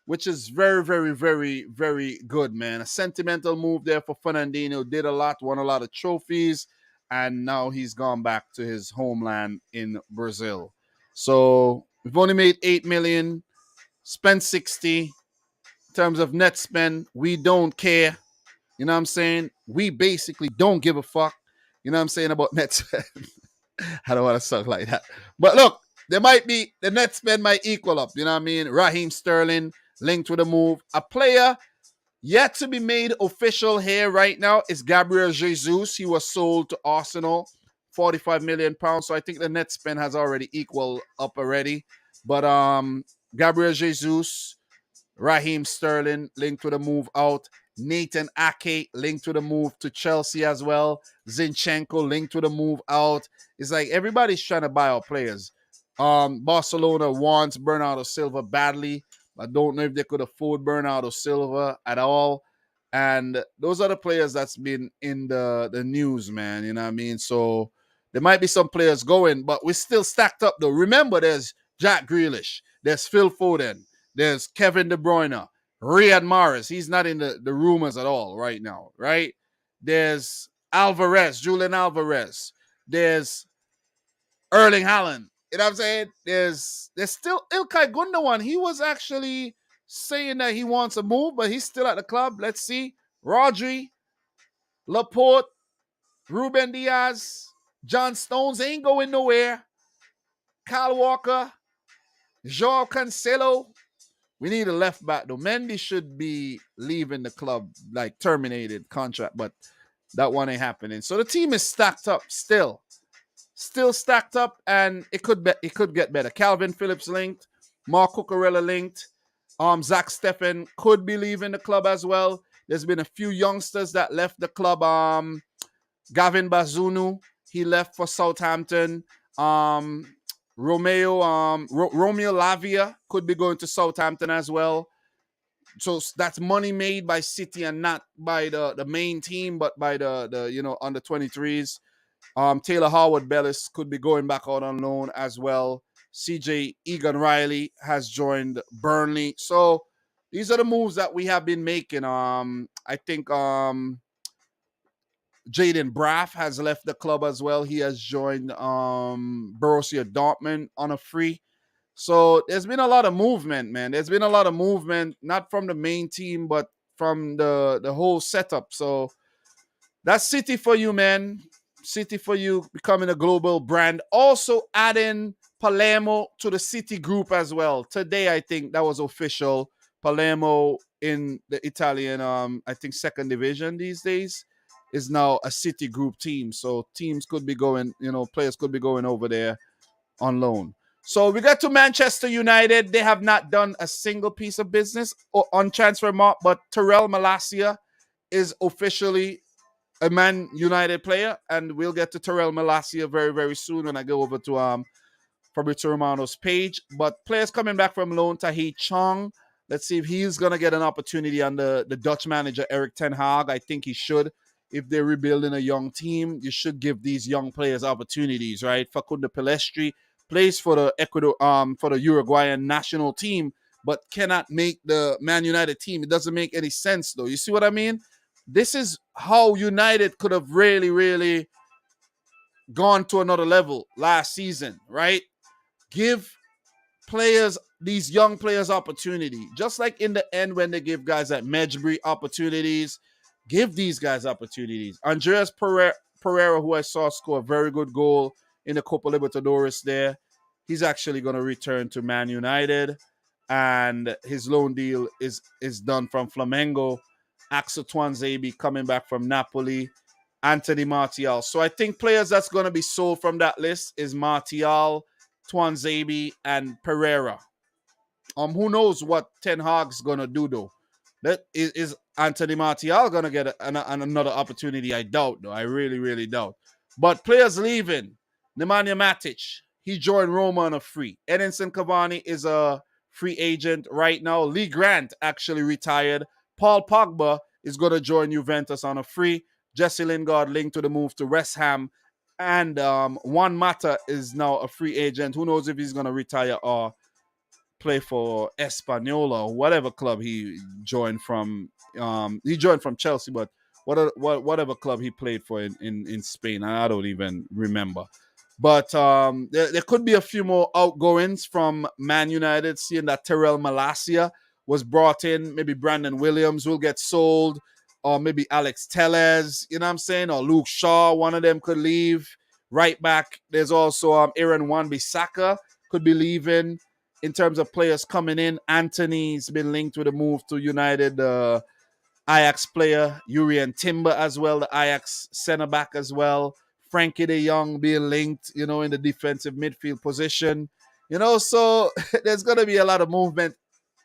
S1: which is very, very, very, very good, man. A sentimental move there for Fernandinho. Did a lot, won a lot of trophies, and now he's gone back to his homeland in Brazil. So we've only made 8 million, spent 60. In terms of net spend, we don't care. You know what I'm saying? We basically don't give a fuck. You know what I'm saying about net spend? I don't want to suck like that. But look, the net spend might equal up. You know what I mean? Raheem Sterling linked with a move. A player yet to be made official here right now is Gabriel Jesus. He was sold to Arsenal. 45 million pounds. So I think the net spend has already equal up already. But Gabriel Jesus, Raheem Sterling linked with a move out. Nathan Ake linked to the move to Chelsea as well. Zinchenko linked to the move out. It's like everybody's trying to buy our players. Barcelona wants Bernardo Silva badly. I don't know if they could afford Bernardo Silva at all. And those are the players that's been in the news, man. You know what I mean? So there might be some players going, but we're still stacked up though. Remember, there's Jack Grealish, there's Phil Foden, there's Kevin De Bruyne, Riyad Mahrez. He's not in the rumors at all right now, right? There's Alvarez, Julian Alvarez. There's Erling Haaland. You know what I'm saying? There's still Ilkay Gundogan. He was actually saying that he wants a move, but he's still at the club. Let's see. Rodri, Laporte, Ruben Diaz, John Stones ain't going nowhere. Kyle Walker, Joao Cancelo. We need a left back though. Mendy should be leaving the club, like terminated contract, but that one ain't happening. So the team is stacked up still stacked up, and it could get better. Calvin Phillips linked, Mark Cucurella linked. Zach Steffen could be leaving the club as well. There's been a few youngsters that left the club. Gavin Bazunu, he left for Southampton. Romeo Lavia could be going to Southampton as well. So that's money made by City and not by the main team, but by the under 23s. Taylor Howard-Bellis could be going back out on loan as well. CJ Egan-Riley has joined Burnley. So these are the moves that we have been making. I think Jaden Braff has left the club as well. He has joined Borussia Dortmund on a free. So there's been a lot of movement, man. There's been a lot of movement, not from the main team, but from the whole setup. So that's City for you, man. City for you, becoming a global brand. Also adding Palermo to the City group as well. Today, I think that was official. Palermo in the Italian, I think, second division these days is now a City group team. So teams could be going, players could be going over there on loan. So we got to Manchester United. They have not done a single piece of business on transfer market, but Terrell Malacia is officially a Man United player, and we'll get to Terrell Malacia very, very soon when I go over to Fabrizio Romano's page. But players coming back from loan, Tahith Chong. Let's see if he's going to get an opportunity under the Dutch manager, Erik ten Hag. I think he should. If they're rebuilding a young team, you should give these young players opportunities, right? Facundo Pelestri plays for the Uruguayan national team, but cannot make the Man United team. It doesn't make any sense, though. You see what I mean? This is how United could have really, really gone to another level last season, right? Give players, these young players, opportunity. Just like in the end when they give guys like Medjbri opportunities, give these guys opportunities. Andreas Pereira, who I saw score a very good goal in the Copa Libertadores there, he's actually going to return to Man United, and his loan deal is done from Flamengo. Axel Tuanzebe coming back from Napoli, Anthony Martial. So I think players that's going to be sold from that list is Martial, Tuanzebe, and Pereira. Who knows what Ten Hag's going to do, though? That is Anthony Martial going to get another opportunity? I doubt, though. I really, really doubt. But players leaving. Nemanja Matic, he joined Roma on a free. Edinson Cavani is a free agent right now. Lee Grant actually retired. Paul Pogba is going to join Juventus on a free. Jesse Lingard linked to the move to West Ham. And Juan Mata is now a free agent. Who knows if he's going to retire or play for Espanola or whatever club he joined from. He joined from Chelsea, but whatever club he played for in Spain. I don't even remember. But there could be a few more outgoings from Man United, seeing that Terrell Malacia was brought in. Maybe Brandon Williams will get sold, or maybe Alex Tellez, you know what I'm saying, or Luke Shaw, one of them could leave. Right back, there's also Aaron Wan-Bissaka could be leaving. In terms of players coming in, Anthony's been linked with a move to United. Ajax player, Urian Timber as well, the Ajax center back as well. Frankie de Jong being linked, in the defensive midfield position. So there's going to be a lot of movement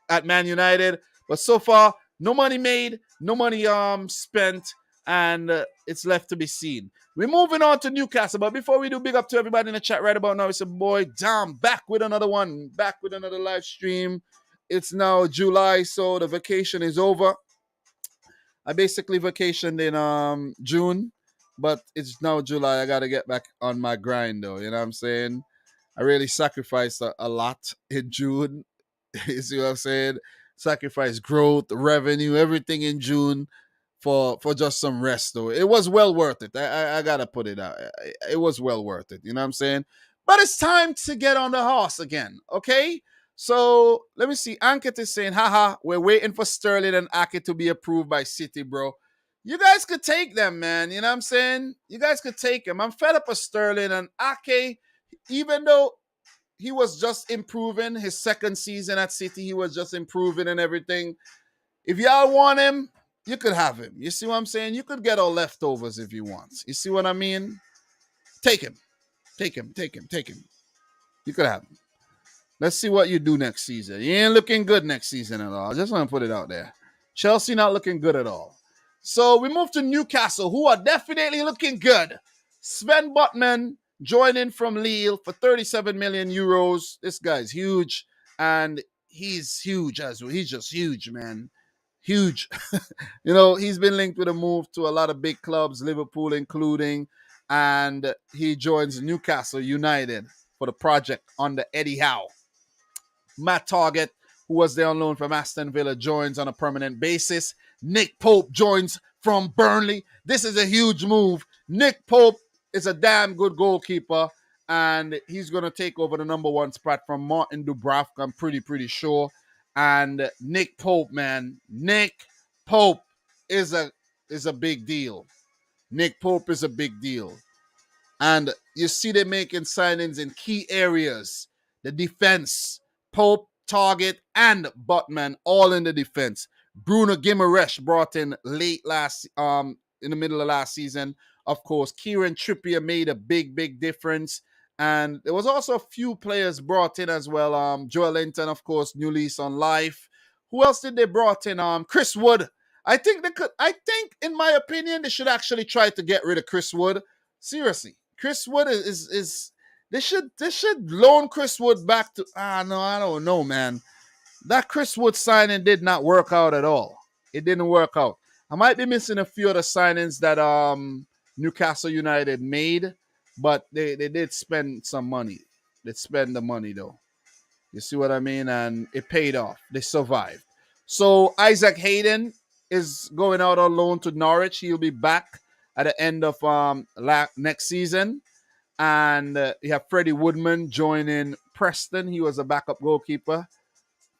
S1: at Man United. But so far, no money made, No money spent, and it's left to be seen. We're moving on to Newcastle, but before we do, big up to everybody in the chat right about now. It's a boy Dam back with another one, back with another live stream. It's now July, so the vacation is over. I basically vacationed in June, but it's now July. I gotta get back on my grind though. You know what I'm saying? I really sacrificed a lot in June. You see what I'm saying? Sacrifice growth, revenue, everything in June for just some rest though. It was well worth it. I gotta put it out. It was well worth it. You know what I'm saying? But it's time to get on the horse again. Okay. So let me see. Ankit is saying, haha, we're waiting for Sterling and Ake to be approved by City, bro. You guys could take them, man. You know what I'm saying? You guys could take them. I'm fed up with Sterling and Ake, even though he was just improving his second season at City. He was just improving and everything. If y'all want him, you could have him. You see what I'm saying? You could get all leftovers if you want. You see what I mean? Take him. Take him. Take him. Take him. You could have him. Let's see what you do next season. You ain't looking good next season at all. I just want to put it out there. Chelsea not looking good at all. So we move to Newcastle, who are definitely looking good. Sven Botman joining from Lille for 37 million euros. This guy's huge, and he's huge as well. He's just huge, man. Huge. You know, he's been linked with a move to a lot of big clubs, Liverpool including, and he joins Newcastle United for the project under Eddie Howe. Matt Target, who was there on loan from Aston Villa, joins on a permanent basis. Nick Pope joins from Burnley. This is a huge move. Nick Pope is a damn good goalkeeper, and he's going to take over the number one spot from Martin Dubravka, I'm pretty sure. And Nick Pope, man. Nick Pope is a big deal. Nick Pope is a big deal. And you see them making signings in key areas. The defense, Pope, Target, and Botman, all in the defense. Bruno Guimaraes brought in late in the middle of last season. Of course, Kieran Trippier made a big difference. And there was also a few players brought in as well. Joel Linton, of course, new lease on life. Who else did they brought in? Chris Wood. I think, in my opinion, they should actually try to get rid of Chris Wood. Seriously. Chris Wood is they should loan Chris Wood back to no, I don't know, man. That Chris Wood signing did not work out at all. It didn't work out. I might be missing a few of the signings that Newcastle United made, but they did spend some money. They spend the money though. You see what I mean? And it paid off. They survived. So Isaac Hayden is going out on loan to Norwich. He'll be back at the end of next season. And you have Freddie Woodman joining Preston. He was a backup goalkeeper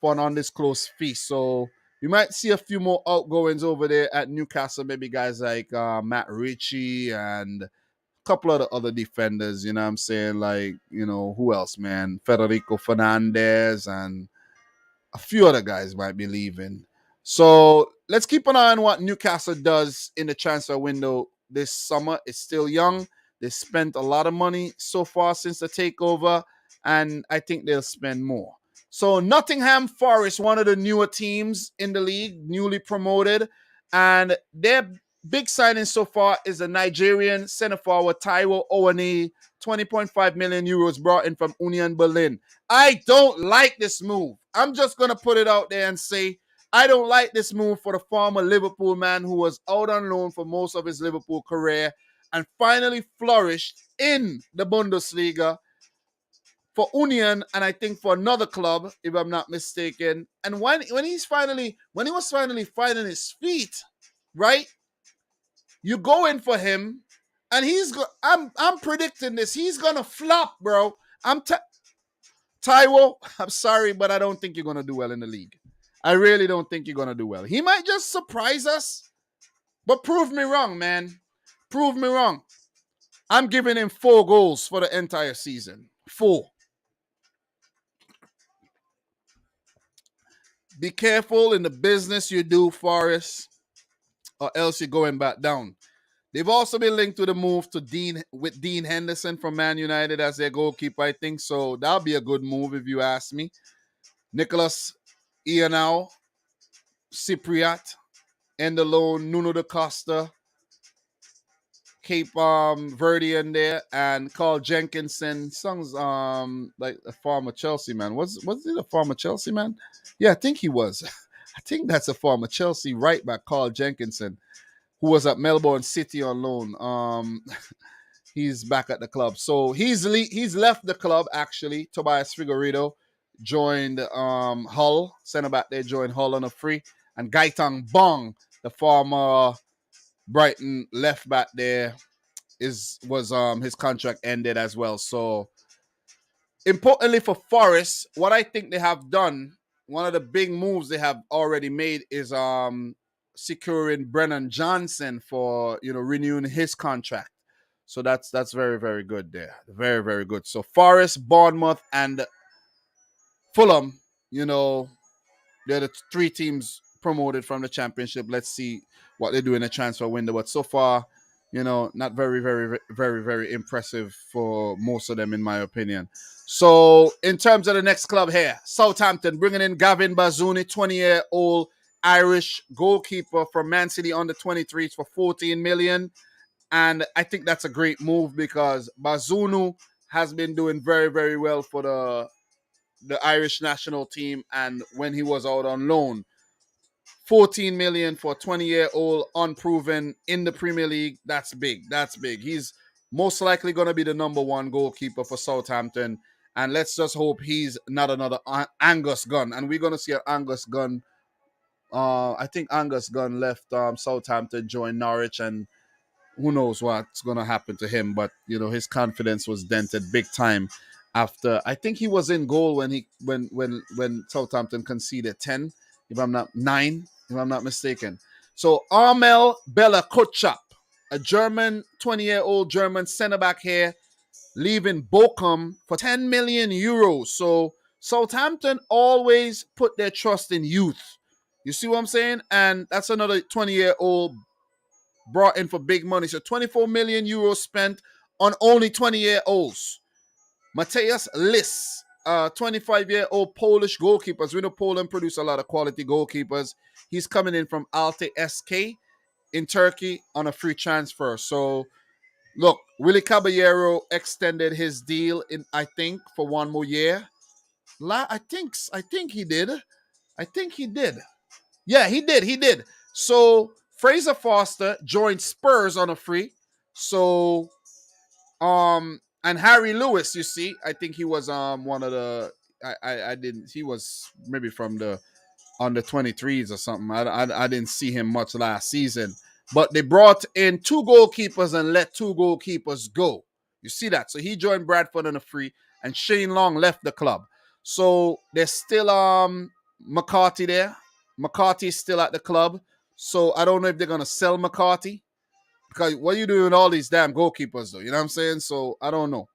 S1: for an undisclosed fee. So you might see a few more outgoings over there at Newcastle. Maybe guys like Matt Ritchie and a couple of the other defenders. You know what I'm saying? Like, you know, who else, man? Federico Fernandez and a few other guys might be leaving. So let's keep an eye on what Newcastle does in the transfer window this summer. It's still young. They spent a lot of money so far since the takeover, and I think they'll spend more. So Nottingham Forest, one of the newer teams in the league, newly promoted, and their big signing so far is the Nigerian centre forward Taiwo Owani, 20.5 million euros brought in from Union Berlin. I don't like this move. I'm just going to put it out there and say I don't like this move for the former Liverpool man who was out on loan for most of his Liverpool career and finally flourished in the Bundesliga for Union, and I think for another club, if I'm not mistaken. And when he was finally finding his feet, right? You go in for him, and I'm predicting this. He's gonna flop, bro. Taiwo, I'm sorry, but I don't think you're gonna do well in the league. I really don't think you're gonna do well. He might just surprise us, but prove me wrong, man. Prove me wrong. I'm giving him 4 goals for the entire season. 4. Be careful in the business you do, Forrest, or else you're going back down. They've also been linked to the move to Dean Henderson from Man United as their goalkeeper, I think. So that'll be a good move if you ask me. Nicholas Ianao Cypriot end the loan, Nuno da Costa, Cape Verde in there, and Carl Jenkinson. Songs like a former Chelsea man. Was it a former Chelsea man? Yeah, I think he was. I think that's a former Chelsea right back, Carl Jenkinson, who was at Melbourne City on loan. He's back at the club. So he's left the club actually. Tobias Figueiredo joined Hull, center back there, joined Hull on a free. And Gaitang Bong, the former Brighton left back there, was his contract ended as well. So importantly for Forest, what I think they have done, one of the big moves they have already made is securing Brennan Johnson for renewing his contract. So that's very, very good there. Very, very good. So Forest, Bournemouth, and Fulham, they're the three teams promoted from the championship. Let's see what they do in the transfer window. But so far, not very, very, very, very impressive for most of them, in my opinion. So in terms of the next club here, Southampton bringing in Gavin Bazunu, 20-year-old Irish goalkeeper from Man City under 23s for 14 million. And I think that's a great move because Bazunu has been doing very, very well for the Irish national team. And when he was out on loan, 14 million for a 20-year-old unproven in the Premier League, that's big. That's big. He's most likely going to be the number one goalkeeper for Southampton. And let's just hope he's not another Angus Gunn. And we're going to see an Angus Gunn. I think Angus Gunn left Southampton, joined Norwich, and who knows what's going to happen to him. But, his confidence was dented big time after. I think he was in goal when Southampton conceded 10, if I'm not 9, if I'm not mistaken. So Armel Bella Kotchap, a German, 20-year-old German centre-back here, leaving Bochum for 10 million euros. So Southampton always put their trust in youth. You see what I'm saying? And that's another 20-year-old brought in for big money. So 24 million euros spent on only 20-year-olds. Matthias Lis, 25-year-old Polish goalkeepers. We know Poland produce a lot of quality goalkeepers. He's coming in from Alte SK in Turkey on a free transfer. So, look, Willie Caballero extended his deal I think, for one more year. I think he did. Yeah, he did. So Fraser Foster joined Spurs on a free. So, and Harry Lewis, you see, I think he was one of the. I didn't. He was maybe from the under 23s or something. I didn't see him much last season. But they brought in 2 goalkeepers and let 2 goalkeepers go. You see that? So he joined Bradford on a free, and Shane Long left the club. So there's still McCarthy there. McCarthy's still at the club. So I don't know if they're going to sell McCarthy. Because what are you doing with all these damn goalkeepers, though? You know what I'm saying? So I don't know.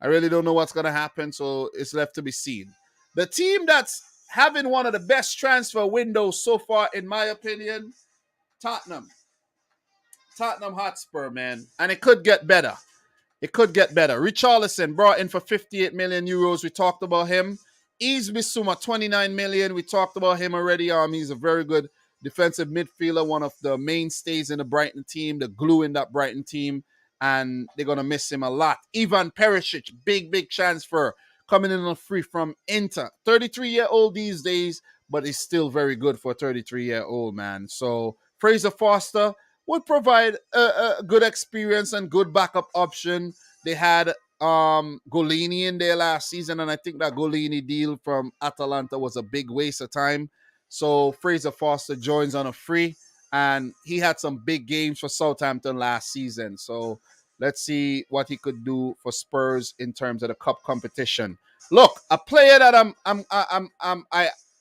S1: I really don't know what's going to happen. So it's left to be seen. The team that's having one of the best transfer windows so far, in my opinion, Tottenham Hotspur, man. And it could get better. Richarlison brought in for 58 million euros. We talked about him. Yves Bissouma, 29 million. We talked about him already. He's a very good defensive midfielder, one of the mainstays in the Brighton team, the glue in that Brighton team, and they're going to miss him a lot. Ivan Perisic, big transfer, coming in on free from Inter. 33-year-old these days, but he's still very good for a 33-year-old, man. So Fraser Foster would provide a good experience and good backup option. They had Golini in there last season, and I think that Golini deal from Atalanta was a big waste of time. So Fraser Foster joins on a free, and he had some big games for Southampton last season. So let's see what he could do for Spurs in terms of the cup competition. Look, a player that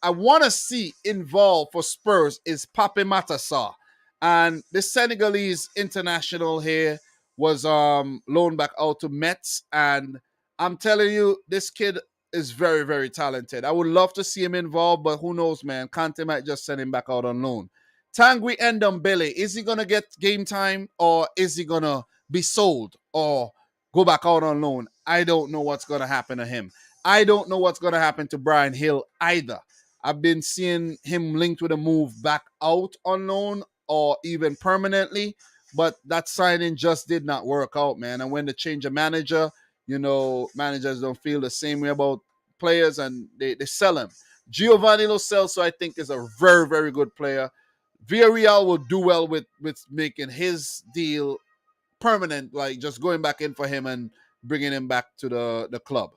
S1: I want to see involved for Spurs is Pape Matar. And the Senegalese international here was loaned back out to Metz, and I'm telling you, this kid is very, very talented. I would love to see him involved, but who knows, man? Kante might just send him back out on loan. Tanguy Ndombele, is he going to get game time, or is he going to be sold or go back out on loan? I don't know what's going to happen to him. I don't know what's going to happen to Brian Hill either. I've been seeing him linked with a move back out on loan or even permanently. But that signing just did not work out, man. And when they change a manager, managers don't feel the same way about players and they sell him. Giovanni Lo Celso, I think, is a very, very good player. Villarreal will do well with making his deal permanent, like just going back in for him and bringing him back to the club.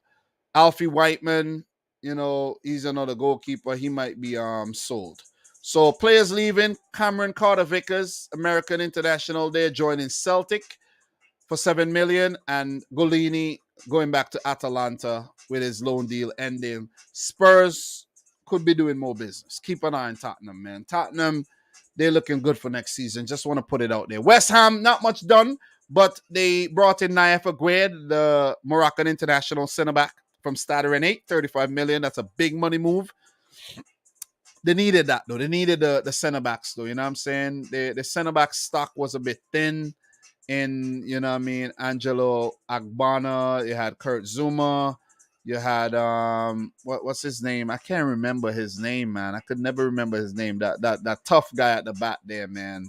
S1: Alfie Whiteman, he's another goalkeeper. He might be sold. So players leaving: Cameron Carter-Vickers, American international, there joining Celtic for $7 million, and Golini going back to Atalanta with his loan deal ending. Spurs could be doing more business. Keep an eye on Tottenham, man. Tottenham, they're looking good for next season. Just want to put it out there. West Ham, not much done, but they brought in Naif Agued, the Moroccan international center back from Stade Rennais, $35 million. That's a big money move. They needed that, though. They needed the center backs, though. You know what I'm saying? The center back stock was a bit thin. In, Angelo Agbana, you had Kurt Zuma, you had what's his name? I can't remember his name, man. I could never remember his name. That tough guy at the back there, man.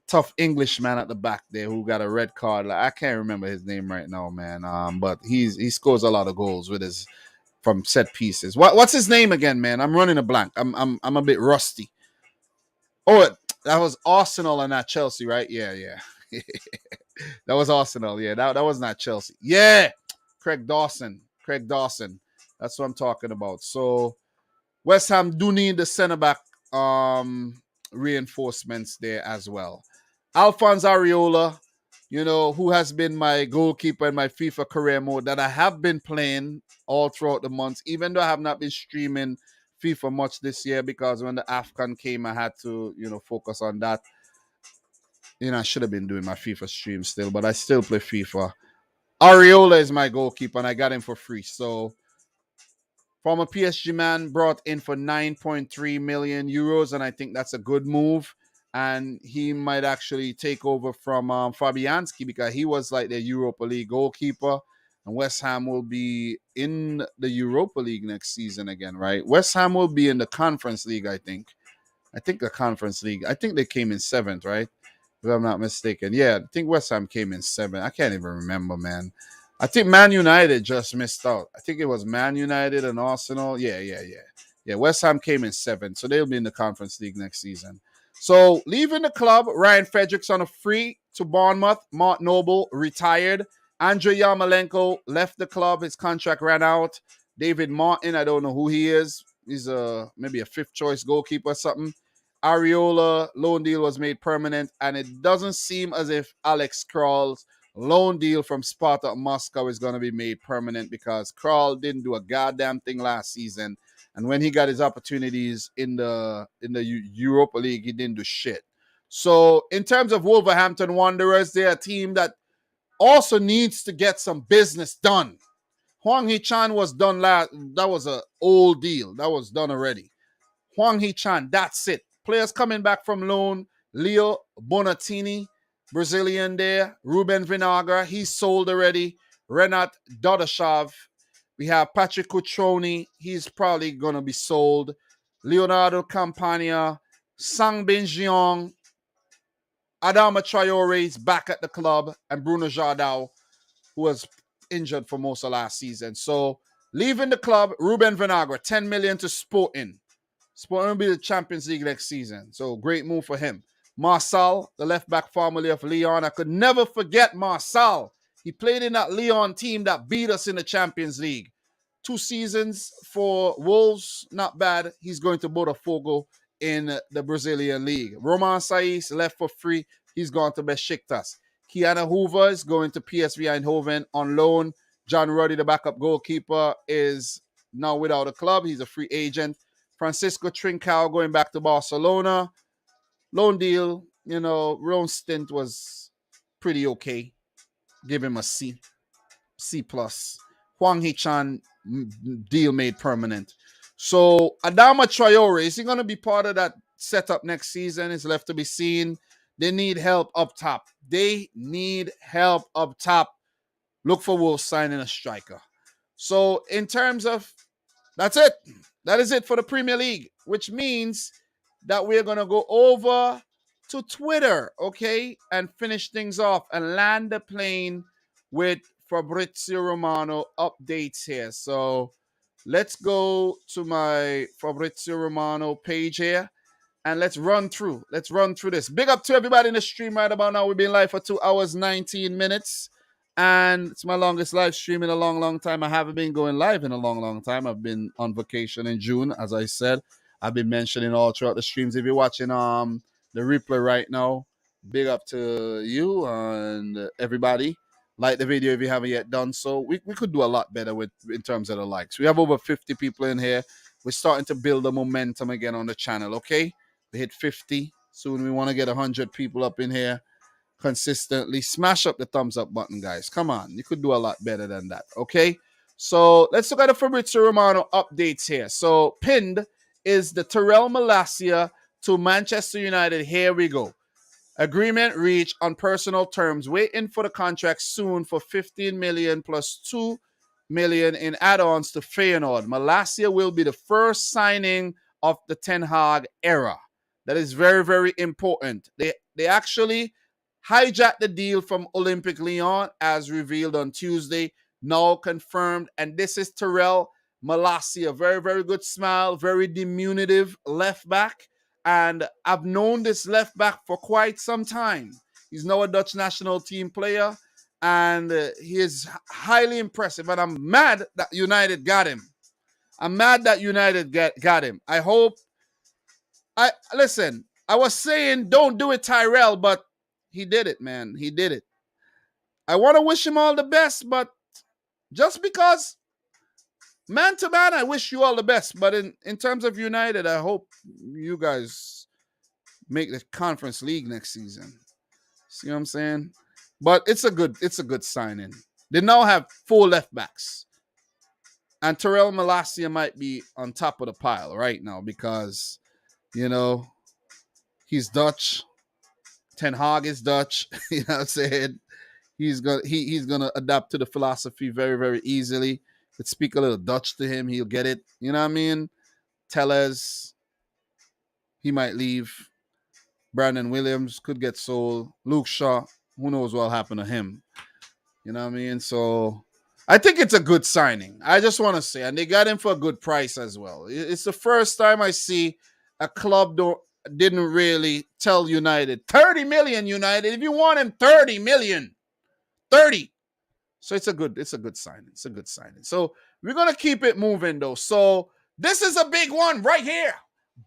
S1: Tough English man at the back there who got a red card. Like, I can't remember his name right now, man. But he scores a lot of goals with his from set pieces. What's his name again, man? I'm running a blank. I'm a bit rusty. Oh, that was Arsenal and not Chelsea, right? Yeah. That was Arsenal. Yeah, that was not Chelsea. Yeah, Craig Dawson. That's what I'm talking about. So West Ham do need the center back reinforcements there as well. Alphonse Areola, who has been my goalkeeper in my FIFA career mode that I have been playing all throughout the months, even though I have not been streaming FIFA much this year because when the AFCON came, I had to, focus on that. I should have been doing my FIFA stream still, but I still play FIFA. Areola is my goalkeeper, and I got him for free. So, former PSG man brought in for 9.3 million euros, and I think that's a good move. And he might actually take over from Fabianski because he was like the Europa League goalkeeper. And West Ham will be in the Europa League next season again, right? West Ham will be in the Conference League, I think. The Conference League. I think they came in 7th, right? If I'm not mistaken. Yeah, I think West Ham came in 7th. I can't even remember, man. I think Man United just missed out. I think it was Man United and Arsenal. Yeah. West Ham came in 7th, so they'll be in the Conference League next season. So leaving the club, Ryan Fredericks on a free to Bournemouth. Mark Noble retired. Andrei Yarmolenko left the club. His contract ran out. David Martin, I don't know who he is. He's maybe a 5th choice goalkeeper or something. Areola loan deal was made permanent, and it doesn't seem as if Alex Kral's loan deal from Spartak Moscow is going to be made permanent because Kral didn't do a goddamn thing last season, and when he got his opportunities in the Europa League, he didn't do shit. So in terms of Wolverhampton Wanderers, they're a team that also needs to get some business done. Hwang Hee-chan was done last. That was an old deal. That was done already. Hwang Hee-chan, that's it. Players coming back from loan: Leo Bonatini, Brazilian there. Ruben Vinagre, he's sold already. Renat Dodashov. We have Patrick Cutrone, he's probably going to be sold. Leonardo Campagna, Sang Bin Jeong, Adama Traore is back at the club, and Bruno Jardel, who was injured for most of last season. So leaving the club, Ruben Vinagre, 10 million to Sporting. Sporting will be the Champions League next season. So great move for him. Marçal, the left back formerly of Lyon. I could never forget Marçal. He played in that Lyon team that beat us in the Champions League. 2 seasons for Wolves, not bad. He's going to Botafogo in the Brazilian league. Roman Saiz left for free. He's gone to Besiktas. Kiana Hoover is going to PSV Eindhoven on loan. John Ruddy, the backup goalkeeper, is now without a club. He's a free agent. Francisco Trincao going back to Barcelona. Loan deal, loan stint was pretty okay. Give him a C+. Hwang Hee-chan, deal made permanent. So Adama Traore, is he going to be part of that setup next season? It's left to be seen. They need help up top. Look for Wolves signing a striker. So in terms of, that's it. That is it for the Premier League, which means that we're going to go over to Twitter, okay, and finish things off and land the plane with Fabrizio Romano updates here. So let's go to my Fabrizio Romano page here and let's run through this. Big up to everybody in the stream right about now. We've been live for 2 hours 19 minutes, and it's my longest live stream in a long time. I haven't been going live in a long time. I've been on vacation in June, as I said. I've been mentioning all throughout the streams. If you're watching the replay right now, big up to you and everybody. Like the video if you haven't yet done so. We could do a lot better in terms of the likes. We have over 50 people in here. We're starting to build the momentum again on the channel, okay? We hit 50. Soon we want to get 100 people up in here consistently. Smash up the thumbs up button, guys. Come on. You could do a lot better than that, okay? So let's look at the Fabrizio Romano updates here. So pinned is the Tyrell Malacia to Manchester United. Here we go. Agreement reached on personal terms. Waiting for the contract soon for 15 million plus 2 million in add-ons to Feyenoord. Malacia will be the first signing of the Ten Hag era. That is very important. They actually hijacked the deal from Olympique Lyon as revealed on Tuesday. Now confirmed. And this is Tyrell Malacia. Very good smile. Very diminutive left back. And I've known this left back for quite some time. He's now a Dutch national team player. And he is highly impressive. And I'm mad that United got him. Got him. I hope. Listen, I was saying don't do it, Tyrell, but he did it, man. He did it. I want to wish him all the best, but just because man to man, I wish you all the best. But in terms of United, I hope you guys make the Conference League next season. See what I'm saying? But it's a good signing. They now have 4 left backs. And Tyrell Malacia might be on top of the pile right now because, you know, he's Dutch. Ten Hag is Dutch. You know what I'm saying? He's gonna adapt to the philosophy very easily. Could speak a little Dutch to him, he'll get it. You know what I mean? Tellez, he might leave. Brandon Williams could get sold. Luke Shaw, who knows what'll happen to him? You know what I mean? So I think it's a good signing. I just want to say, and they got him for a good price as well. It's the first time I see a club didn't really tell United 30 million. United, if you want him, 30 million, 30. So it's a good signing. It's a good signing. So we're gonna keep it moving though. So this is a big one right here.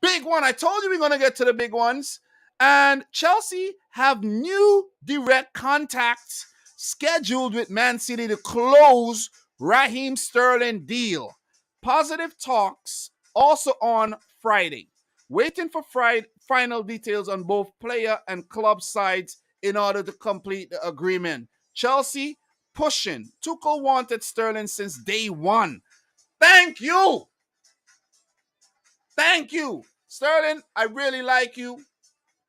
S1: Big one. I told you we're gonna get to the big ones. And Chelsea have new direct contacts scheduled with Man City to close Raheem Sterling deal. Positive talks also on Friday. Waiting for final details on both player and club sides in order to complete the agreement. Chelsea pushing. Tuchel wanted Sterling since day one. Thank you. Sterling, I really like you.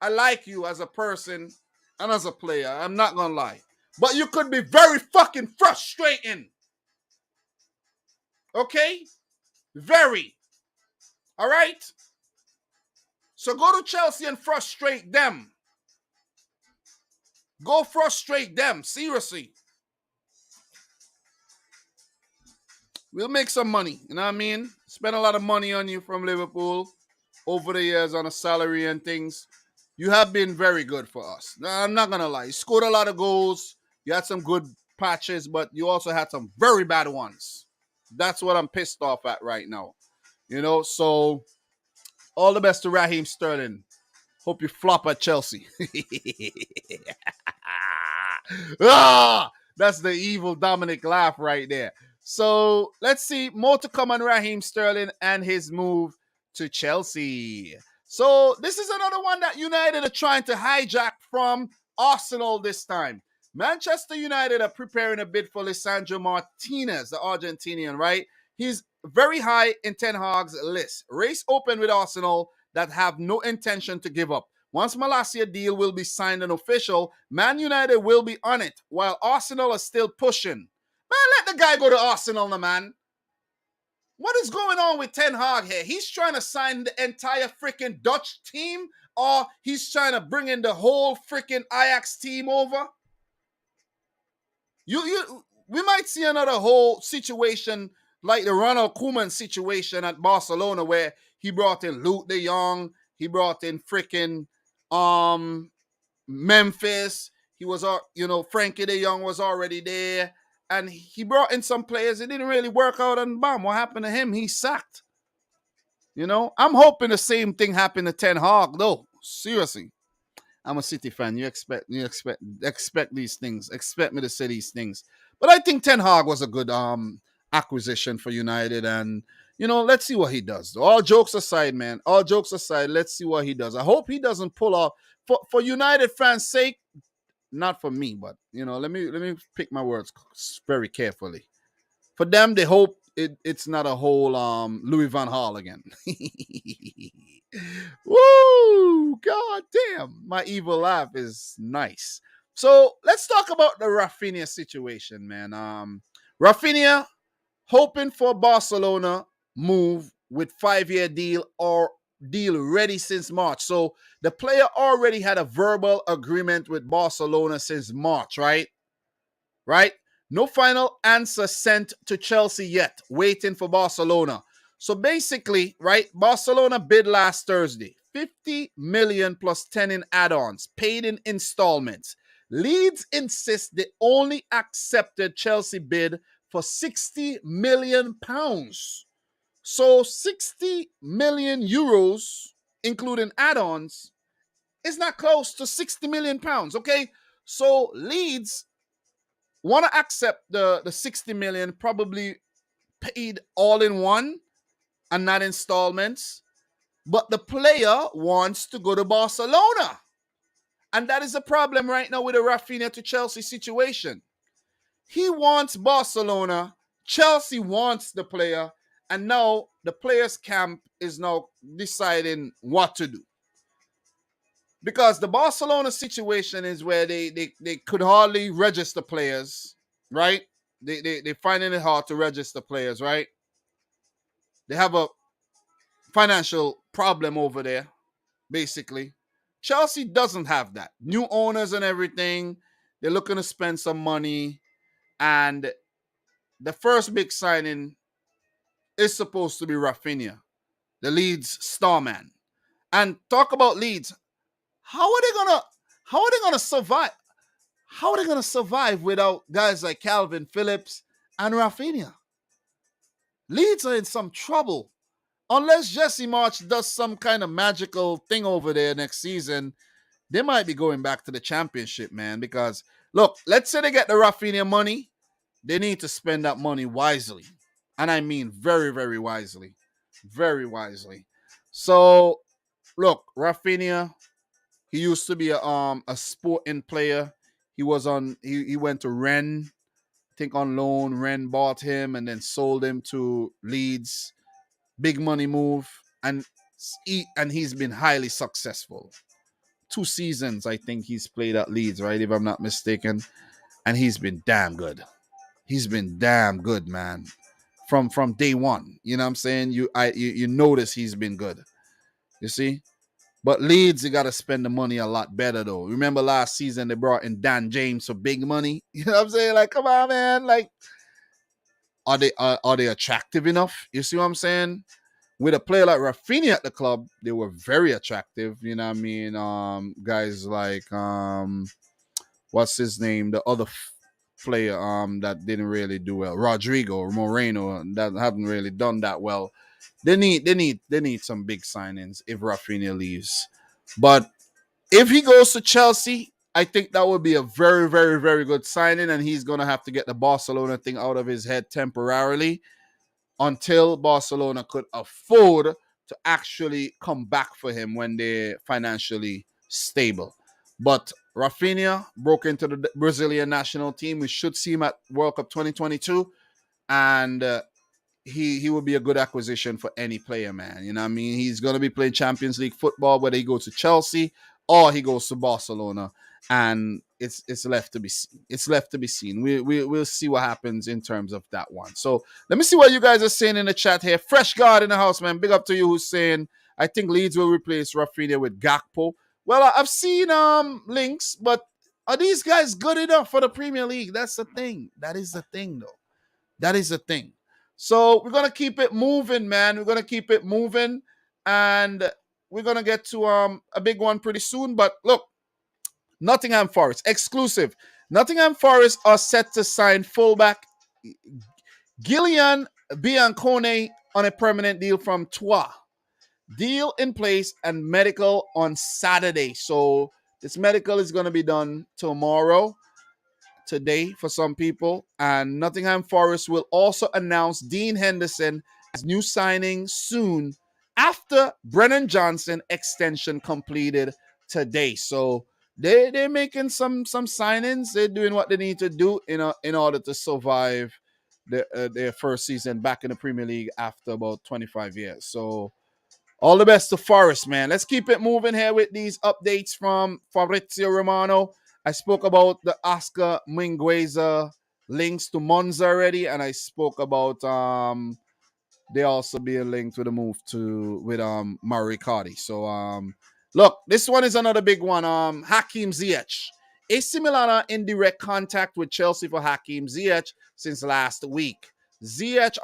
S1: I like you as a person and as a player. I'm not going to lie. But you could be very fucking frustrating. Okay? Very. All right? So go to Chelsea and frustrate them. Go frustrate them. Seriously. We'll make some money. You know what I mean? Spend a lot of money on you from Liverpool over the years on a salary and things. You have been very good for us. Now, I'm not going to lie. You scored a lot of goals. You had some good patches, but you also had some very bad ones. That's what I'm pissed off at right now. You know, so all the best to Raheem Sterling. Hope you flop at Chelsea. That's the evil Dominic laugh right there. So let's see. More to come on Raheem Sterling and his move to Chelsea. So this is another one that United are trying to hijack from Arsenal this time. Manchester United are preparing a bid for Lisandro Martinez, the Argentinian, right? He's very high in Ten Hag's list. Race open with Arsenal that have no intention to give up. Once Malacia deal will be signed and official, Man United will be on it, while Arsenal are still pushing. Man, let the guy go to Arsenal, man. What is going on with Ten Hag here? He's trying to sign the entire freaking Dutch team or he's trying to bring in the whole freaking Ajax team over. We might see another whole situation like the Ronald Koeman situation at Barcelona, where he brought in Luke de Jong, he brought in freaking Memphis. He was, Frankie de Jong was already there, and he brought in some players. It didn't really work out, and bam, what happened to him? He's sacked. I'm hoping the same thing happened to Ten Hag, though. Seriously. I'm a City fan. You expect these things. Expect me to say these things. But I think Ten Hag was a good acquisition for United, and let's see what he does. All jokes aside, man. All jokes aside, let's see what he does. I hope he doesn't pull off for United fans' sake. Not for me, but let me pick my words very carefully. For them, they hope it's not a whole Louis van Gaal again. Woo! God damn, my evil laugh is nice. So let's talk about the Raphinha situation, man. Raphinha hoping for Barcelona move with 5-year deal or deal ready since March. So the player already had a verbal agreement with Barcelona since March, right? Right? No final answer sent to Chelsea yet. Waiting for Barcelona. So basically, right, Barcelona bid last Thursday. 50 million plus 10 in add-ons, paid in installments. Leeds insist they only accepted Chelsea bid for 60 million pounds. So 60 million euros, including add-ons, is not close to 60 million pounds, okay? So Leeds want to accept the 60 million, probably paid all in one and not installments. But the player wants to go to Barcelona. And that is a problem right now with the Raphinha to Chelsea situation. He wants Barcelona. Chelsea wants the player. And now the players' camp is now deciding what to do. Because the Barcelona situation is where they could hardly register players, right? They're finding it hard to register players, right? They have a financial problem over there, basically. Chelsea doesn't have that. New owners and everything. They're looking to spend some money. And the first big signing is supposed to be Raphinha, the Leeds star man. And talk about Leeds. How are they gonna survive? How are they gonna survive without guys like Calvin Phillips and Raphinha? Leeds are in some trouble. Unless Jesse March does some kind of magical thing over there next season, they might be going back to the championship, man. Because, look, let's say they get the Raphinha money, they need to spend that money wisely. And I mean very, very wisely. Very wisely. So, look, Raphinha, he used to be a sporting player. He went to Rennes, I think on loan. Rennes bought him and then sold him to Leeds. Big money move, and he's been highly successful. 2 seasons, I think he's played at Leeds, right? If I'm not mistaken, and he's been damn good. He's been damn good, man. From day one, you know what I'm saying? You notice he's been good. You see, but Leeds, you got to spend the money a lot better though. Remember last season they brought in Dan James for big money. You know what I'm saying? Like, come on, man. Like, are they attractive enough? You see what I'm saying? With a player like Raphinha at the club, they were very attractive. You know what I mean? Guys like what's his name? The other player that didn't really do well, Rodrigo Moreno, that haven't really done that well. They need some big signings if Raphinha leaves. But if he goes to Chelsea, I think that would be a very, very, very good signing, and he's going to have to get the Barcelona thing out of his head temporarily until Barcelona could afford to actually come back for him when they're financially stable. But Raphinha broke into the Brazilian national team. We should see him at World Cup 2022, and he will be a good acquisition for any player, man. You know what I mean? He's going to be playing Champions League football, whether he goes to Chelsea or he goes to Barcelona, and it's left to be seen. It's left to be seen. We'll see what happens in terms of that one. So let me see what you guys are saying in the chat here. Fresh God in the house, man. Big up to you, Hussein. I think Leeds will replace Raphinha with Gakpo. Well, I've seen links, but are these guys good enough for the Premier League? That's the thing. That is the thing, though. That is the thing. So we're gonna keep it moving, man. We're gonna keep it moving, and we're gonna get to a big one pretty soon. But look, Nottingham Forest exclusive. Nottingham Forest are set to sign fullback Gillian Biancone on a permanent deal from Troyes. Deal in place and medical on Saturday. So this medical is going to be done today for some people. And Nottingham Forest will also announce Dean Henderson as new signing soon after Brennan Johnson extension completed today. So they're making some signings. They're doing what they need to do in order to survive their first season back in the Premier League after about 25 years. So all the best to Forest, man. Let's keep it moving here with these updates from Fabrizio Romano. I spoke about the Oscar Mingueza links to Monza already, and I spoke about they also being linked with a move with Mario Icardi. So look, this one is another big one. Hakim Ziyech. AC Milan are in direct contact with Chelsea for Hakim Ziyech since last week. Ziyech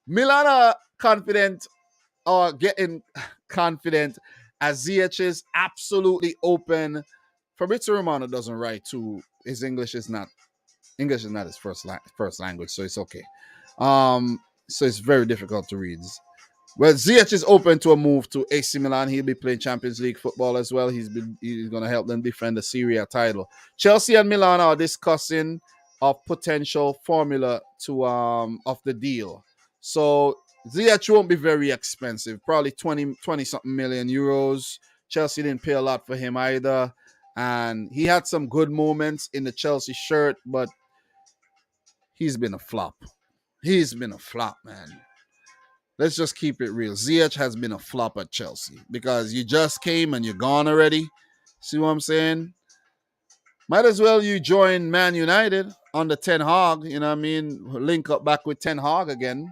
S1: Milan are confident or getting confident as Ziyech is absolutely open. Fabrizio Romano doesn't write too. His English is not his first language, so it's okay. So it's very difficult to read. Well, Ziyech is open to a move to AC Milan. He'll be playing Champions League football as well. He's going to help them defend the Serie A title. Chelsea and Milan are discussing a potential formula to of the deal. So Ziyech won't be very expensive, probably 20 something million euros. Chelsea didn't pay a lot for him either. And he had some good moments in the Chelsea shirt, but he's been a flop. He's been a flop, man. Let's just keep it real. Ziyech has been a flop at Chelsea because you just came and you're gone already. See what I'm saying? Might as well you join Man United under Ten Hag. You know what I mean? Link up back with Ten Hag again.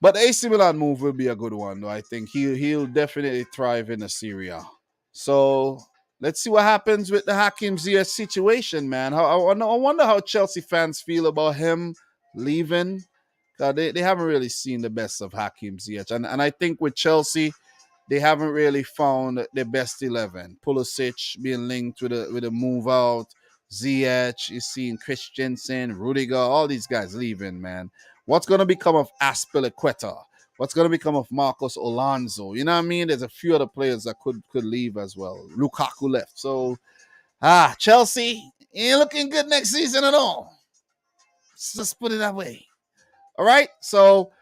S1: But the AC Milan move will be a good one, though. I think he'll definitely thrive in the Serie A. So let's see what happens with the Hakim Ziyech situation, man. I wonder how Chelsea fans feel about him leaving. They haven't really seen the best of Hakim Ziyech. And I think with Chelsea, they haven't really found their best 11. Pulisic being linked with a move out. Ziyech, you're seeing Christensen, Rudiger, all these guys leaving, man. What's going to become of Aspilicueta? What's going to become of Marcos Alonso? You know what I mean? There's a few other players that could leave as well. Lukaku left. So, Chelsea ain't looking good next season at all. Let's just put it that way. All right, so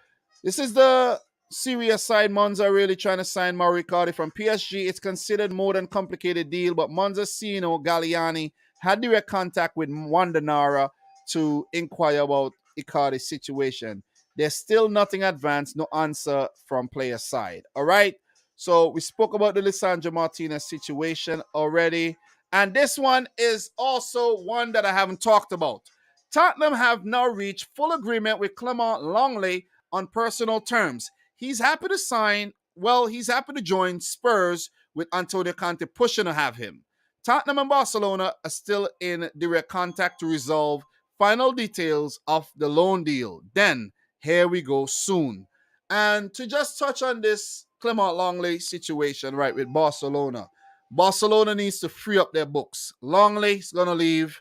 S1: this is the Serie side. Monza really trying to sign Mauro Icardi from PSG. It's considered more than complicated deal, but Monza CEO Galliani had direct contact with Wandanara to inquire about Icardi's situation. There's still nothing advanced, no answer from player side. All right, so we spoke about the Lisandro Martinez situation already, and this one is also one that I haven't talked about. Tottenham have now reached full agreement with Clement Longley on personal terms. He's happy to join Spurs with Antonio Conte pushing to have him. Tottenham and Barcelona are still in direct contact to resolve final details of the loan deal. Then, here we go soon. And to just touch on this Clement Longley situation, right, with Barcelona. Barcelona needs to free up their books. Longley's going to leave.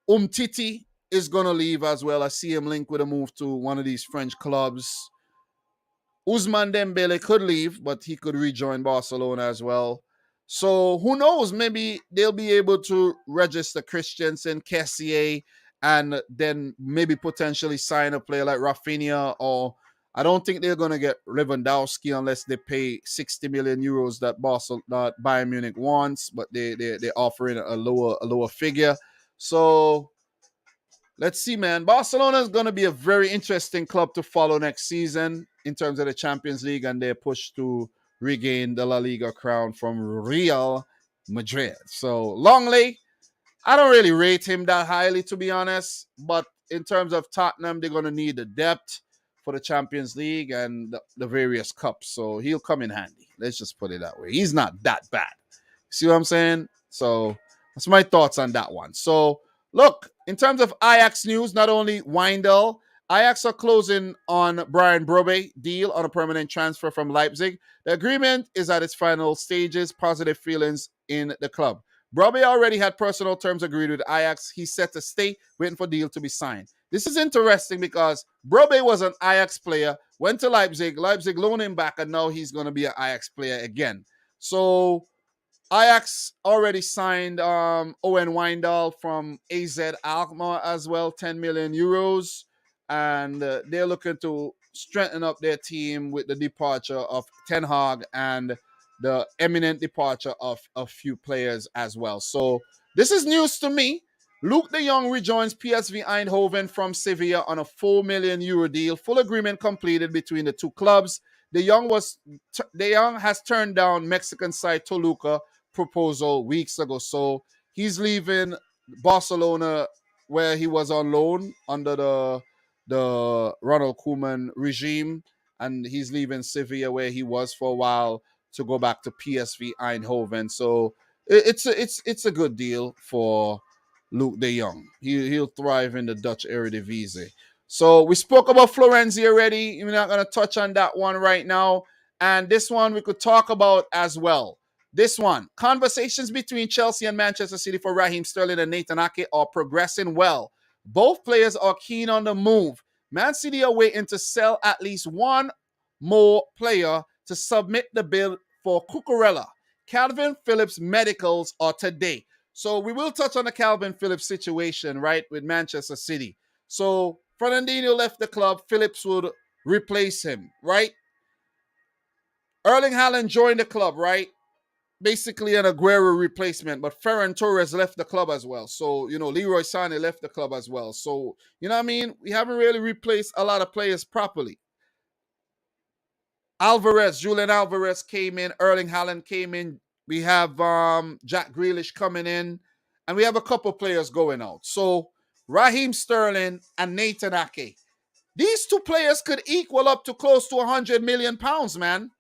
S1: Umtiti is going to leave as well. I see him linked with a move to one of these French clubs. Ousmane Dembele could leave, but he could rejoin Barcelona as well. So who knows? Maybe they'll be able to register Christensen, Kessié, and then maybe potentially sign a player like Raphinha. Or I don't think they're going to get Lewandowski unless they pay 60 million euros that Bayern Munich wants, but they're offering a lower figure. So let's see, man. Barcelona is going to be a very interesting club to follow next season in terms of the Champions League and their push to regain the La Liga crown from Real Madrid. So Longley, I don't really rate him that highly, to be honest. But in terms of Tottenham, they're going to need the depth for the Champions League and the various cups. So he'll come in handy. Let's just put it that way. He's not that bad. See what I'm saying? So that's my thoughts on that one. So look, in terms of Ajax news, not only Wijndal, Ajax are closing on Brian Brobbey deal on a permanent transfer from Leipzig. The agreement is at its final stages. Positive feelings in the club. Brobbey already had personal terms agreed with Ajax. He's set to stay, waiting for deal to be signed. This is interesting because Brobbey was an Ajax player, went to Leipzig loaned him back, and now he's going to be an Ajax player again. So Ajax already signed Owen Wijndal from AZ Alkmaar as well, 10 million euros. And they're looking to strengthen up their team with the departure of Ten Hag and the imminent departure of a few players as well. So this is news to me. Luke de Jong rejoins PSV Eindhoven from Sevilla on a 4 million euro deal. Full agreement completed between the two clubs. De Jong has turned down Mexican side Toluca proposal weeks ago. So he's leaving Barcelona, where he was on loan under the Ronald Koeman regime, and he's leaving Sevilla, where he was for a while, to go back to PSV Eindhoven. So it's a good deal for Luke de Jong. He'll thrive in the Dutch Eredivisie. So we spoke about Florenzi already. We're not going to touch on that one right now. And this one we could talk about as well. This one, conversations between Chelsea and Manchester City for Raheem Sterling and Nathan Ake are progressing well. Both players are keen on the move. Man City are waiting to sell at least one more player to submit the bid for Cucurella. Calvin Phillips' medicals are today. So we will touch on the Calvin Phillips situation, right, with Manchester City. So Fernandinho left the club. Phillips would replace him, right? Erling Haaland joined the club, right? Basically an Aguero replacement, but Ferran Torres left the club as well. So, Leroy Sané left the club as well. So, you know what I mean? We haven't really replaced a lot of players properly. Julian Alvarez came in. Erling Haaland came in. We have Jack Grealish coming in. And we have a couple players going out. So, Raheem Sterling and Nathan Ake. These two players could equal up to close to £100 million, man.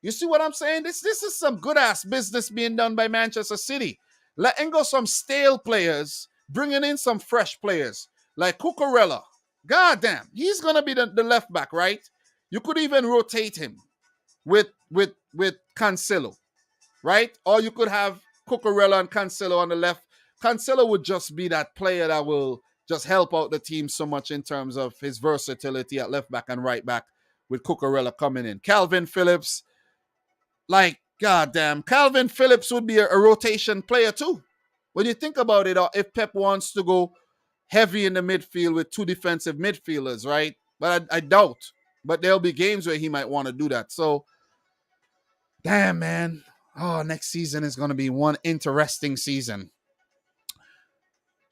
S1: You see what I'm saying? This is some good-ass business being done by Manchester City. Letting go some stale players, bringing in some fresh players, like Cucurella. God damn, he's going to be the left back, right? You could even rotate him with Cancelo, right? Or you could have Cucurella and Cancelo on the left. Cancelo would just be that player that will just help out the team so much in terms of his versatility at left back and right back, with Cucurella coming in. Calvin Phillips, goddamn, Calvin Phillips would be a rotation player too. When you think about it, if Pep wants to go heavy in the midfield with two defensive midfielders, right? But I doubt. But there'll be games where he might want to do that. So, damn, man. Oh, next season is going to be one interesting season.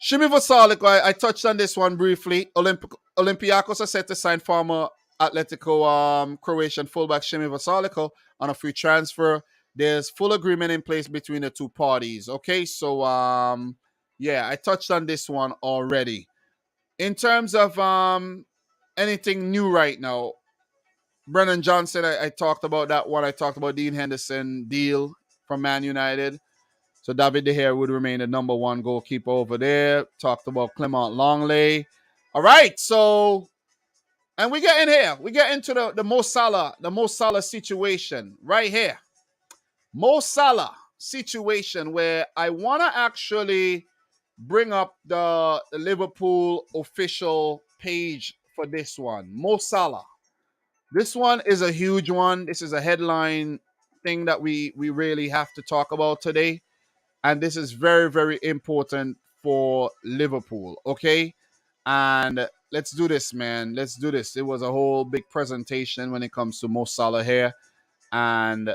S1: Shimi Vasalic, I touched on this one briefly. Olympiacos are set to sign former Atletico Croatian fullback Shimi Vasalic on a free transfer. There's full agreement in place between the two parties. Okay, so I touched on this one already. In terms of anything new right now, Brennan Johnson, I talked about that one. I talked about Dean Henderson deal from Man United. So David De Gea would remain the number one goalkeeper over there. Talked about Clement Longley. All right, so, and we get in here. We get into the Mo Salah situation right here. Mo Salah situation, where I want to actually bring up the Liverpool official page for this one. Mo Salah. This one is a huge one. This is a headline thing that we really have to talk about today. And this is very, very important for Liverpool, okay? And let's do this, man. Let's do this. It was a whole big presentation when it comes to Mo Salah here. And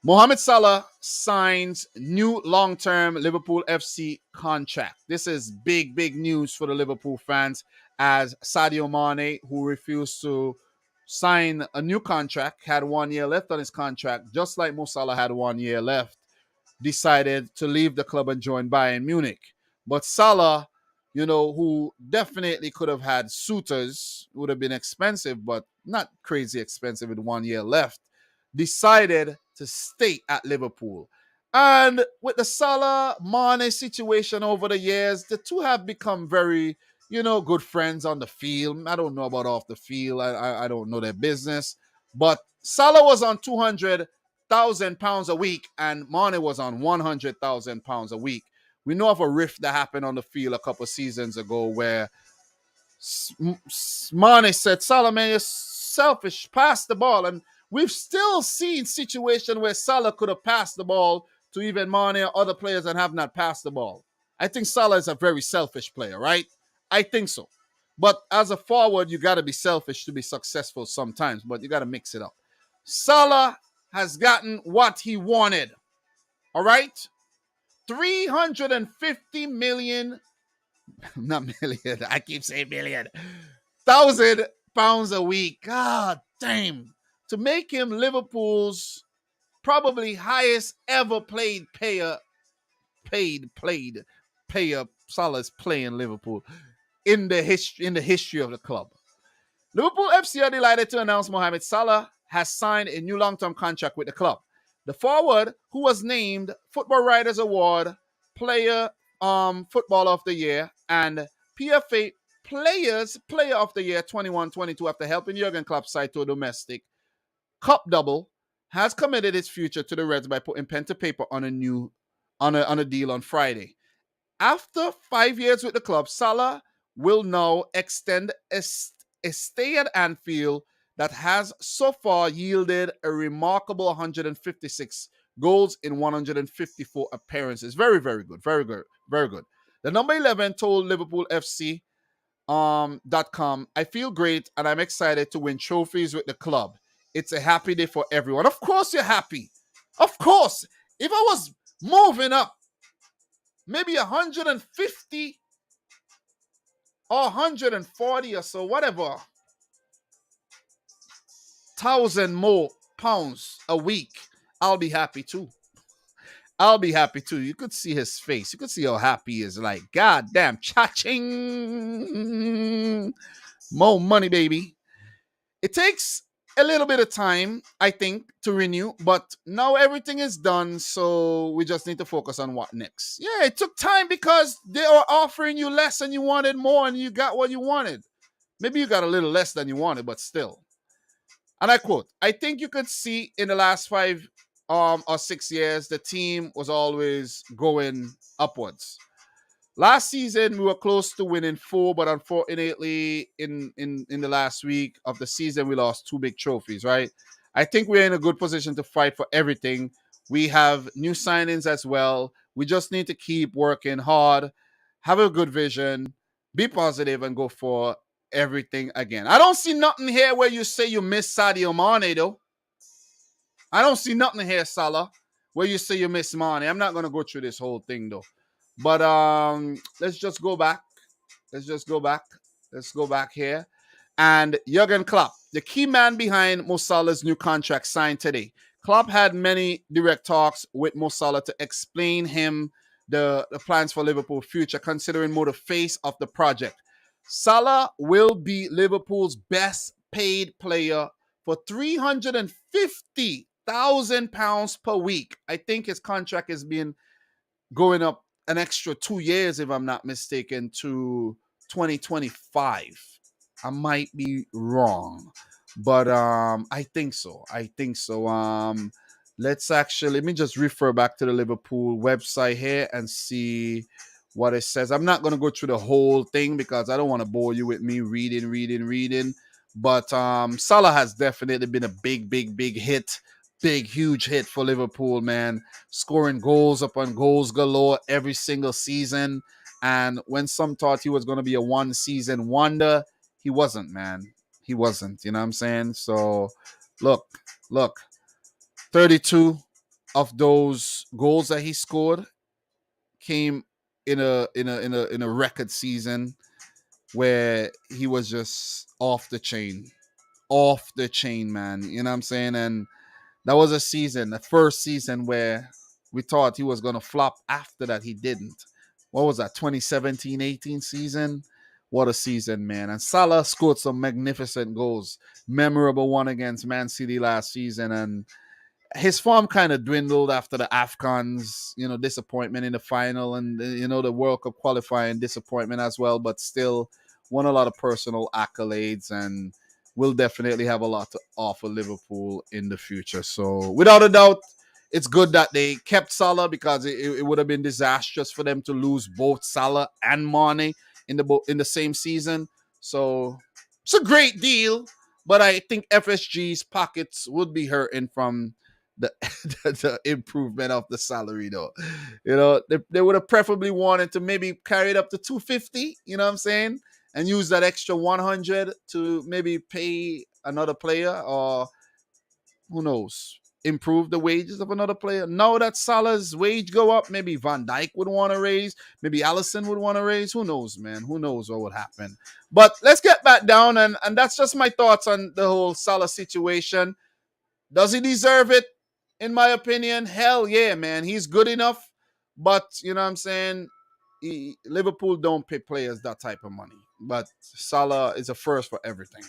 S1: Mohamed Salah signs new long-term Liverpool FC contract. This is big, big news for the Liverpool fans, as Sadio Mane, who refused to sign a new contract, had 1 year left on his contract, just like Mo Salah had 1 year left, decided to leave the club and join Bayern Munich. But Salah who definitely could have had suitors, would have been expensive, but not crazy expensive with 1 year left, decided to stay at Liverpool. And with the Salah Mane situation over the years, the two have become very, good friends on the field. I don't know about off the field. I don't know their business. But Salah was on £200,000 a week, and Mane was on £100,000 a week. We know of a rift that happened on the field a couple seasons ago where Mane said, Salah, man, you're selfish, pass the ball. And we've still seen situations where Salah could have passed the ball to even Mane or other players that have not passed the ball. I think Salah is a very selfish player, right? I think so. But as a forward, you got to be selfish to be successful sometimes, but you got to mix it up. Salah has gotten what he wanted, all right? 350 million, not million, I keep saying million, £1,000 a week. God damn. To make him Liverpool's probably highest ever paid player. Salah's playing Liverpool in the history of the club. Liverpool FC are delighted to announce Mohamed Salah has signed a new long-term contract with the club. The forward, who was named Football Writers Award Player Footballer of the Year and PFA Player of the Year 21-22 after helping Jurgen Klopp's side to a domestic cup double, has committed his future to the Reds by putting pen to paper on a deal on Friday. After 5 years with the club, Salah will now extend a stay at Anfield that has so far yielded a remarkable 156 goals in 154 appearances. Very, very good. Very good. Very good. The number 11 told Liverpool FC .com, I feel great and I'm excited to win trophies with the club. It's a happy day for everyone. Of course you're happy. Of course. If I was moving up, maybe 150 or 140 or so, whatever, £1,000 more a week, I'll be happy too. I'll be happy too. You could see his face. You could see how happy he is. Like, God damn, cha-ching. More money, baby. It takes a little bit of time, I think, to renew, but now everything is done, so we just need to focus on what next. Yeah, it took time because they were offering you less and you wanted more and you got what you wanted. Maybe you got a little less than you wanted, but still. And I quote, I think you could see in the last 5 or 6 years, the team was always going upwards. Last season, we were close to winning 4, but unfortunately, in the last week of the season, we lost 2 big trophies, right? I think we're in a good position to fight for everything. We have new signings as well. We just need to keep working hard, have a good vision, be positive, and go for everything again. I don't see nothing here where you say you miss Sadio Mane, though. I don't see nothing here, Salah, where you say you miss Mane. I'm not going to go through this whole thing, though. But let's just go back. Let's go back here. And Jurgen Klopp, the key man behind Mo Salah's new contract signed today. Klopp had many direct talks with Mo Salah to explain him the plans for Liverpool's future, considering Mo the face of the project. Salah will be Liverpool's best paid player for £350,000 per week. I think his contract is being going up an extra 2 years, if I'm not mistaken, to 2025. I might be wrong, but I think so. Let me just refer back to the Liverpool website here and see what it says. I'm not going to go through the whole thing because I don't want to bore you with me reading. But Salah has definitely been a big hit. Big, huge hit for Liverpool, man. Scoring goals upon goals galore every single season. And when some thought he was going to be a one-season wonder, he wasn't, man. He wasn't. You know what I'm saying? So, look. 32 of those goals that he scored came in a record season where he was just off the chain, man. You know what I'm saying? And that was the first season where we thought he was going to flop. After that, he didn't. what was that, 2017-18 season? What a season, man. And Salah scored some magnificent goals. Memorable one against Man City last season. And his form kind of dwindled after the AFCONs, disappointment in the final and, the World Cup qualifying disappointment as well. But still won a lot of personal accolades and will definitely have a lot to offer Liverpool in the future. So without a doubt, it's good that they kept Salah because it would have been disastrous for them to lose both Salah and Mane in the same season. So it's a great deal, but I think FSG's pockets would be hurting from the, the improvement of the salary, though. They would have preferably wanted to maybe carry it up to 250, you know what I'm saying? And use that extra 100 to maybe pay another player or who knows, improve the wages of another player. Now that Salah's wage go up, maybe Van Dijk would want to raise, maybe Alisson would want to raise. Who knows, man? Who knows what would happen? But let's get back down, and that's just my thoughts on the whole Salah situation. Does he deserve it? In my opinion, hell yeah, man. He's good enough, but you know what I'm saying? Liverpool don't pay players that type of money, but Salah is a first for everything.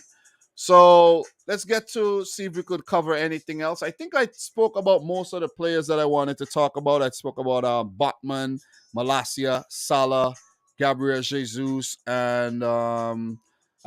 S1: So let's get to see if we could cover anything else. I think I spoke about most of the players that I wanted to talk about. I spoke about Botman, Malacia, Salah, Gabriel Jesus, and I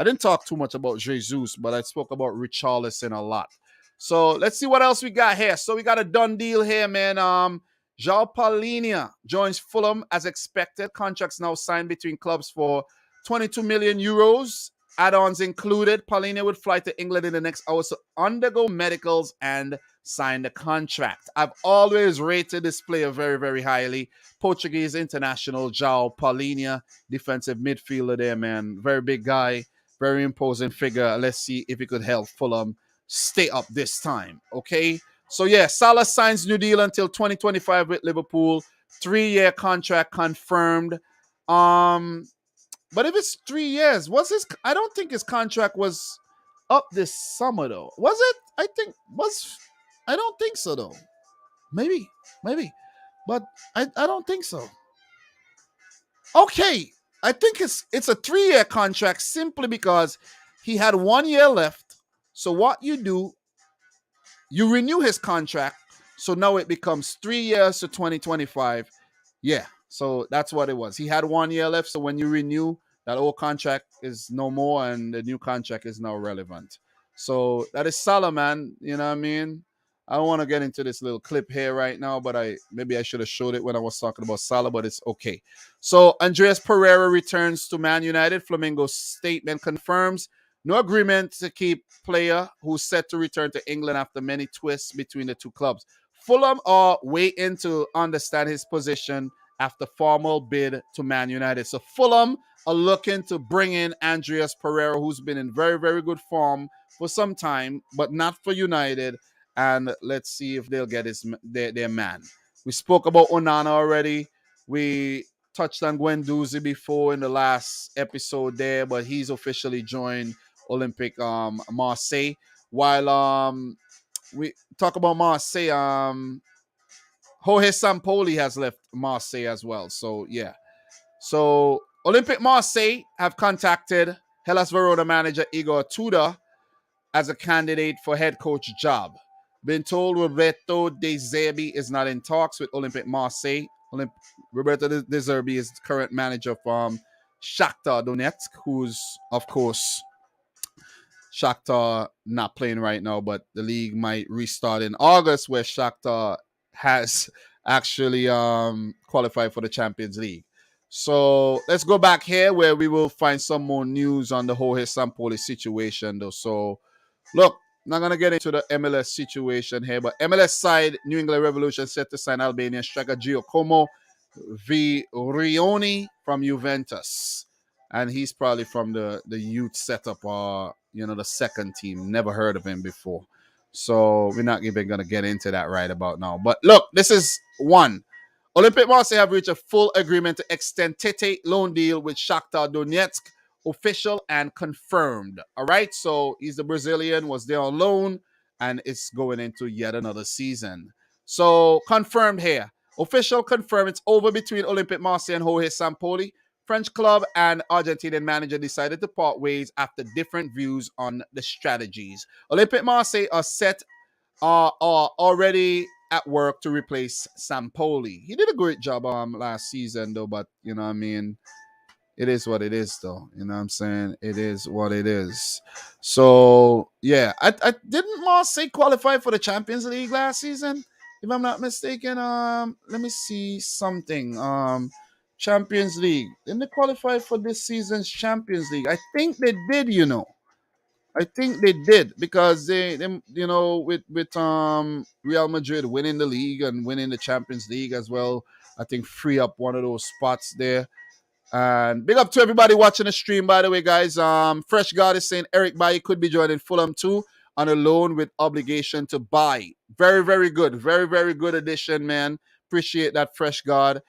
S1: didn't talk too much about Jesus, but I spoke about Richarlison a lot. So let's see what else we got here. So we got a done deal here, man. João Palhinha joins Fulham as expected. Contracts now signed between clubs for 22 million euros. Add-ons included. Palhinha would fly to England in the next hours to undergo medicals and sign the contract. I've always rated this player very, very highly. Portuguese international João Palhinha, defensive midfielder there, man. Very big guy, very imposing figure. Let's see if he could help Fulham stay up this time, okay? So, yeah, Salah signs new deal until 2025 with Liverpool. 3-year contract confirmed. But if it's 3 years, I don't think his contract was up this summer, though. Was it? I don't think so, though. Maybe. But I don't think so. Okay. I think it's a 3-year contract simply because he had 1 year left. So what you do, you renew his contract. So now it becomes 3 years to 2025. Yeah. So that's what it was. He had 1 year left. So when you renew, that old contract is no more and the new contract is now relevant. So that is Salah, man. You know what I mean? I don't want to get into this little clip here right now, but maybe I should have showed it when I was talking about Salah, but it's okay. So Andreas Pereira returns to Man United. Flamengo's statement confirms no agreement to keep player who's set to return to England after many twists between the two clubs. Fulham are waiting to understand his position after formal bid to Man United. So Fulham are looking to bring in Andreas Pereira, who's been in very, very good form for some time, but not for United. And let's see if they'll get their man. We spoke about Onana already. We touched on Guendouzi before in the last episode there, but he's officially joined Olympic Marseille. While we talk about Marseille, Jorge Sampaoli has left Marseille as well. So, yeah. So, Olympic Marseille have contacted Hellas Verona manager Igor Tudor as a candidate for head coach job. Been told Roberto De Zerbi is not in talks with Olympic Marseille. Roberto De Zerbi is the current manager from Shakhtar Donetsk, who's, of course, Shakhtar not playing right now, but the league might restart in August, where Shakhtar has actually qualified for the Champions League. So let's go back here where we will find some more news on the Jorge Sampaoli situation, though. So, look, I'm not going to get into the MLS situation here, but MLS side, New England Revolution set to sign Albanian striker Giacomo Vrioni from Juventus. And he's probably from the youth setup or, the second team. Never heard of him before. So we're not even going to get into that right about now. But look, this is one. Olympic Marseille have reached a full agreement to extend Tete loan deal with Shakhtar Donetsk, official and confirmed. All right, so he's the Brazilian, was there on loan, and it's going into yet another season. So confirmed here. Official confirm it's over between Olympique Marseille and Jorge Sampaoli. French club and Argentinian manager decided to part ways after different views on the strategies. Olympique Marseille are already at work to replace Sampaoli. He did a great job last season though, but you know what I mean, it is what it is though. You know what I'm saying? It is what it is. So yeah, I didn't Marseille qualify for the Champions League last season, if I'm not mistaken. Let me see something. Champions League. Didn't they qualify for this season's Champions League? I think they did, you know. I think they did because they you know, with Real Madrid winning the league and winning the Champions League as well, I think free up one of those spots there. And big up to everybody watching the stream, by the way, guys. Fresh God is saying Eric Bailly could be joining Fulham too on a loan with obligation to buy. Very, very good. Very, very good addition, man. Appreciate that, Fresh God.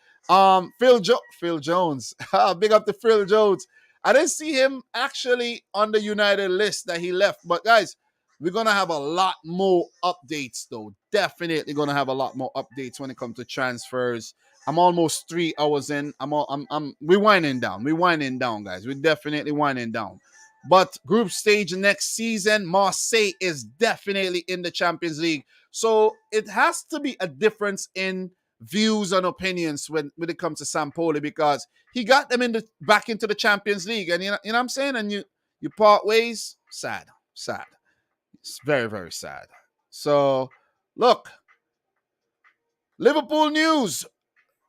S1: Phil Jones. Big up to Phil Jones. I didn't see him actually on the United list that he left. But guys, we're gonna have a lot more updates, though. Definitely gonna have a lot more updates when it comes to transfers. I'm almost 3 hours in. We're winding down. We're winding down, guys. We're definitely winding down. But group stage next season, Marseille is definitely in the Champions League. So it has to be a difference in views and opinions when it comes to Sampaoli, because he got them back into the Champions League. And you know what I'm saying? And you part ways. Sad. It's very, very sad. So look, Liverpool news.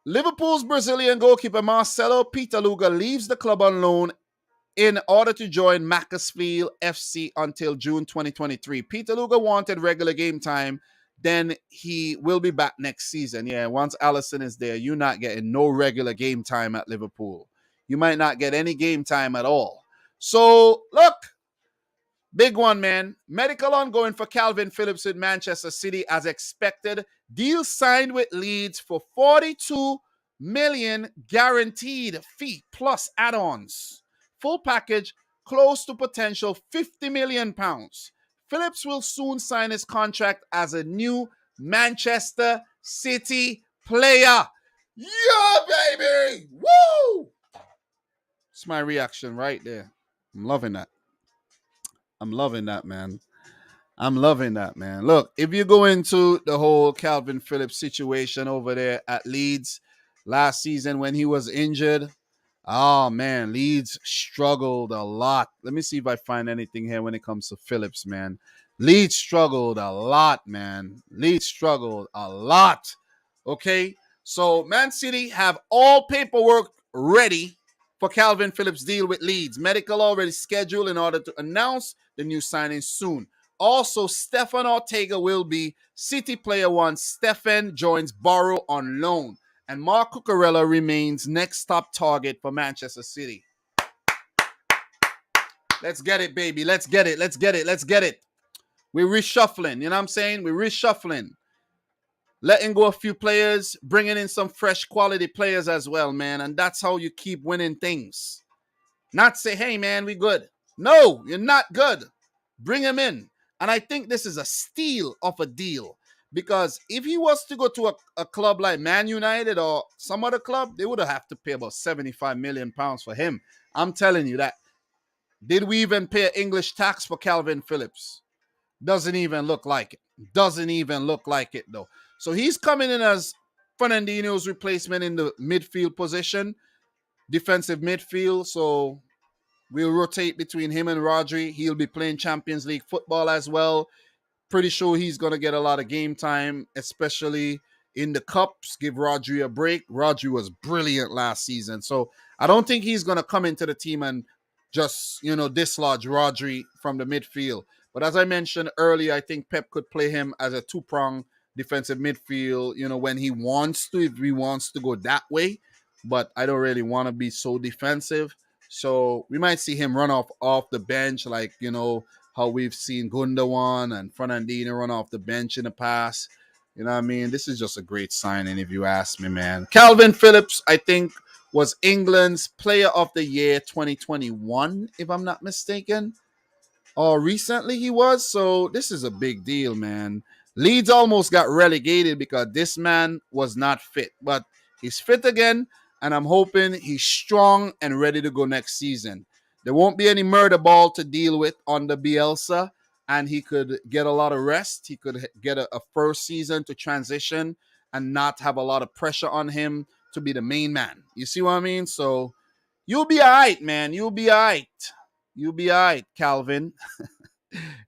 S1: Liverpool's Brazilian goalkeeper Marcelo Pitaluga leaves the club on loan in order to join Macclesfield FC until June 2023. Pitaluga wanted regular game time, then he will be back next season. Yeah, once Alisson is there, you're not getting no regular game time at Liverpool. You might not get any game time at all. So, look, big one, man. Medical ongoing for Calvin Phillips with Manchester City as expected. Deal signed with Leeds for 42 million guaranteed fee plus add-ons. Full package close to potential 50 million pounds. Phillips will soon sign his contract as a new Manchester City player. Yeah, baby! Woo! It's my reaction right there. I'm loving that. I'm loving that, man. Look, if you go into the whole Calvin Phillips situation over there at Leeds last season when he was injured, oh, man, Leeds struggled a lot. Let me see if I find anything here when it comes to Phillips, man. Leeds struggled a lot, man. Okay? So Man City have all paperwork ready for Calvin Phillips' deal with Leeds. Medical already scheduled in order to announce the new signing soon. Also, Stefan Ortega will be City player one. Stefan joins Borough on loan. And Mark Cucurella remains next top target for Manchester City. Let's get it, baby. Let's get it. We're reshuffling. You know what I'm saying? We're reshuffling. Letting go a few players, bringing in some fresh quality players as well, man. And that's how you keep winning things. Not say, hey, man, we good. No, you're not good. Bring him in. And I think this is a steal of a deal. Because if he was to go to a club like Man United or some other club, they would have to pay about 75 million pounds for him. I'm telling you that. Did we even pay English tax for Calvin Phillips? Doesn't even look like it. Though. So he's coming in as Fernandinho's replacement in the midfield position, defensive midfield. So we'll rotate between him and Rodri. He'll be playing Champions League football as well. Pretty sure he's going to get a lot of game time, especially in the cups. Give Rodri a break. Rodri was brilliant last season. So I don't think he's going to come into the team and just, dislodge Rodri from the midfield. But as I mentioned earlier, I think Pep could play him as a two-prong defensive midfield, when he wants to, if he wants to go that way. But I don't really want to be so defensive. So we might see him run off the bench, like, how we've seen Gundogan and Fernandinho run off the bench in the past. You know what I mean? This is just a great signing, if you ask me, man. Calvin Phillips, I think, was England's Player of the Year 2021, if I'm not mistaken. Or recently he was. So this is a big deal, man. Leeds almost got relegated because this man was not fit, but he's fit again, and I'm hoping he's strong and ready to go next season. There won't be any murder ball to deal with on the Bielsa, and he could get a lot of rest. He could get a first season to transition and not have a lot of pressure on him to be the main man. You see what I mean? So you'll be all right, man. You'll be all right. You'll be all right, Calvin.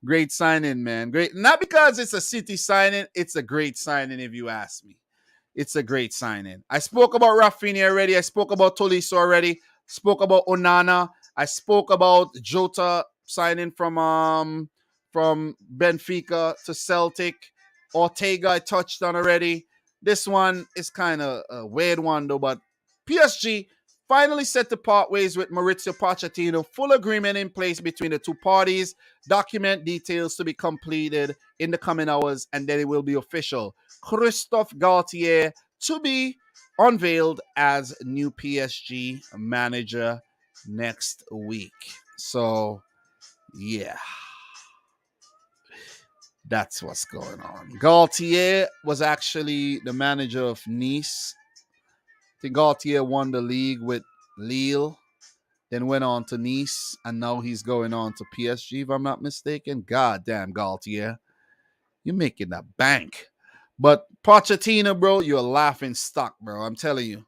S1: Great signing, man. Great. Not because it's a City signing. It's a great signing, if you ask me. It's a great signing. I spoke about Raphinha already. I spoke about Tolisso already. Spoke about Onana. I spoke about Jota signing from Benfica to Celtic. Ortega I touched on already. This one is kind of a weird one though, but PSG finally set to part ways with Maurizio Pochettino. Full agreement in place between the two parties. Document details to be completed in the coming hours, and then it will be official. Christophe Galtier to be unveiled as new PSG manager next week. So, yeah. That's what's going on. Galtier was actually the manager of Nice. I think Galtier won the league with Lille, then went on to Nice, and now he's going on to PSG, if I'm not mistaken. God damn, Galtier. You're making that bank. But Pochettino, bro, you're a laughing stock, bro. I'm telling you.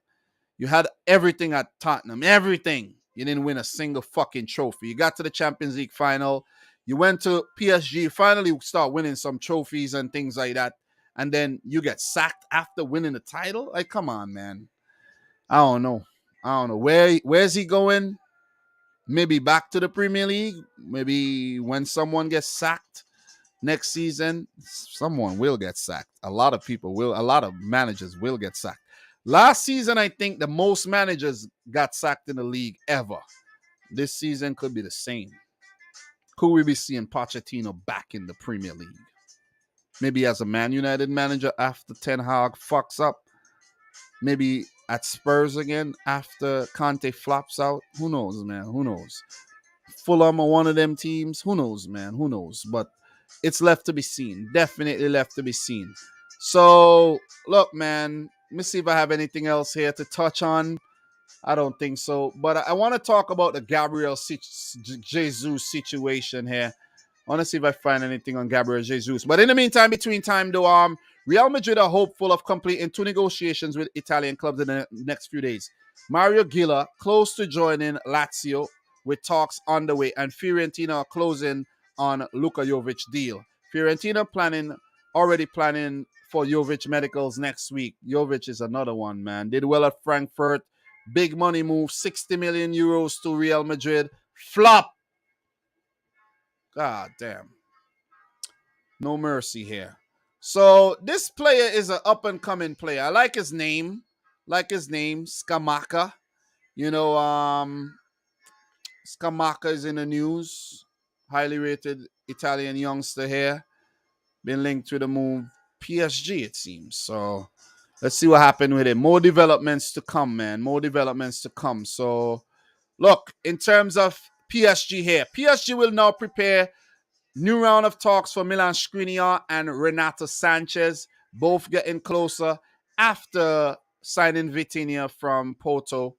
S1: You had everything at Tottenham. Everything. You didn't win a single fucking trophy. You got to the Champions League final. You went to PSG. Finally start winning some trophies and things like that. And then you get sacked after winning the title? Like, come on, man. I don't know. Where's he going? Maybe back to the Premier League. Maybe when someone gets sacked next season, someone will get sacked. A lot of managers will get sacked. Last season, I think the most managers got sacked in the league ever. This season could be the same. Could we be seeing Pochettino back in the Premier League? Maybe as a Man United manager after Ten Hag fucks up. Maybe at Spurs again after Conte flops out. Who knows, man? Who knows? Fulham are one of them teams. Who knows, man? Who knows? But it's left to be seen. Definitely left to be seen. So, look, man. Let me see if I have anything else here to touch on. I don't think so. But I want to talk about the Gabriel Jesus situation here. I want to see if I find anything on Gabriel Jesus. But in the meantime, between time, though, Real Madrid are hopeful of completing 2 negotiations with Italian clubs in the next few days. Mario Gila close to joining Lazio with talks underway, and Fiorentina are closing on Luka Jovic deal. Fiorentina already planning for Jovic medicals next week. Jovic is another one, man. Did well at Frankfurt. Big money move, 60 million euros to Real Madrid. Flop. God damn. No mercy here. So this player is an up-and-coming player. I like his name. Scamacca. You know, Scamacca is in the news. Highly rated Italian youngster here. Been linked to the move PSG, it seems. So let's see what happened with him. More developments to come, man. More developments to come. So, look, in terms of PSG here, PSG will now prepare new round of talks for Milan Skriniar and Renato Sanchez, both getting closer after signing Vitinha from Porto,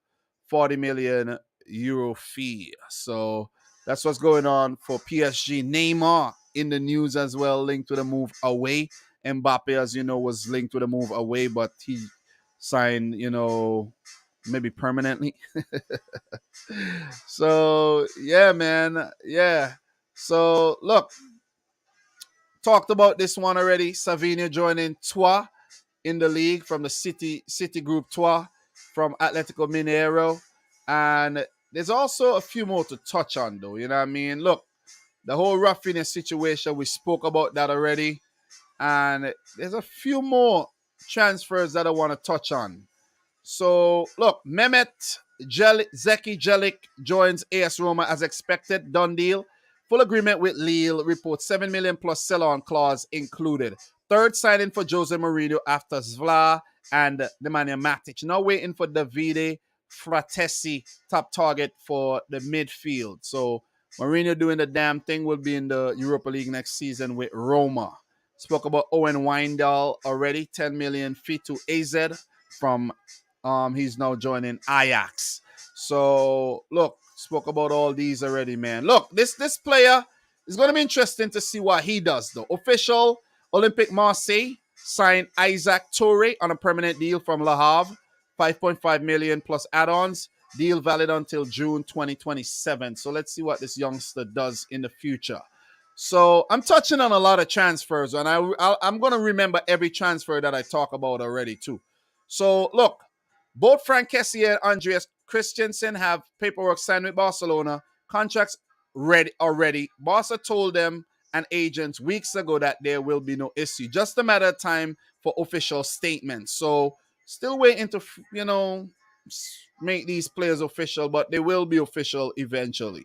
S1: 40 million euro fee. So that's what's going on for PSG. Neymar in the news as well, linked to the move away. Mbappe, as you know, was linked to the move away, but he signed, maybe permanently. So, yeah, man. Yeah. So, look, talked about this one already. Savinho joining Troyes in the league from the City Group Troyes from Atletico Mineiro. And there's also a few more to touch on, though. You know what I mean? Look, the whole Raphinha situation, we spoke about that already. And there's a few more transfers that I want to touch on. So, look, Mehmet Zeki Jelik joins AS Roma as expected. Done deal. Full agreement with Lille. Reports 7 million plus sell-on clause included. Third signing for Jose Mourinho after Zvla and Nemanja Matic. Now waiting for Davide Fratesi, top target for the midfield. So Mourinho doing the damn thing, will be in the Europa League next season with Roma. Spoke about Owen Wijndal already, 10 million fee to AZ from he's now joining Ajax. So look, spoke about all these already, man. Look, this player is going to be interesting to see what he does though. Official Olympique Marseille signed Isaac Toure on a permanent deal from Le Havre, 5.5 million plus add-ons. Deal valid until June 2027. So let's see what this youngster does in the future. So I'm touching on a lot of transfers, and I'm going to remember every transfer that I talk about already too. So look, both Frank Kessie and Andreas Christensen have paperwork signed with Barcelona. Contracts ready already. Barca told them and agents weeks ago that there will be no issue. Just a matter of time for official statements. So still waiting to, make these players official, but they will be official eventually.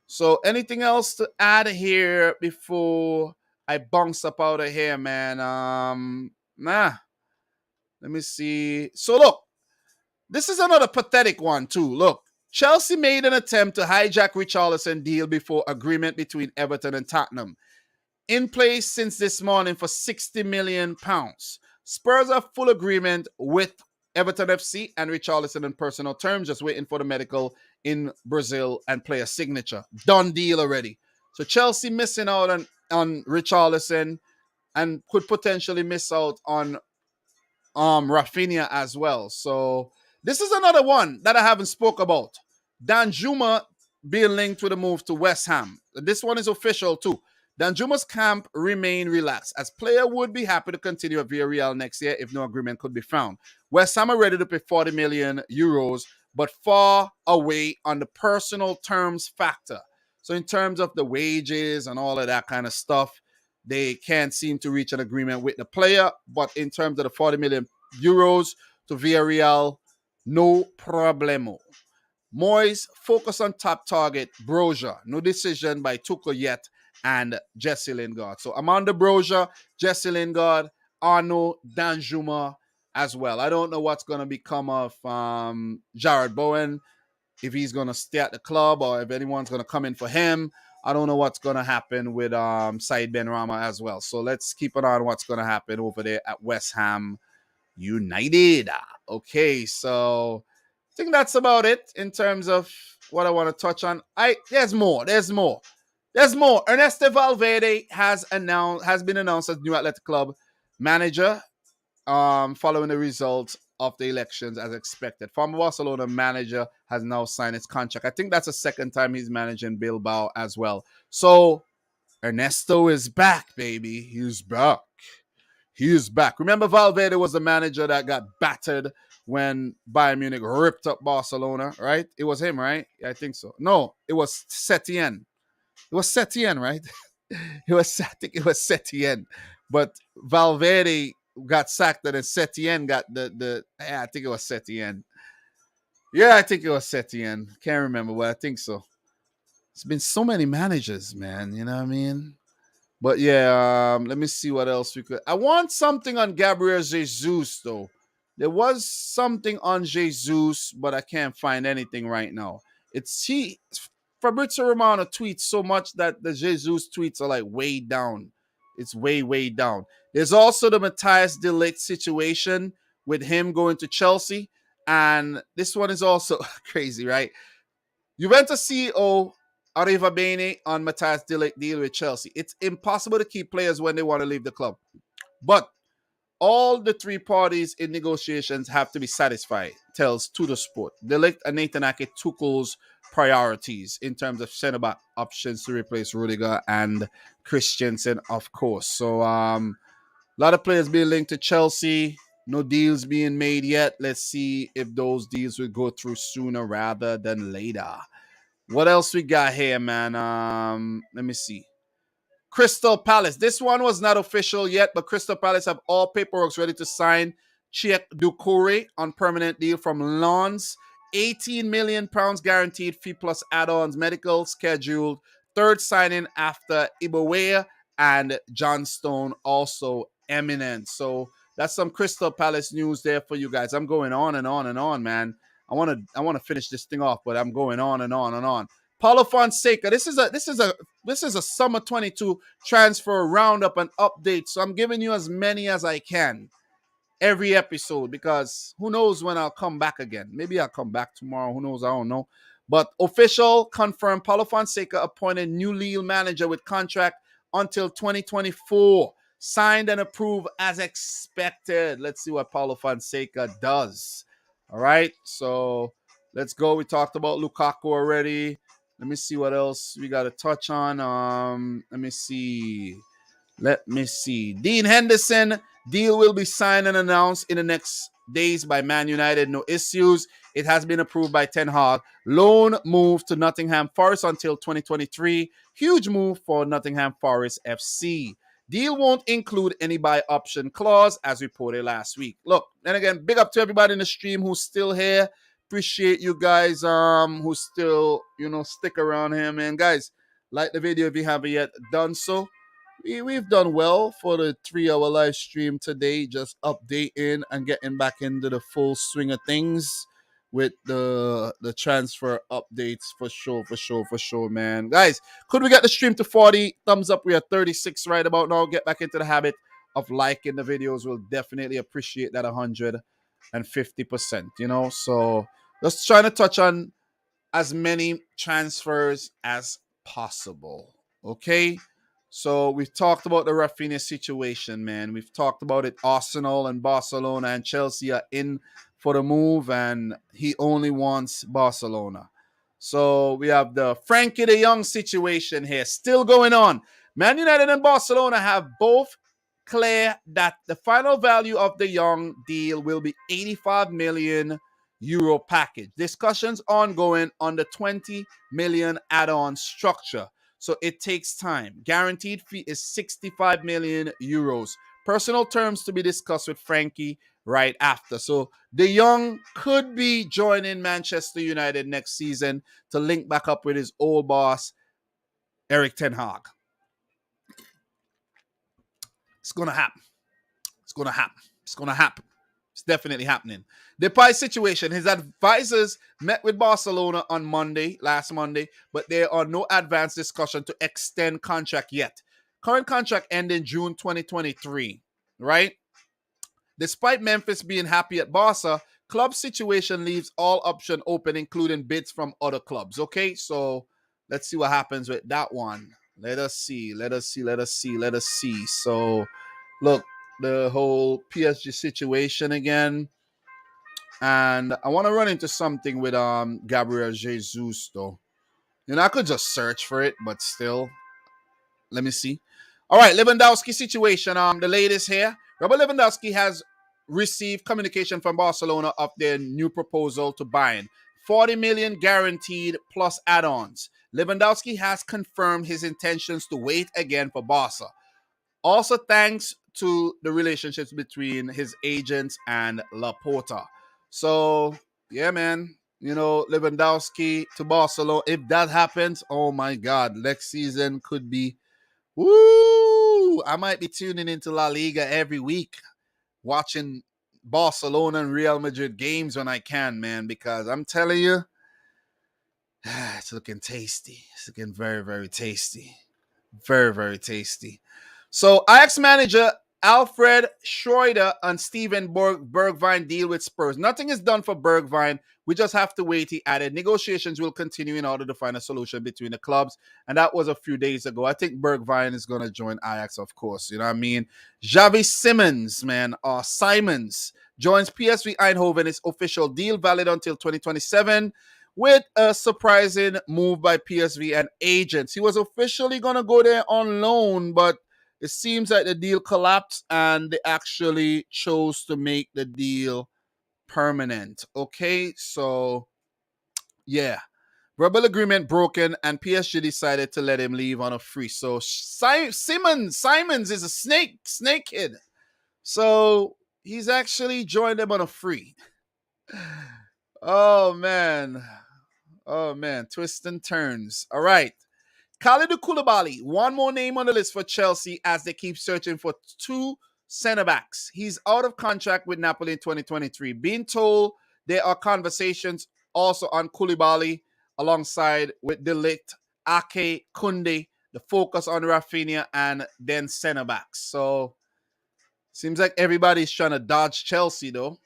S1: So anything else to add here before I bounce up out of here, man? Let me see. So look, this is another pathetic one too. Look, Chelsea made an attempt to hijack Richarlison deal before agreement between Everton and Tottenham. In place since this morning for £60 million. Spurs have full agreement with Everton FC and Richarlison in personal terms, just waiting for the medical in Brazil and player signature. Done deal already. So Chelsea missing out on Richarlison and could potentially miss out on Raphinha as well. So this is another one that I haven't spoke about. Danjuma being linked with a move to West Ham. This one is official too. Danjuma's camp remain relaxed, as player would be happy to continue at Villarreal next year if no agreement could be found. West Ham are ready to pay 40 million euros, but far away on the personal terms factor. So in terms of the wages and all of that kind of stuff, they can't seem to reach an agreement with the player. But in terms of the 40 million euros to Villarreal, no problemo. Moyes focus on top target Broja. No decision by Tuchel yet, and Jesse Lingard. So Amanda Broja, Jesse Lingard, Arno Danjuma as well. I don't know what's going to become of Jared Bowen, if he's going to stay at the club or if anyone's going to come in for him. I don't know what's going to happen with Said Benrahma as well. So let's keep an eye on what's going to happen over there at West Ham United. Okay, so I think that's about it in terms of what I want to touch on. There's more. Ernesto Valverde has been announced as new Athletic Club manager following the results of the elections as expected. Former Barcelona manager has now signed his contract. I think that's the second time he's managing Bilbao as well. So Ernesto is back, baby. He's back. Remember, Valverde was the manager that got battered when Bayern Munich ripped up Barcelona, right? It was him, right? I think so. No, it was Setien. It was Setien, right? I think it was Setien. But Valverde got sacked and then Setien got I think it was Setien. Yeah, I think it was Setien. Can't remember, but I think so. It's been so many managers, man. You know what I mean? But yeah, let me see what else we could. I want something on Gabriel Jesus, though. There was something on Jesus, but I can't find anything right now. Fabrizio Romano tweets so much that the Jesus tweets are like way down. It's way, way down. There's also the Matthias de Ligt situation with him going to Chelsea. And this one is also crazy, right? Juventus CEO Arriva Bene on Matthias de Ligt deal with Chelsea. It's impossible to keep players when they want to leave the club. But all the three parties in negotiations have to be satisfied, tells Tuttosport. De Ligt and Nathan Ake Tuchel's priorities in terms of centre-back options to replace Rudiger and Christensen, of course. So a lot of players being linked to Chelsea. No deals being made yet. Let's see if those deals will go through sooner rather than later. What else we got here, man? Let me see. Crystal Palace. This one was not official yet, but Crystal Palace have all paperwork ready to sign Cheikh Doucouré on permanent deal from Lens. £18 million guaranteed fee plus add-ons, medical scheduled. Third signing after Iboue and John Stone also eminent. So that's some Crystal Palace news there for you guys. I'm going on and on and on, man. I want to finish this thing off, but I'm going on and on and on. Paulo Fonseca. This is a this is a summer 22 transfer roundup and update. So I'm giving you as many as I can every episode, because who knows when I'll come back again. Maybe I'll come back tomorrow. Who knows? I don't know. But official confirmed, Paulo Fonseca appointed new Lille manager with contract until 2024. Signed and approved as expected. Let's see what Paulo Fonseca does. All right. So let's go. We talked about Lukaku already. Let me see what else we got to touch on. Let me see. Dean Henderson deal will be signed and announced in the next days by Man United. No issues. It has been approved by Ten Hag. Loan move to Nottingham Forest until 2023. Huge move for Nottingham Forest FC. Deal won't include any buy option clause as reported last week. Look, and again, big up to everybody in the stream who's still here. Appreciate you guys who still, stick around here, man. Guys, like the video if you haven't yet done so. We've done well for the 3-hour live stream today, just updating and getting back into the full swing of things with the transfer updates for sure, man. Guys, could we get the stream to 40 thumbs up? We are 36 right about now. Get back into the habit of liking the videos. We'll definitely appreciate that 150%, So just trying to touch on as many transfers as possible, okay? So we've talked about the Raphinha situation, man. We've talked about it. Arsenal and Barcelona and Chelsea are in for the move, and he only wants Barcelona. So we have the Frankie de Jong situation here still going on. Man United and Barcelona have both clear that the final value of the Jong deal will be 85 million euro package. Discussions ongoing on the 20 million add-on structure. So it takes time. Guaranteed fee is 65 million euros. Personal terms to be discussed with Frankie right after. So De Jong could be joining Manchester United next season to link back up with his old boss, Erik ten Hag. It's going to happen. It's going to happen. It's going to happen. It's definitely happening. Depay situation. His advisors met with Barcelona on last Monday, but there are no advanced discussion to extend contract yet. Current contract ending June 2023, right? Despite Memphis being happy at Barca, club situation leaves all options open, including bids from other clubs. Okay, so let's see what happens with that one. Let us see. So, look, the whole PSG situation again. And I want to run into something with Gabriel Jesus, though. I could just search for it, but still. Let me see. All right, Lewandowski situation. The latest here. Robert Lewandowski has received communication from Barcelona of their new proposal to Bayern. 40 million guaranteed plus add-ons. Lewandowski has confirmed his intentions to wait again for Barca. Also thanks to the relationships between his agents and Laporta. So, yeah, man, Lewandowski to Barcelona. If that happens, oh my God, next season could be, woo! I might be tuning into La Liga every week, watching Barcelona and Real Madrid games when I can, man, because I'm telling you, it's looking tasty. It's looking very, very tasty. Very, very tasty. So, Ajax manager Alfred Schroeder and Steven Bergwijn deal with Spurs. Nothing is done for Bergwijn. We just have to wait, he added. Negotiations will continue in order to find a solution between the clubs. And that was a few days ago. I think Bergwijn is going to join Ajax, of course. You know what I mean? Xavi Simons, Simons, joins PSV Eindhoven. It's official deal valid until 2027 with a surprising move by PSV and agents. He was officially going to go there on loan, but it seems like the deal collapsed and they actually chose to make the deal permanent. Okay, so yeah. Verbal agreement broken and PSG decided to let him leave on a free. So Simons is a snake kid. So he's actually joined them on a free. Oh man, twists and turns. All right. Kalidou Koulibaly, one more name on the list for Chelsea as they keep searching for two center-backs. He's out of contract with Napoli in 2023. Being told there are conversations also on Koulibaly alongside with De Ligt, Ake, Koundé, the focus on Raphinha and then center backs. So seems like everybody's trying to dodge Chelsea though.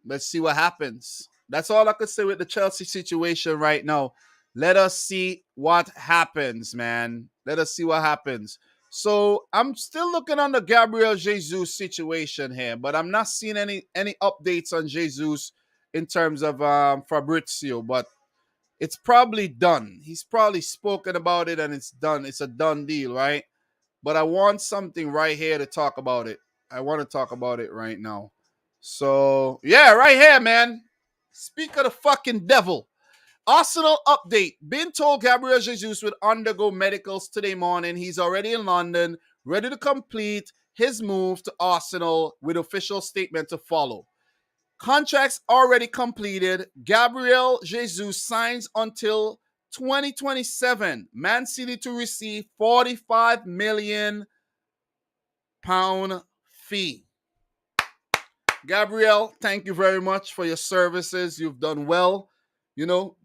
S1: Let's see what happens. That's all I could say with the Chelsea situation right now. Let us see what happens, man. Let us see what happens. So I'm still looking on the Gabriel Jesus situation here, but I'm not seeing any updates on Jesus in terms of Fabrizio. But it's probably done. He's probably spoken about it and it's done. It's a done deal, right? But I want something right here to talk about it. I want to talk about it right now. So, yeah, right here, man. Speak of the fucking devil. Arsenal update. Been told Gabriel Jesus would undergo medicals today morning. He's already in London, ready to complete his move to Arsenal with official statement to follow. Contracts already completed. Gabriel Jesus signs until 2027. Man City to receive £45 million fee. Gabriel, thank you very much for your services. You've done well. You know,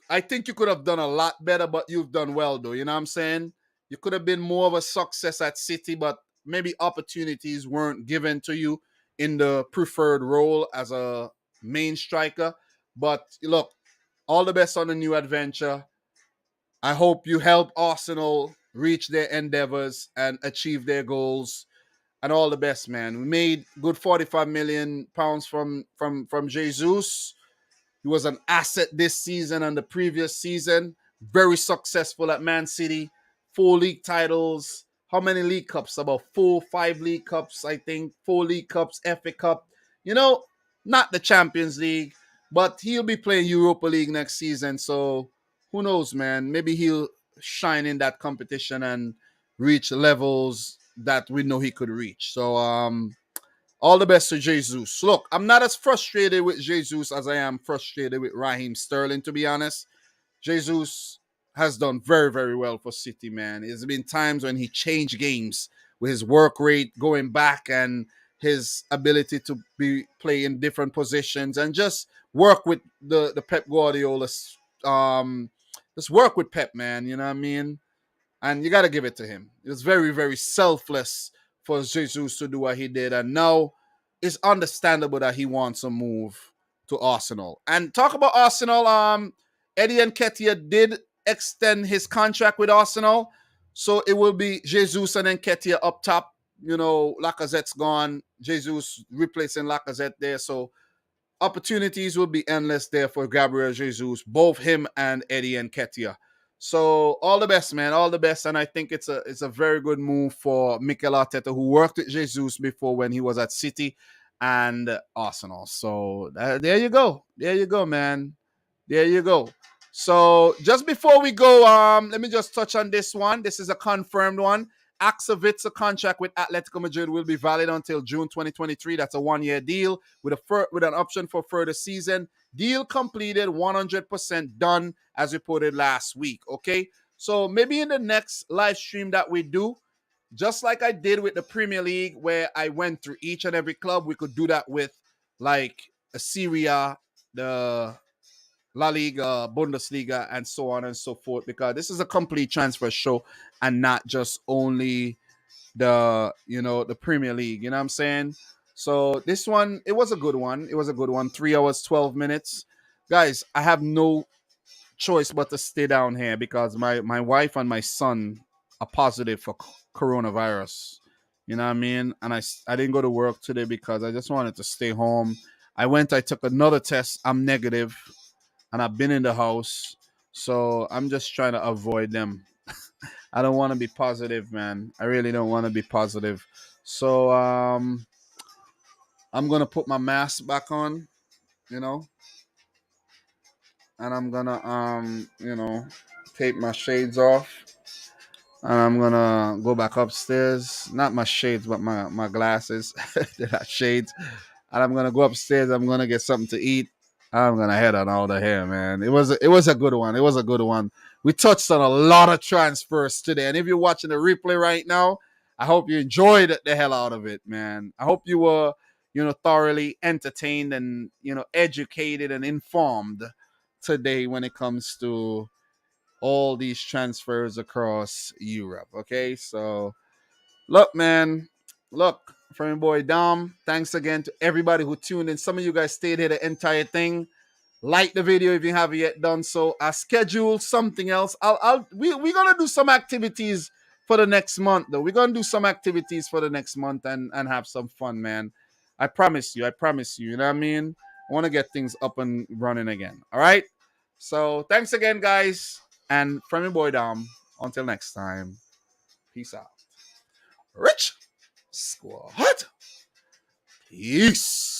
S1: I think you could have done a lot better, but you've done well, though. You know what I'm saying? You could have been more of a success at City, but maybe opportunities weren't given to you in the preferred role as a main striker. But look, all the best on the new adventure. I hope you help Arsenal reach their endeavors and achieve their goals. And all the best, man. We made good £45 million from Jesus. He was an asset this season and the previous season. Very successful at Man City. 4 league titles. How many league cups? About 5 league cups, I think. 4 league cups, FA Cup. You know, not the Champions League, but he'll be playing Europa League next season. So who knows, man? Maybe he'll shine in that competition and reach levels that we know he could reach. So all the best to Jesus. Look, I'm not as frustrated with Jesus as I am frustrated with Raheem Sterling, to be honest. Jesus has done very, very well for City, man. There's been times when he changed games with his work rate going back and his ability to play in different positions and just work with the Pep Guardiola. Just work with Pep, man. You know what I mean? And you got to give it to him. It was very, very selfless for Jesus to do what he did. And now it's understandable that he wants to move to Arsenal. And talk about Arsenal, Eddie Nketiah did extend his contract with Arsenal. So it will be Jesus and Nketiah up top. You know, Lacazette's gone. Jesus replacing Lacazette there. So opportunities will be endless there for Gabriel Jesus, both him and Eddie Nketiah. So all the best, man. All the best. And I think it's a very good move for Mikel Arteta, who worked with Jesus before when he was at City and Arsenal. So there you go. There you go, man. There you go. So just before we go, let me just touch on this one. This is a confirmed one. Axavitsa contract with Atletico Madrid will be valid until June 2023. That's a 1-year deal with an option for further season. Deal completed, 100% done, as reported last week. Okay, so maybe in the next live stream that we do, just like I did with the Premier League, where I went through each and every club, we could do that with like a Serie A, the La Liga, Bundesliga, and so on and so forth, because this is a complete transfer show and not just only the Premier League. You know what I'm saying? So this one, it was a good one. It was a good one. 3 hours, 12 minutes. Guys, I have no choice but to stay down here because my wife and my son are positive for coronavirus. You know what I mean? And I didn't go to work today because I just wanted to stay home. I took another test. I'm negative and I've been in the house. So I'm just trying to avoid them. I don't want to be positive, man. I really don't want to be positive. So I'm gonna put my mask back on, you know, and I'm gonna take my shades off, and I'm gonna go back upstairs. Not my shades, but my glasses. They're not shades. And I'm gonna go upstairs. I'm gonna get something to eat. I'm gonna head on out of here, man. It was a good one. It was a good one. We touched on a lot of transfers today, and if you're watching the replay right now, I hope you enjoyed the hell out of it, man. I hope you were, thoroughly entertained and educated and informed today when it comes to all these transfers across Europe. Okay, so look, man, look, from your boy Dom. Thanks again to everybody who tuned in. Some of you guys stayed here the entire thing. Like the video if you haven't yet done so. I scheduled something else. We're gonna do some activities for the next month, though. We're gonna do some activities for the next month and have some fun, man. I promise you. You know what I mean? I want to get things up and running again. All right. So thanks again, guys, and from your boy Dom. Until next time, peace out. Rich Squad. Peace.